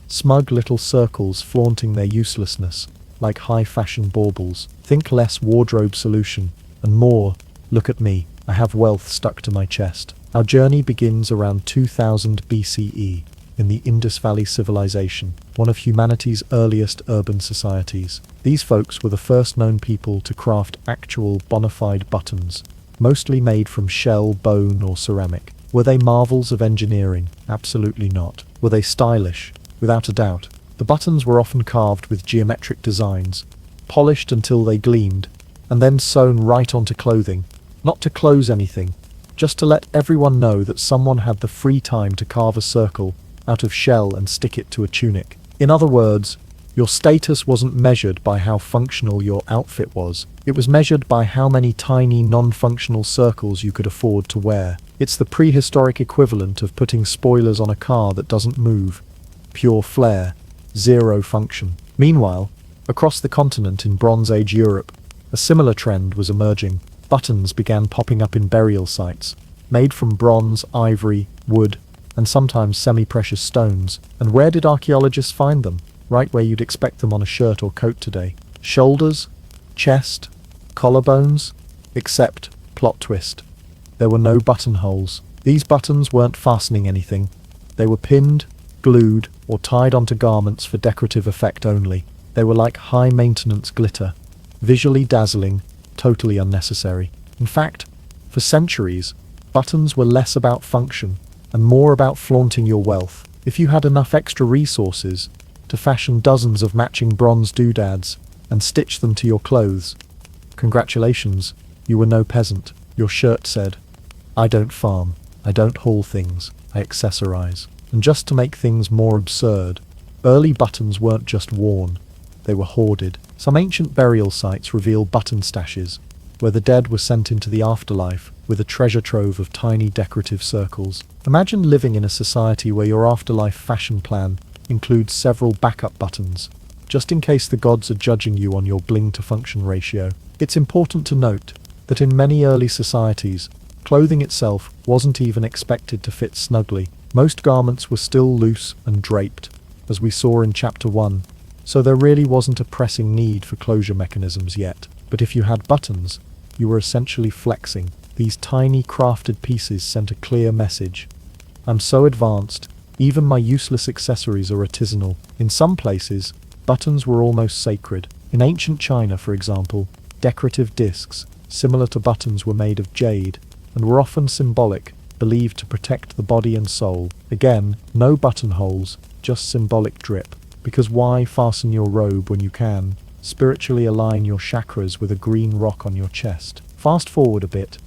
Smug little circles flaunting their uselessness, like high-fashion baubles. Think less wardrobe solution, and more, look at me, I have wealth stuck to my chest. Our journey begins around 2000 BCE, in the Indus Valley Civilization, one of humanity's earliest urban societies. These folks were the first known people to craft actual bona fide buttons, mostly made from shell, bone, or ceramic. Were they marvels of engineering? Absolutely not. Were they stylish? Without a doubt. The buttons were often carved with geometric designs, polished until they gleamed, and then sewn right onto clothing, not to close anything, just to let everyone know that someone had the free time to carve a circle out of shell and stick it to a tunic. In other words, your status wasn't measured by how functional your outfit was. It was measured by how many tiny, non-functional circles you could afford to wear. It's the prehistoric equivalent of putting spoilers on a car that doesn't move. Pure flair, zero function. Meanwhile, across the continent in Bronze Age Europe, a similar trend was emerging. Buttons began popping up in burial sites, made from bronze, ivory, wood, and sometimes semi-precious stones. And where did archaeologists find them? Right where you'd expect them on a shirt or coat today. Shoulders, chest, collarbones, except, plot twist, there were no buttonholes. These buttons weren't fastening anything. They were pinned, glued, or tied onto garments for decorative effect only. They were like high-maintenance glitter, visually dazzling, totally unnecessary. In fact, for centuries, buttons were less about function and more about flaunting your wealth. If you had enough extra resources to fashion dozens of matching bronze doodads and stitch them to your clothes, congratulations, you were no peasant. Your shirt said, I don't farm, I don't haul things, I accessorize. And just to make things more absurd, early buttons weren't just worn, they were hoarded. Some ancient burial sites reveal button stashes, where the dead were sent into the afterlife with a treasure trove of tiny decorative circles. Imagine living in a society where your afterlife fashion plan includes several backup buttons, just in case the gods are judging you on your bling-to-function ratio. It's important to note that in many early societies, clothing itself wasn't even expected to fit snugly. Most garments were still loose and draped, as we saw in Chapter 1, so there really wasn't a pressing need for closure mechanisms yet. But if you had buttons, you were essentially flexing. These tiny crafted pieces sent a clear message. I'm so advanced, even my useless accessories are artisanal. In some places, buttons were almost sacred. In ancient China, for example, decorative discs, similar to buttons, were made of jade, and were often symbolic, believed to protect the body and soul. Again, no buttonholes, just symbolic drip. Because why fasten your robe when you can spiritually align your chakras with a green rock on your chest? Fast forward a bit,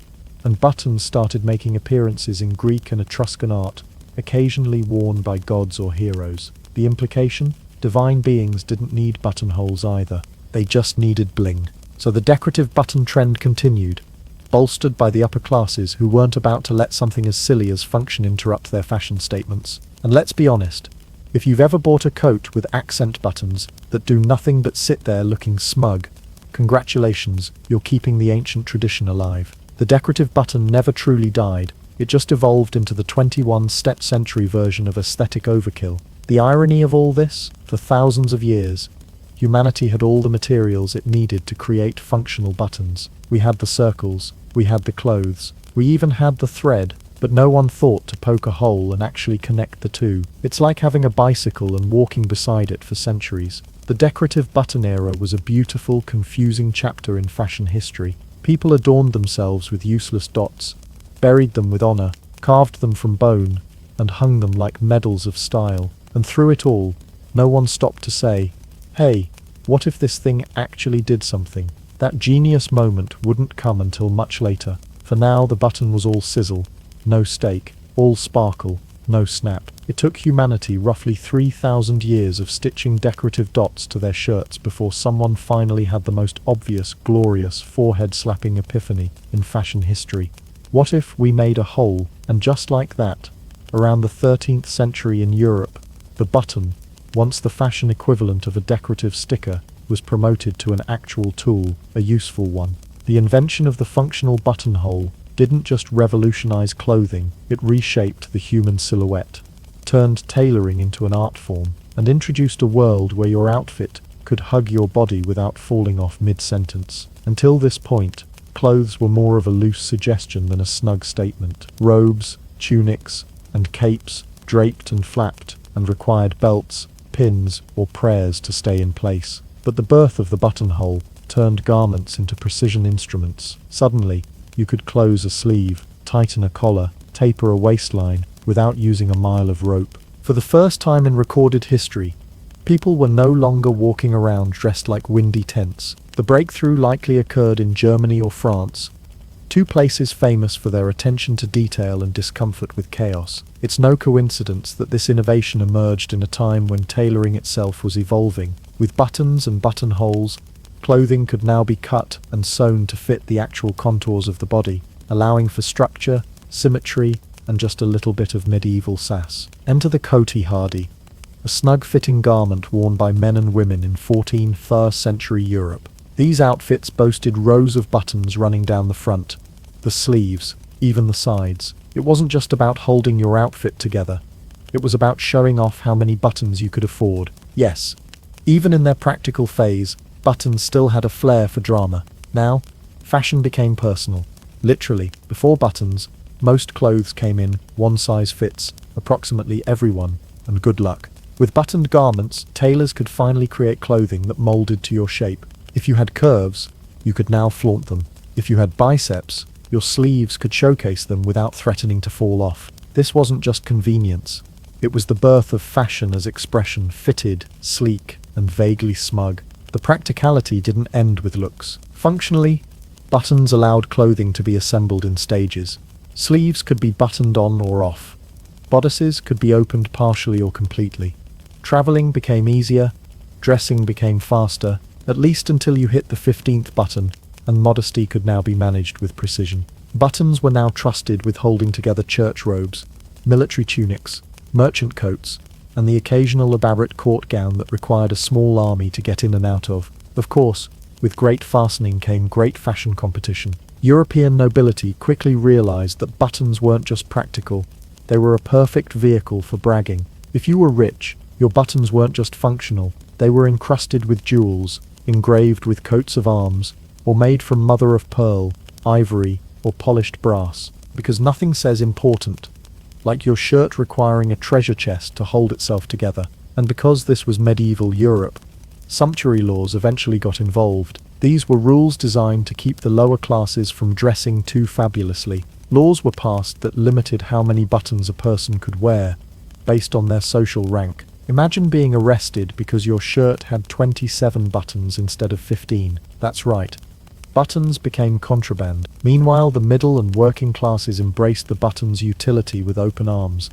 and buttons started making appearances in Greek and Etruscan art, occasionally worn by gods or heroes. The implication? Divine beings didn't need buttonholes either. They just needed bling. So the decorative button trend continued, bolstered by the upper classes who weren't about to let something as silly as function interrupt their fashion statements. And let's be honest, if you've ever bought a coat with accent buttons that do nothing but sit there looking smug, congratulations, you're keeping the ancient tradition alive. The decorative button never truly died, it just evolved into the 21st century version of aesthetic overkill. The irony of all this, for thousands of years, humanity had all the materials it needed to create functional buttons. We had the circles, we had the clothes, we even had the thread, but no one thought to poke a hole and actually connect the two. It's like having a bicycle and walking beside it for centuries. The decorative button era was a beautiful, confusing chapter in fashion history. People adorned themselves with useless dots, buried them with honor, carved them from bone, and hung them like medals of style. And through it all, no one stopped to say, "Hey, what if this thing actually did something?" That genius moment wouldn't come until much later. For now the button was all sizzle, no stake, all sparkle, no snap. It took humanity roughly 3,000 years of stitching decorative dots to their shirts before someone finally had the most obvious, glorious, forehead-slapping epiphany in fashion history. What if we made a hole, and just like that, around the 13th century in Europe, the button, once the fashion equivalent of a decorative sticker, was promoted to an actual tool, a useful one. The invention of the functional buttonhole didn't just revolutionize clothing, it reshaped the human silhouette, turned tailoring into an art form, and introduced a world where your outfit could hug your body without falling off mid-sentence. Until this point, clothes were more of a loose suggestion than a snug statement. Robes, tunics, and capes draped and flapped, and required belts, pins, or prayers to stay in place. But the birth of the buttonhole turned garments into precision instruments. Suddenly, you could close a sleeve, tighten a collar, taper a waistline, without using a mile of rope. For the first time in recorded history, people were no longer walking around dressed like windy tents. The breakthrough likely occurred in Germany or France, two places famous for their attention to detail and discomfort with chaos. It's no coincidence that this innovation emerged in a time when tailoring itself was evolving. With buttons and buttonholes, clothing could now be cut and sewn to fit the actual contours of the body, allowing for structure, symmetry, and just a little bit of medieval sass. Enter the coatee hardy, a snug-fitting garment worn by men and women in 14th century Europe. These outfits boasted rows of buttons running down the front, the sleeves, even the sides. It wasn't just about holding your outfit together. It was about showing off how many buttons you could afford. Yes, even in their practical phase, buttons still had a flair for drama. Now, fashion became personal. Literally, before buttons, most clothes came in one size fits, approximately everyone, and good luck. With buttoned garments, tailors could finally create clothing that molded to your shape. If you had curves, you could now flaunt them. If you had biceps, your sleeves could showcase them without threatening to fall off. This wasn't just convenience. It was the birth of fashion as expression, fitted, sleek, and vaguely smug. The practicality didn't end with looks. Functionally, buttons allowed clothing to be assembled in stages. Sleeves could be buttoned on or off. Bodices could be opened partially or completely. Traveling became easier, dressing became faster, at least until you hit the 15th button, and modesty could now be managed with precision. Buttons were now trusted with holding together church robes, military tunics, merchant coats, and the occasional elaborate court gown that required a small army to get in and out of. Of course, with great fastening came great fashion competition. European nobility quickly realized that buttons weren't just practical, they were a perfect vehicle for bragging. If you were rich, your buttons weren't just functional, they were encrusted with jewels, engraved with coats of arms, or made from mother of pearl, ivory, or polished brass. Because nothing says important, like your shirt requiring a treasure chest to hold itself together. And because this was medieval Europe, sumptuary laws eventually got involved. These were rules designed to keep the lower classes from dressing too fabulously. Laws were passed that limited how many buttons a person could wear, based on their social rank. Imagine being arrested because your shirt had 27 buttons instead of 15. That's right. Buttons became contraband. Meanwhile, the middle and working classes embraced the button's utility with open arms,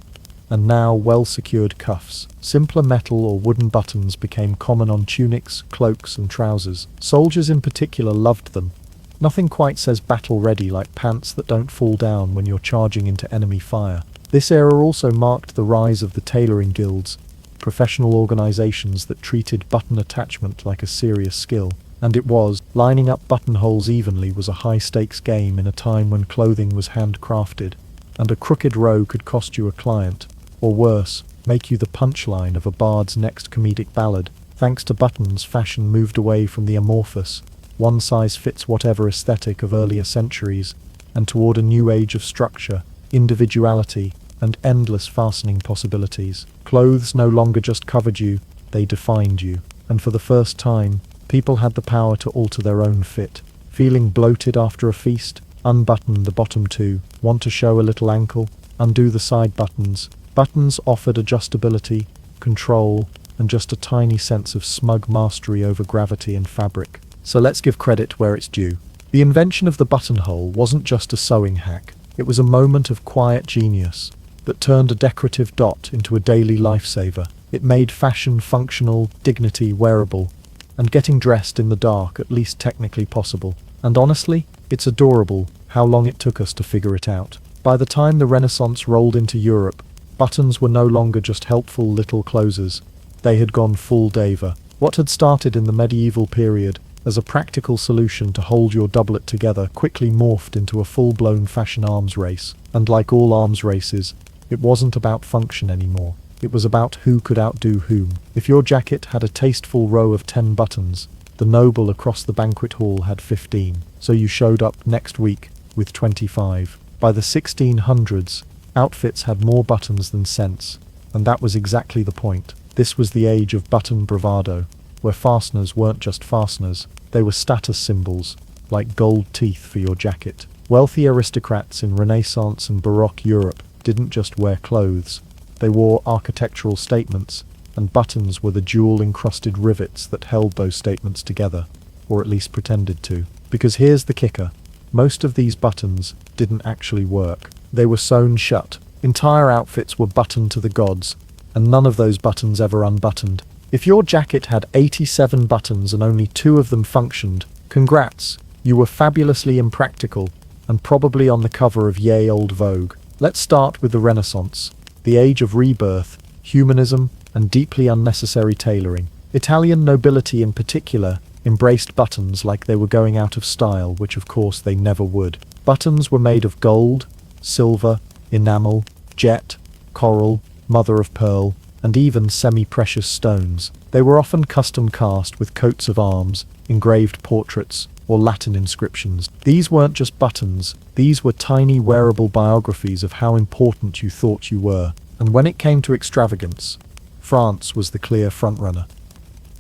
and now well-secured cuffs. Simpler metal or wooden buttons became common on tunics, cloaks, and trousers. Soldiers in particular loved them. Nothing quite says battle-ready like pants that don't fall down when you're charging into enemy fire. This era also marked the rise of the tailoring guilds, professional organizations that treated button attachment like a serious skill. And it was, lining up buttonholes evenly was a high-stakes game in a time when clothing was handcrafted, and a crooked row could cost you a client, or worse, make you the punchline of a bard's next comedic ballad. Thanks to buttons, fashion moved away from the amorphous, one-size-fits-whatever aesthetic of earlier centuries, and toward a new age of structure, individuality, and endless fastening possibilities. Clothes no longer just covered you, they defined you. And for the first time, people had the power to alter their own fit. Feeling bloated after a feast? Unbutton the bottom two. Want to show a little ankle? Undo the side buttons. Buttons offered adjustability, control, and just a tiny sense of smug mastery over gravity and fabric. So let's give credit where it's due. The invention of the buttonhole wasn't just a sewing hack. It was a moment of quiet genius that turned a decorative dot into a daily lifesaver. It made fashion functional, dignity wearable, and getting dressed in the dark at least technically possible. And honestly, it's adorable how long it took us to figure it out. By the time the Renaissance rolled into Europe, buttons were no longer just helpful little closers. They had gone full diva. What had started in the medieval period as a practical solution to hold your doublet together quickly morphed into a full-blown fashion arms race. And like all arms races, it wasn't about function anymore. It was about who could outdo whom. If your jacket had a tasteful row of 10 buttons, the noble across the banquet hall had 15, so you showed up next week with 25. By the 1600s, outfits had more buttons than sense, and that was exactly the point. This was the age of button bravado, where fasteners weren't just fasteners, they were status symbols, like gold teeth for your jacket. Wealthy aristocrats in Renaissance and Baroque Europe didn't just wear clothes, they wore architectural statements, and buttons were the jewel-encrusted rivets that held those statements together, or at least pretended to. Because here's the kicker, most of these buttons didn't actually work. They were sewn shut. Entire outfits were buttoned to the gods, and none of those buttons ever unbuttoned. If your jacket had 87 buttons and only 2 of them functioned, congrats, you were fabulously impractical, and probably on the cover of Ye Old Vogue. Let's start with the Renaissance, the age of rebirth, humanism, and deeply unnecessary tailoring. Italian nobility in particular embraced buttons like they were going out of style, which of course they never would. Buttons were made of gold, silver, enamel, jet, coral, mother of pearl, and even semi-precious stones. They were often custom cast with coats of arms, engraved portraits, or Latin inscriptions. These weren't just buttons, these were tiny wearable biographies of how important you thought you were. And when it came to extravagance, France was the clear frontrunner.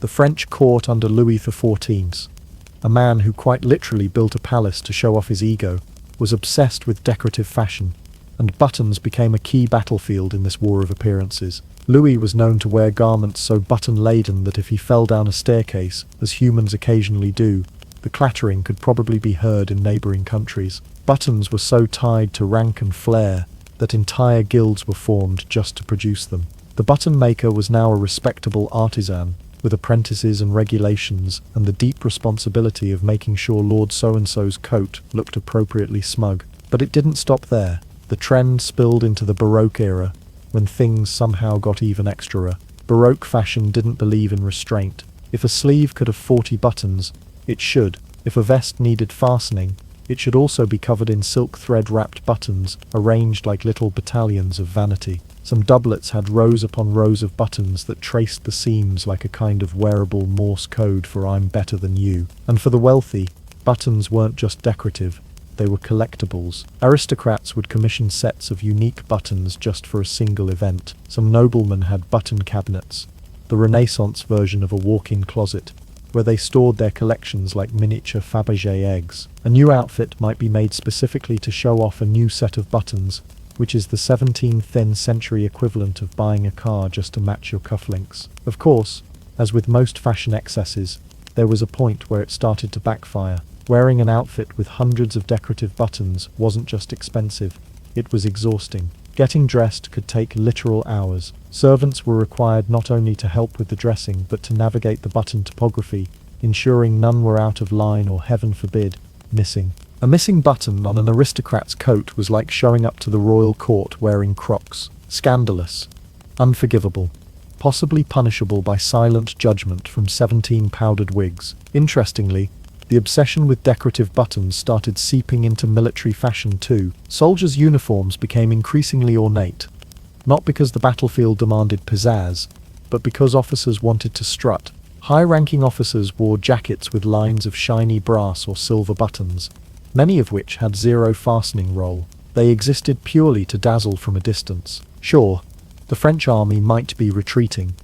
The French court under Louis XIV, a man who quite literally built a palace to show off his ego, was obsessed with decorative fashion, and buttons became a key battlefield in this war of appearances. Louis was known to wear garments so button-laden that if he fell down a staircase, as humans occasionally do, the clattering could probably be heard in neighbouring countries. Buttons were so tied to rank and flair that entire guilds were formed just to produce them. The button maker was now a respectable artisan, with apprentices and regulations, and the deep responsibility of making sure Lord So-and-so's coat looked appropriately smug. But it didn't stop there. The trend spilled into the Baroque era, when things somehow got even extra. Baroque fashion didn't believe in restraint. If a sleeve could have 40 buttons, it should. If a vest needed fastening, it should also be covered in silk thread-wrapped buttons, arranged like little battalions of vanity. Some doublets had rows upon rows of buttons that traced the seams like a kind of wearable Morse code for "I'm better than you." And for the wealthy, buttons weren't just decorative, they were collectibles. Aristocrats would commission sets of unique buttons just for a single event. Some noblemen had button cabinets, the Renaissance version of a walk-in closet, where they stored their collections like miniature Fabergé eggs. A new outfit might be made specifically to show off a new set of buttons, which is the 17th century equivalent of buying a car just to match your cufflinks. Of course, as with most fashion excesses, there was a point where it started to backfire. Wearing an outfit with hundreds of decorative buttons wasn't just expensive, it was exhausting. Getting dressed could take literal hours. Servants were required not only to help with the dressing, but to navigate the button topography, ensuring none were out of line or, heaven forbid, missing. A missing button on an aristocrat's coat was like showing up to the royal court wearing Crocs. Scandalous. Unforgivable. Possibly punishable by silent judgment from 17 powdered wigs. Interestingly, the obsession with decorative buttons started seeping into military fashion too. Soldiers' uniforms became increasingly ornate, not because the battlefield demanded pizzazz, but because officers wanted to strut. High-ranking officers wore jackets with lines of shiny brass or silver buttons, many of which had zero fastening roll. They existed purely to dazzle from a distance. Sure, the French army might be retreating,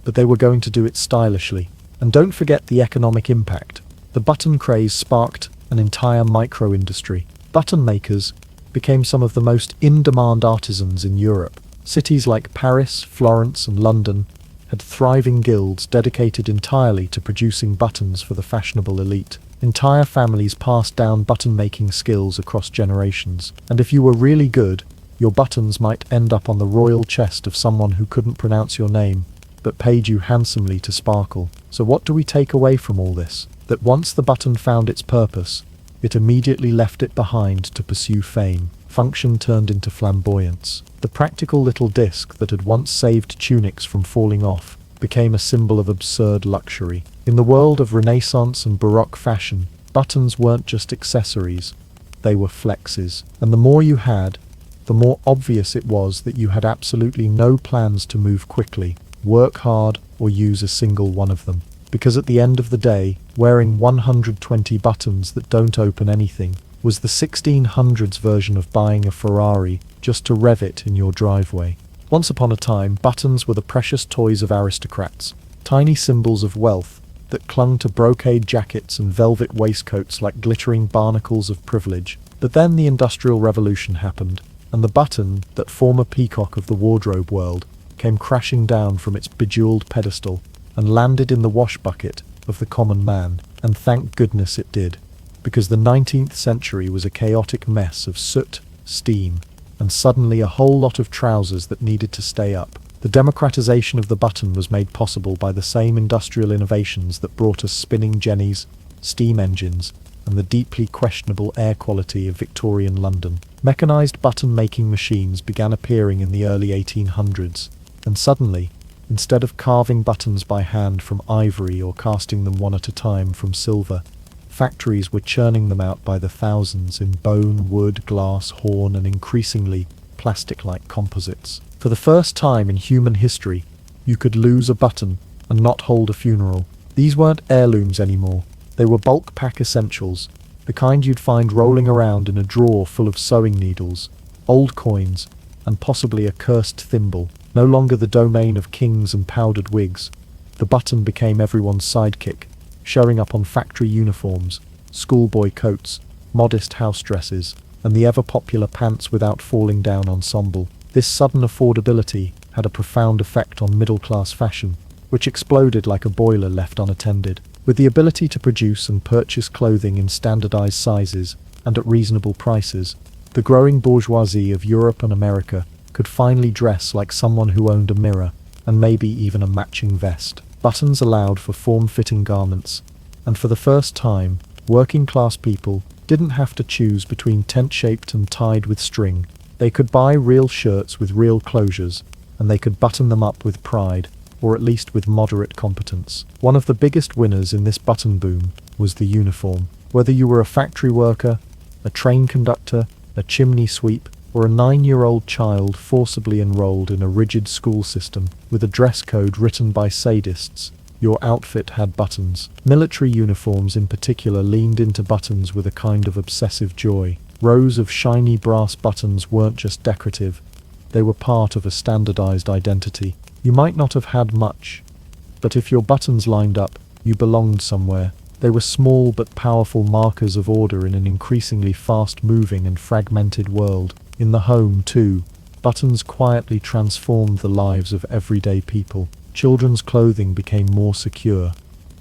but they were going to do it stylishly. And don't forget the economic impact. The button craze sparked an entire micro-industry. Button makers became some of the most in-demand artisans in Europe. Cities like Paris, Florence, and London had thriving guilds dedicated entirely to producing buttons for the fashionable elite. Entire families passed down button-making skills across generations, and if you were really good, your buttons might end up on the royal chest of someone who couldn't pronounce your name, but paid you handsomely to sparkle. So what do we take away from all this? That once the button found its purpose, it immediately left it behind to pursue fame. Function turned into flamboyance. The practical little disc that had once saved tunics from falling off became a symbol of absurd luxury. In the world of Renaissance and Baroque fashion, buttons weren't just accessories, they were flexes. And the more you had, the more obvious it was that you had absolutely no plans to move quickly, work hard, or use a single one of them. Because at the end of the day, wearing 120 buttons that don't open anything was the 1600s version of buying a Ferrari just to rev it in your driveway. Once upon a time, buttons were the precious toys of aristocrats, tiny symbols of wealth that clung to brocade jackets and velvet waistcoats like glittering barnacles of privilege. But then the Industrial Revolution happened, and the button, that former peacock of the wardrobe world, came crashing down from its bejeweled pedestal and landed in the wash bucket of the common man. And thank goodness it did, because the 19th century was a chaotic mess of soot, steam, and suddenly a whole lot of trousers that needed to stay up. The democratization of the button was made possible by the same industrial innovations that brought us spinning jennies, steam engines, and the deeply questionable air quality of Victorian London. Mechanized button-making machines began appearing in the early 1800s, and suddenly, instead of carving buttons by hand from ivory or casting them one at a time from silver, factories were churning them out by the thousands in bone, wood, glass, horn, and increasingly plastic-like composites. For the first time in human history, you could lose a button and not hold a funeral. These weren't heirlooms anymore. They were bulk pack essentials, the kind you'd find rolling around in a drawer full of sewing needles, old coins, and possibly a cursed thimble. No longer the domain of kings and powdered wigs, the button became everyone's sidekick, showing up on factory uniforms, schoolboy coats, modest house dresses, and the ever-popular pants without falling down ensemble. This sudden affordability had a profound effect on middle-class fashion, which exploded like a boiler left unattended. With the ability to produce and purchase clothing in standardized sizes and at reasonable prices, the growing bourgeoisie of Europe and America could finally dress like someone who owned a mirror, and maybe even a matching vest. Buttons allowed for form-fitting garments, and for the first time, working-class people didn't have to choose between tent-shaped and tied with string. They could buy real shirts with real closures, and they could button them up with pride, or at least with moderate competence. One of the biggest winners in this button boom was the uniform. Whether you were a factory worker, a train conductor, a chimney sweep, or a 9-year-old child forcibly enrolled in a rigid school system with a dress code written by sadists, your outfit had buttons. Military uniforms in particular leaned into buttons with a kind of obsessive joy. Rows of shiny brass buttons weren't just decorative, they were part of a standardized identity. You might not have had much, but if your buttons lined up, you belonged somewhere. They were small but powerful markers of order in an increasingly fast-moving and fragmented world. In the home, too, buttons quietly transformed the lives of everyday people. Children's clothing became more secure.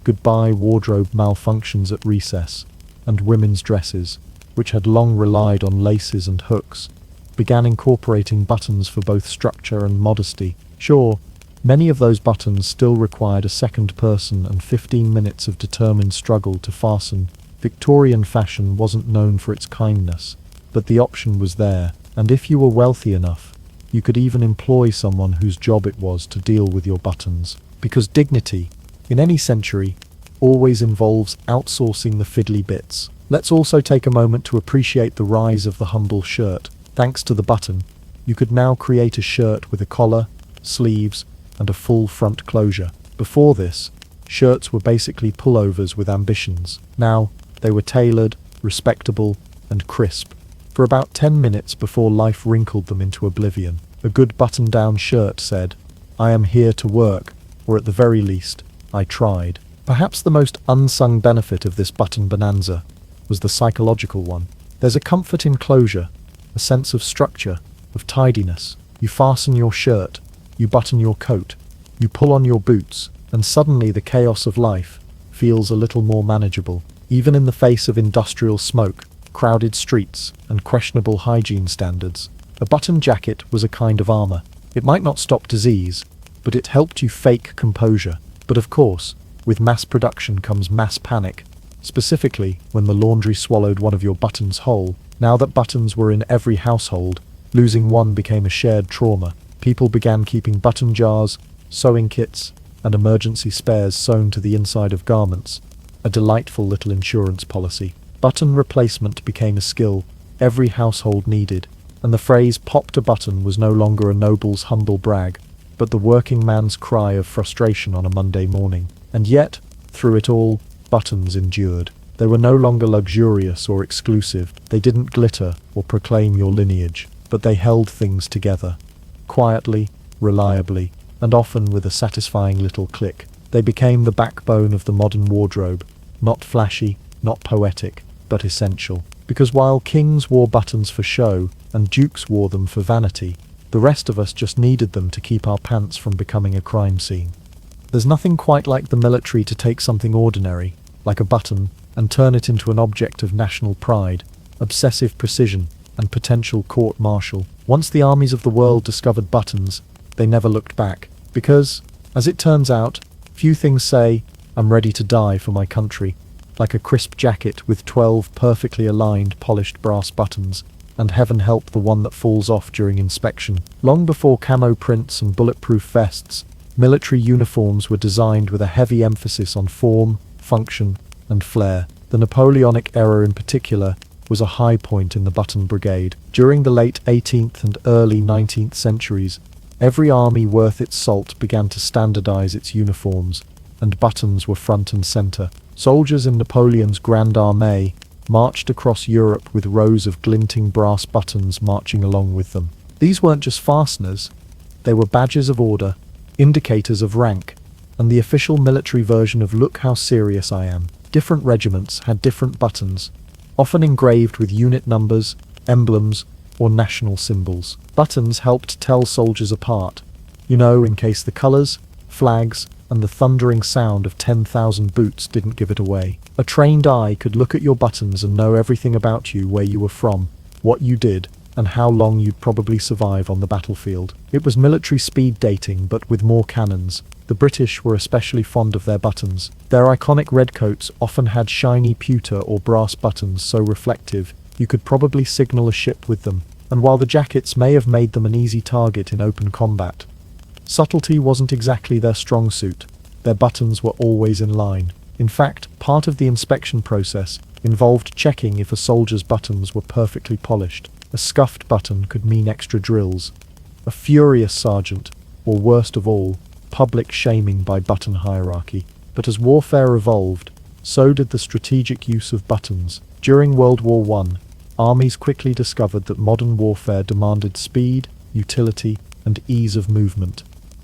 Goodbye wardrobe malfunctions at recess, and women's dresses, which had long relied on laces and hooks, began incorporating buttons for both structure and modesty. Sure, many of those buttons still required a second person and 15 minutes of determined struggle to fasten. Victorian fashion wasn't known for its kindness, but the option was there, and if you were wealthy enough, you could even employ someone whose job it was to deal with your buttons. Because dignity, in any century, always involves outsourcing the fiddly bits. Let's also take a moment to appreciate the rise of the humble shirt. Thanks to the button, You could now create a shirt with a collar, sleeves, and a full front closure. Before this, shirts were basically pullovers with ambitions. Now, they were tailored, respectable, and crisp. For about 10 minutes before life wrinkled them into oblivion, a good button-down shirt said, "I am here to work," or at the very least, "I tried." Perhaps the most unsung benefit of this button bonanza was the psychological one. There's a comfort in closure, a sense of structure, of tidiness. You fasten your shirt, you button your coat, you pull on your boots, and suddenly the chaos of life feels a little more manageable. Even in the face of industrial smoke, crowded streets, and questionable hygiene standards, a button jacket was a kind of armor. It might not stop disease, but it helped you fake composure. But of course, with mass production comes mass panic, specifically when the laundry swallowed one of your buttons whole. Now that buttons were in every household, losing one became a shared trauma. People began keeping button jars, sewing kits, and emergency spares sewn to the inside of garments, a delightful little insurance policy. Button replacement became a skill every household needed, and the phrase "popped a button" was no longer a noble's humble brag, but the working man's cry of frustration on a Monday morning. And yet, through it all, buttons endured. They were no longer luxurious or exclusive. They didn't glitter or proclaim your lineage, but they held things together. Quietly, reliably, and often with a satisfying little click. They became the backbone of the modern wardrobe, not flashy, not poetic, but essential. Because while kings wore buttons for show, and dukes wore them for vanity, the rest of us just needed them to keep our pants from becoming a crime scene. There's nothing quite like the military to take something ordinary, like a button, and turn it into an object of national pride, obsessive precision, and potential court-martial. Once the armies of the world discovered buttons, they never looked back. Because, as it turns out, few things say, "I'm ready to die for my country," like a crisp jacket with 12 perfectly aligned polished brass buttons, and heaven help the one that falls off during inspection. Long before camo prints and bulletproof vests, military uniforms were designed with a heavy emphasis on form, function, and flair. The Napoleonic era in particular was a high point in the button brigade. During the late 18th and early 19th centuries, every army worth its salt began to standardize its uniforms, and buttons were front and center. Soldiers in Napoleon's Grand Armée marched across Europe with rows of glinting brass buttons marching along with them. These weren't just fasteners, they were badges of order, indicators of rank, and the official military version of "look how serious I am." Different regiments had different buttons, often engraved with unit numbers, emblems, or national symbols. Buttons helped tell soldiers apart, in case the colors, flags, and the thundering sound of 10,000 boots didn't give it away. A trained eye could look at your buttons and know everything about you, where you were from, what you did, and how long you'd probably survive on the battlefield. It was military speed dating, but with more cannons. The British were especially fond of their buttons. Their iconic redcoats often had shiny pewter or brass buttons so reflective you could probably signal a ship with them. And while the jackets may have made them an easy target in open combat, subtlety wasn't exactly their strong suit. Their buttons were always in line. In fact, part of the inspection process involved checking if a soldier's buttons were perfectly polished. A scuffed button could mean extra drills, a furious sergeant, or worst of all, public shaming by button hierarchy. But as warfare evolved, so did the strategic use of buttons. During World War I, armies quickly discovered that modern warfare demanded speed, utility, and ease of movement,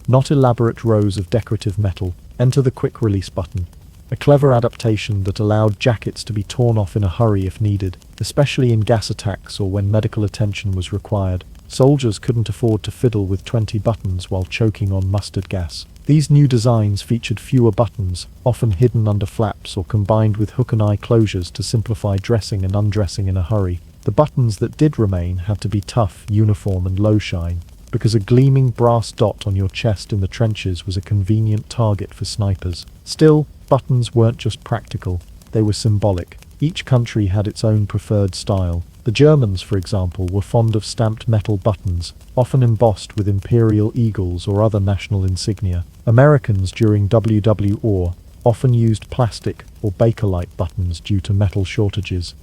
not elaborate rows of decorative metal. Enter the quick-release button, a clever adaptation that allowed jackets to be torn off in a hurry if needed, especially in gas attacks or when medical attention was required. Soldiers couldn't afford to fiddle with 20 buttons while choking on mustard gas. These new designs featured fewer buttons, often hidden under flaps or combined with hook-and-eye closures to simplify dressing and undressing in a hurry. The buttons that did remain had to be tough, uniform, and low-shine, because a gleaming brass dot on your chest in the trenches was a convenient target for snipers. Still, buttons weren't just practical, they were symbolic. Each country had its own preferred style. The Germans, for example, were fond of stamped metal buttons, often embossed with imperial eagles or other national insignia. Americans during WW often used plastic or Bakelite buttons due to metal shortages.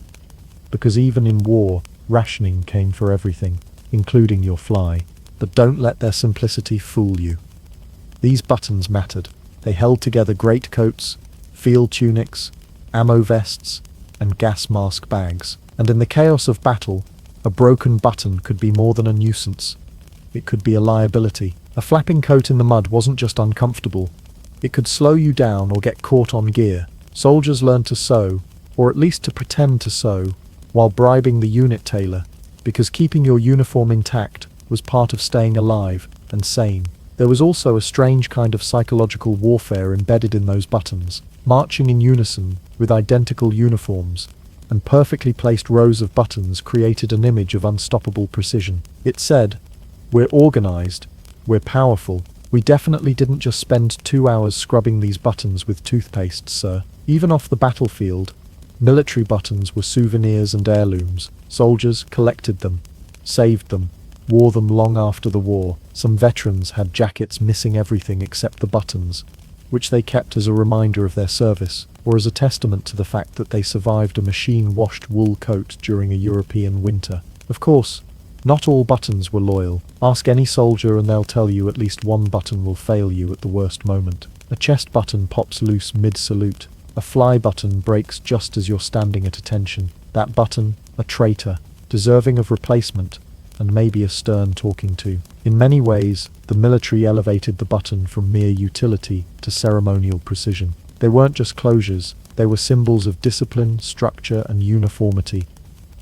Because even in war, rationing came for everything. including your fly. But don't let their simplicity fool you. These buttons mattered. They held together greatcoats, field tunics, ammo vests, and gas mask bags. And in the chaos of battle, a broken button could be more than a nuisance. It could be a liability. A flapping coat in the mud wasn't just uncomfortable. It could slow you down or get caught on gear. Soldiers learned to sew, or at least to pretend to sew, while bribing the unit tailor, because keeping your uniform intact was part of staying alive and sane. There was also a strange kind of psychological warfare embedded in those buttons. Marching in unison with identical uniforms and perfectly placed rows of buttons created an image of unstoppable precision. It said, "We're organized, we're powerful. We definitely didn't just spend 2 hours scrubbing these buttons with toothpaste, sir." Even off the battlefield, military buttons were souvenirs and heirlooms. Soldiers collected them, saved them, wore them long after the war. Some veterans had jackets missing everything except the buttons, which they kept as a reminder of their service, or as a testament to the fact that they survived a machine-washed wool coat during a European winter. Of course, not all buttons were loyal. Ask any soldier and they'll tell you at least one button will fail you at the worst moment. A chest button pops loose mid-salute. A fly button breaks just as you're standing at attention. That button, a traitor, deserving of replacement, and maybe a stern talking to. In many ways, the military elevated the button from mere utility to ceremonial precision. They weren't just closures, they were symbols of discipline, structure, and uniformity.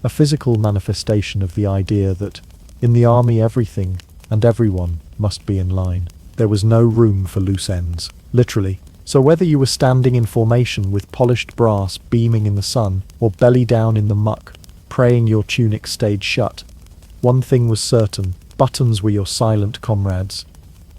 A physical manifestation of the idea that, in the army, everything and everyone must be in line. There was no room for loose ends, literally. So whether you were standing in formation with polished brass beaming in the sun, or belly down in the muck, praying your tunic stayed shut, one thing was certain: buttons were your silent comrades.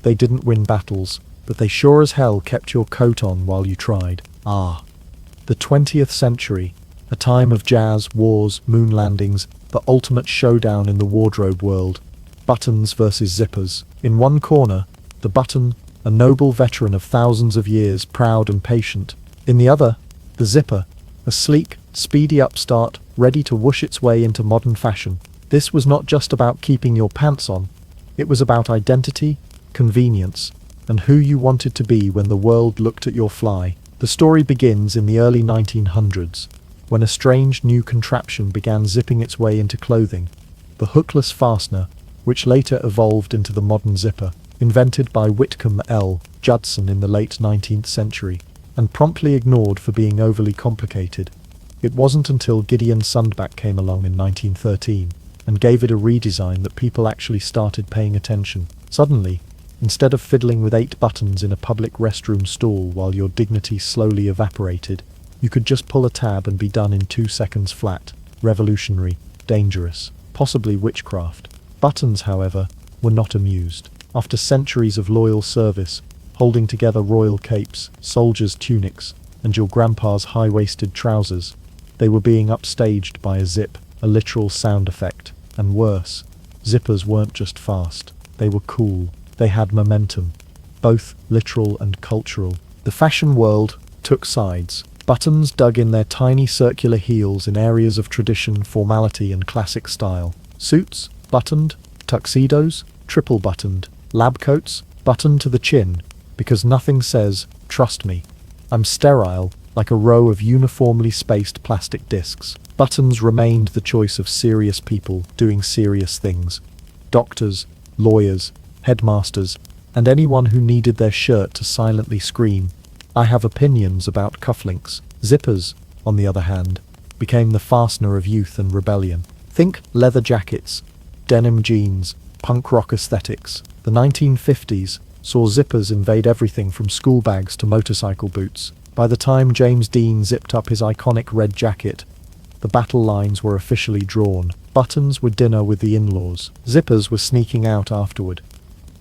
They didn't win battles, but they sure as hell kept your coat on while you tried. The 20th century, a time of jazz, wars, moon landings, the ultimate showdown in the wardrobe world. Buttons versus zippers. In one corner, the button, a noble veteran of thousands of years, proud and patient. In the other, the zipper, a sleek, speedy upstart, ready to whoosh its way into modern fashion. This was not just about keeping your pants on. It was about identity, convenience, and who you wanted to be when the world looked at your fly. The story begins in the early 1900s, when a strange new contraption began zipping its way into clothing. The hookless fastener, which later evolved into the modern zipper. Invented by Whitcomb L. Judson in the late 19th century, and promptly ignored for being overly complicated. It wasn't until Gideon Sundback came along in 1913 and gave it a redesign that people actually started paying attention. Suddenly, instead of fiddling with 8 buttons in a public restroom stall while your dignity slowly evaporated, you could just pull a tab and be done in 2 seconds flat. Revolutionary, dangerous, possibly witchcraft. Buttons, however, were not amused. After centuries of loyal service, holding together royal capes, soldiers' tunics, and your grandpa's high-waisted trousers, they were being upstaged by a zip, a literal sound effect. And worse, zippers weren't just fast, they were cool. They had momentum, both literal and cultural. The fashion world took sides. Buttons dug in their tiny circular heels in areas of tradition, formality, and classic style. Suits, buttoned. Tuxedos, triple-buttoned. Lab coats, buttoned to the chin, because nothing says, "Trust me, I'm sterile," like a row of uniformly spaced plastic discs. Buttons remained the choice of serious people doing serious things. Doctors, lawyers, headmasters, and anyone who needed their shirt to silently scream, "I have opinions about cufflinks." Zippers, on the other hand, became the fastener of youth and rebellion. Think leather jackets, denim jeans, punk rock aesthetics. The 1950s saw zippers invade everything from school bags to motorcycle boots. By the time James Dean zipped up his iconic red jacket, the battle lines were officially drawn. Buttons were dinner with the in-laws. Zippers were sneaking out afterward.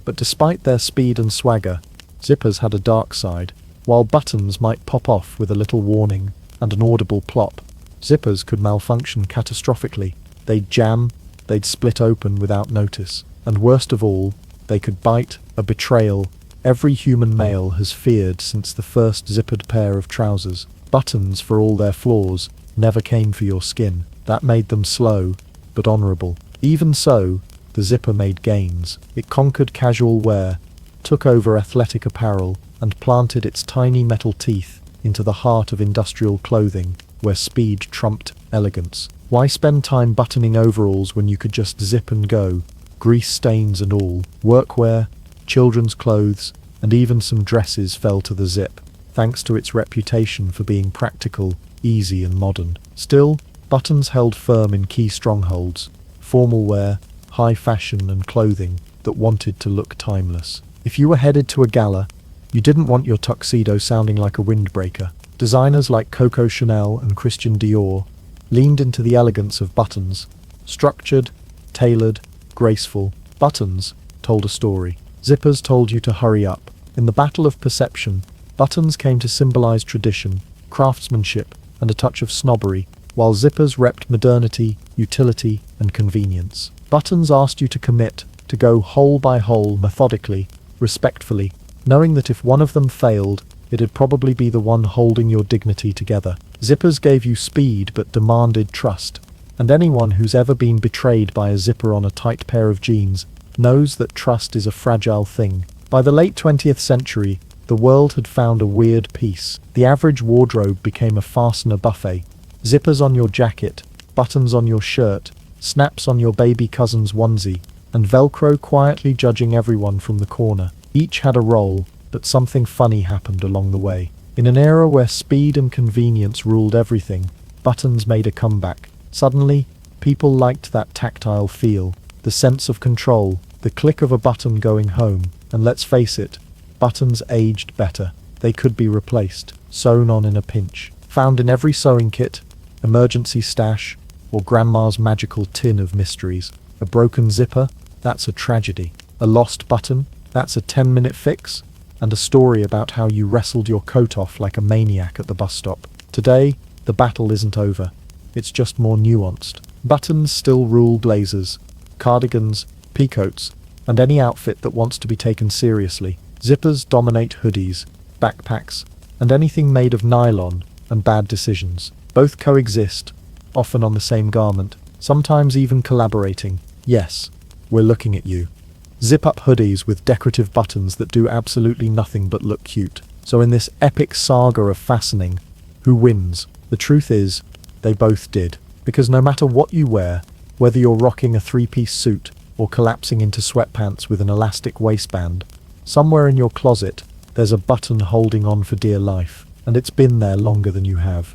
But despite their speed and swagger, zippers had a dark side. While buttons might pop off with a little warning and an audible plop, zippers could malfunction catastrophically. They'd jam, they'd split open without notice, and worst of all, they could bite, a betrayal every human male has feared since the first zippered pair of trousers. Buttons, for all their flaws, never came for your skin. That made them slow, but honourable. Even so, the zipper made gains. It conquered casual wear, took over athletic apparel, and planted its tiny metal teeth into the heart of industrial clothing, where speed trumped elegance. Why spend time buttoning overalls when you could just zip and go, grease stains and all? Workwear, children's clothes, and even some dresses fell to the zip, thanks to its reputation for being practical, easy and modern. Still, buttons held firm in key strongholds: formal wear, high fashion and clothing that wanted to look timeless. If you were headed to a gala, you didn't want your tuxedo sounding like a windbreaker. Designers like Coco Chanel and Christian Dior leaned into the elegance of buttons. Structured, tailored, graceful, buttons told a story. Zippers told you to hurry up. In the battle of perception, buttons came to symbolize tradition, craftsmanship, and a touch of snobbery, while zippers repped modernity, utility, and convenience. Buttons asked you to commit, to go hole by hole, methodically, respectfully, knowing that if one of them failed, it'd probably be the one holding your dignity together. Zippers gave you speed but demanded trust, and anyone who's ever been betrayed by a zipper on a tight pair of jeans knows that trust is a fragile thing. By the late 20th century, the world had found a weird peace. The average wardrobe became a fastener buffet. Zippers on your jacket, buttons on your shirt, snaps on your baby cousin's onesie, and Velcro quietly judging everyone from the corner. Each had a role, but something funny happened along the way. In an era where speed and convenience ruled everything, buttons made a comeback. Suddenly, people liked that tactile feel, the sense of control, the click of a button going home. And let's face it, buttons aged better. They could be replaced, sewn on in a pinch. Found in every sewing kit, emergency stash, or grandma's magical tin of mysteries. A broken zipper? That's a tragedy. A lost button? That's a 10-minute fix. And a story about how you wrestled your coat off like a maniac at the bus stop. Today, the battle isn't over. It's just more nuanced. Buttons still rule blazers, cardigans, peacoats, and any outfit that wants to be taken seriously. Zippers dominate hoodies, backpacks, and anything made of nylon and bad decisions. Both coexist, often on the same garment, sometimes even collaborating. Yes, we're looking at you. Zip-up hoodies with decorative buttons that do absolutely nothing but look cute. So in this epic saga of fastening, who wins? The truth is, they both did. Because no matter what you wear, whether you're rocking a three-piece suit or collapsing into sweatpants with an elastic waistband, somewhere in your closet, there's a button holding on for dear life, and it's been there longer than you have.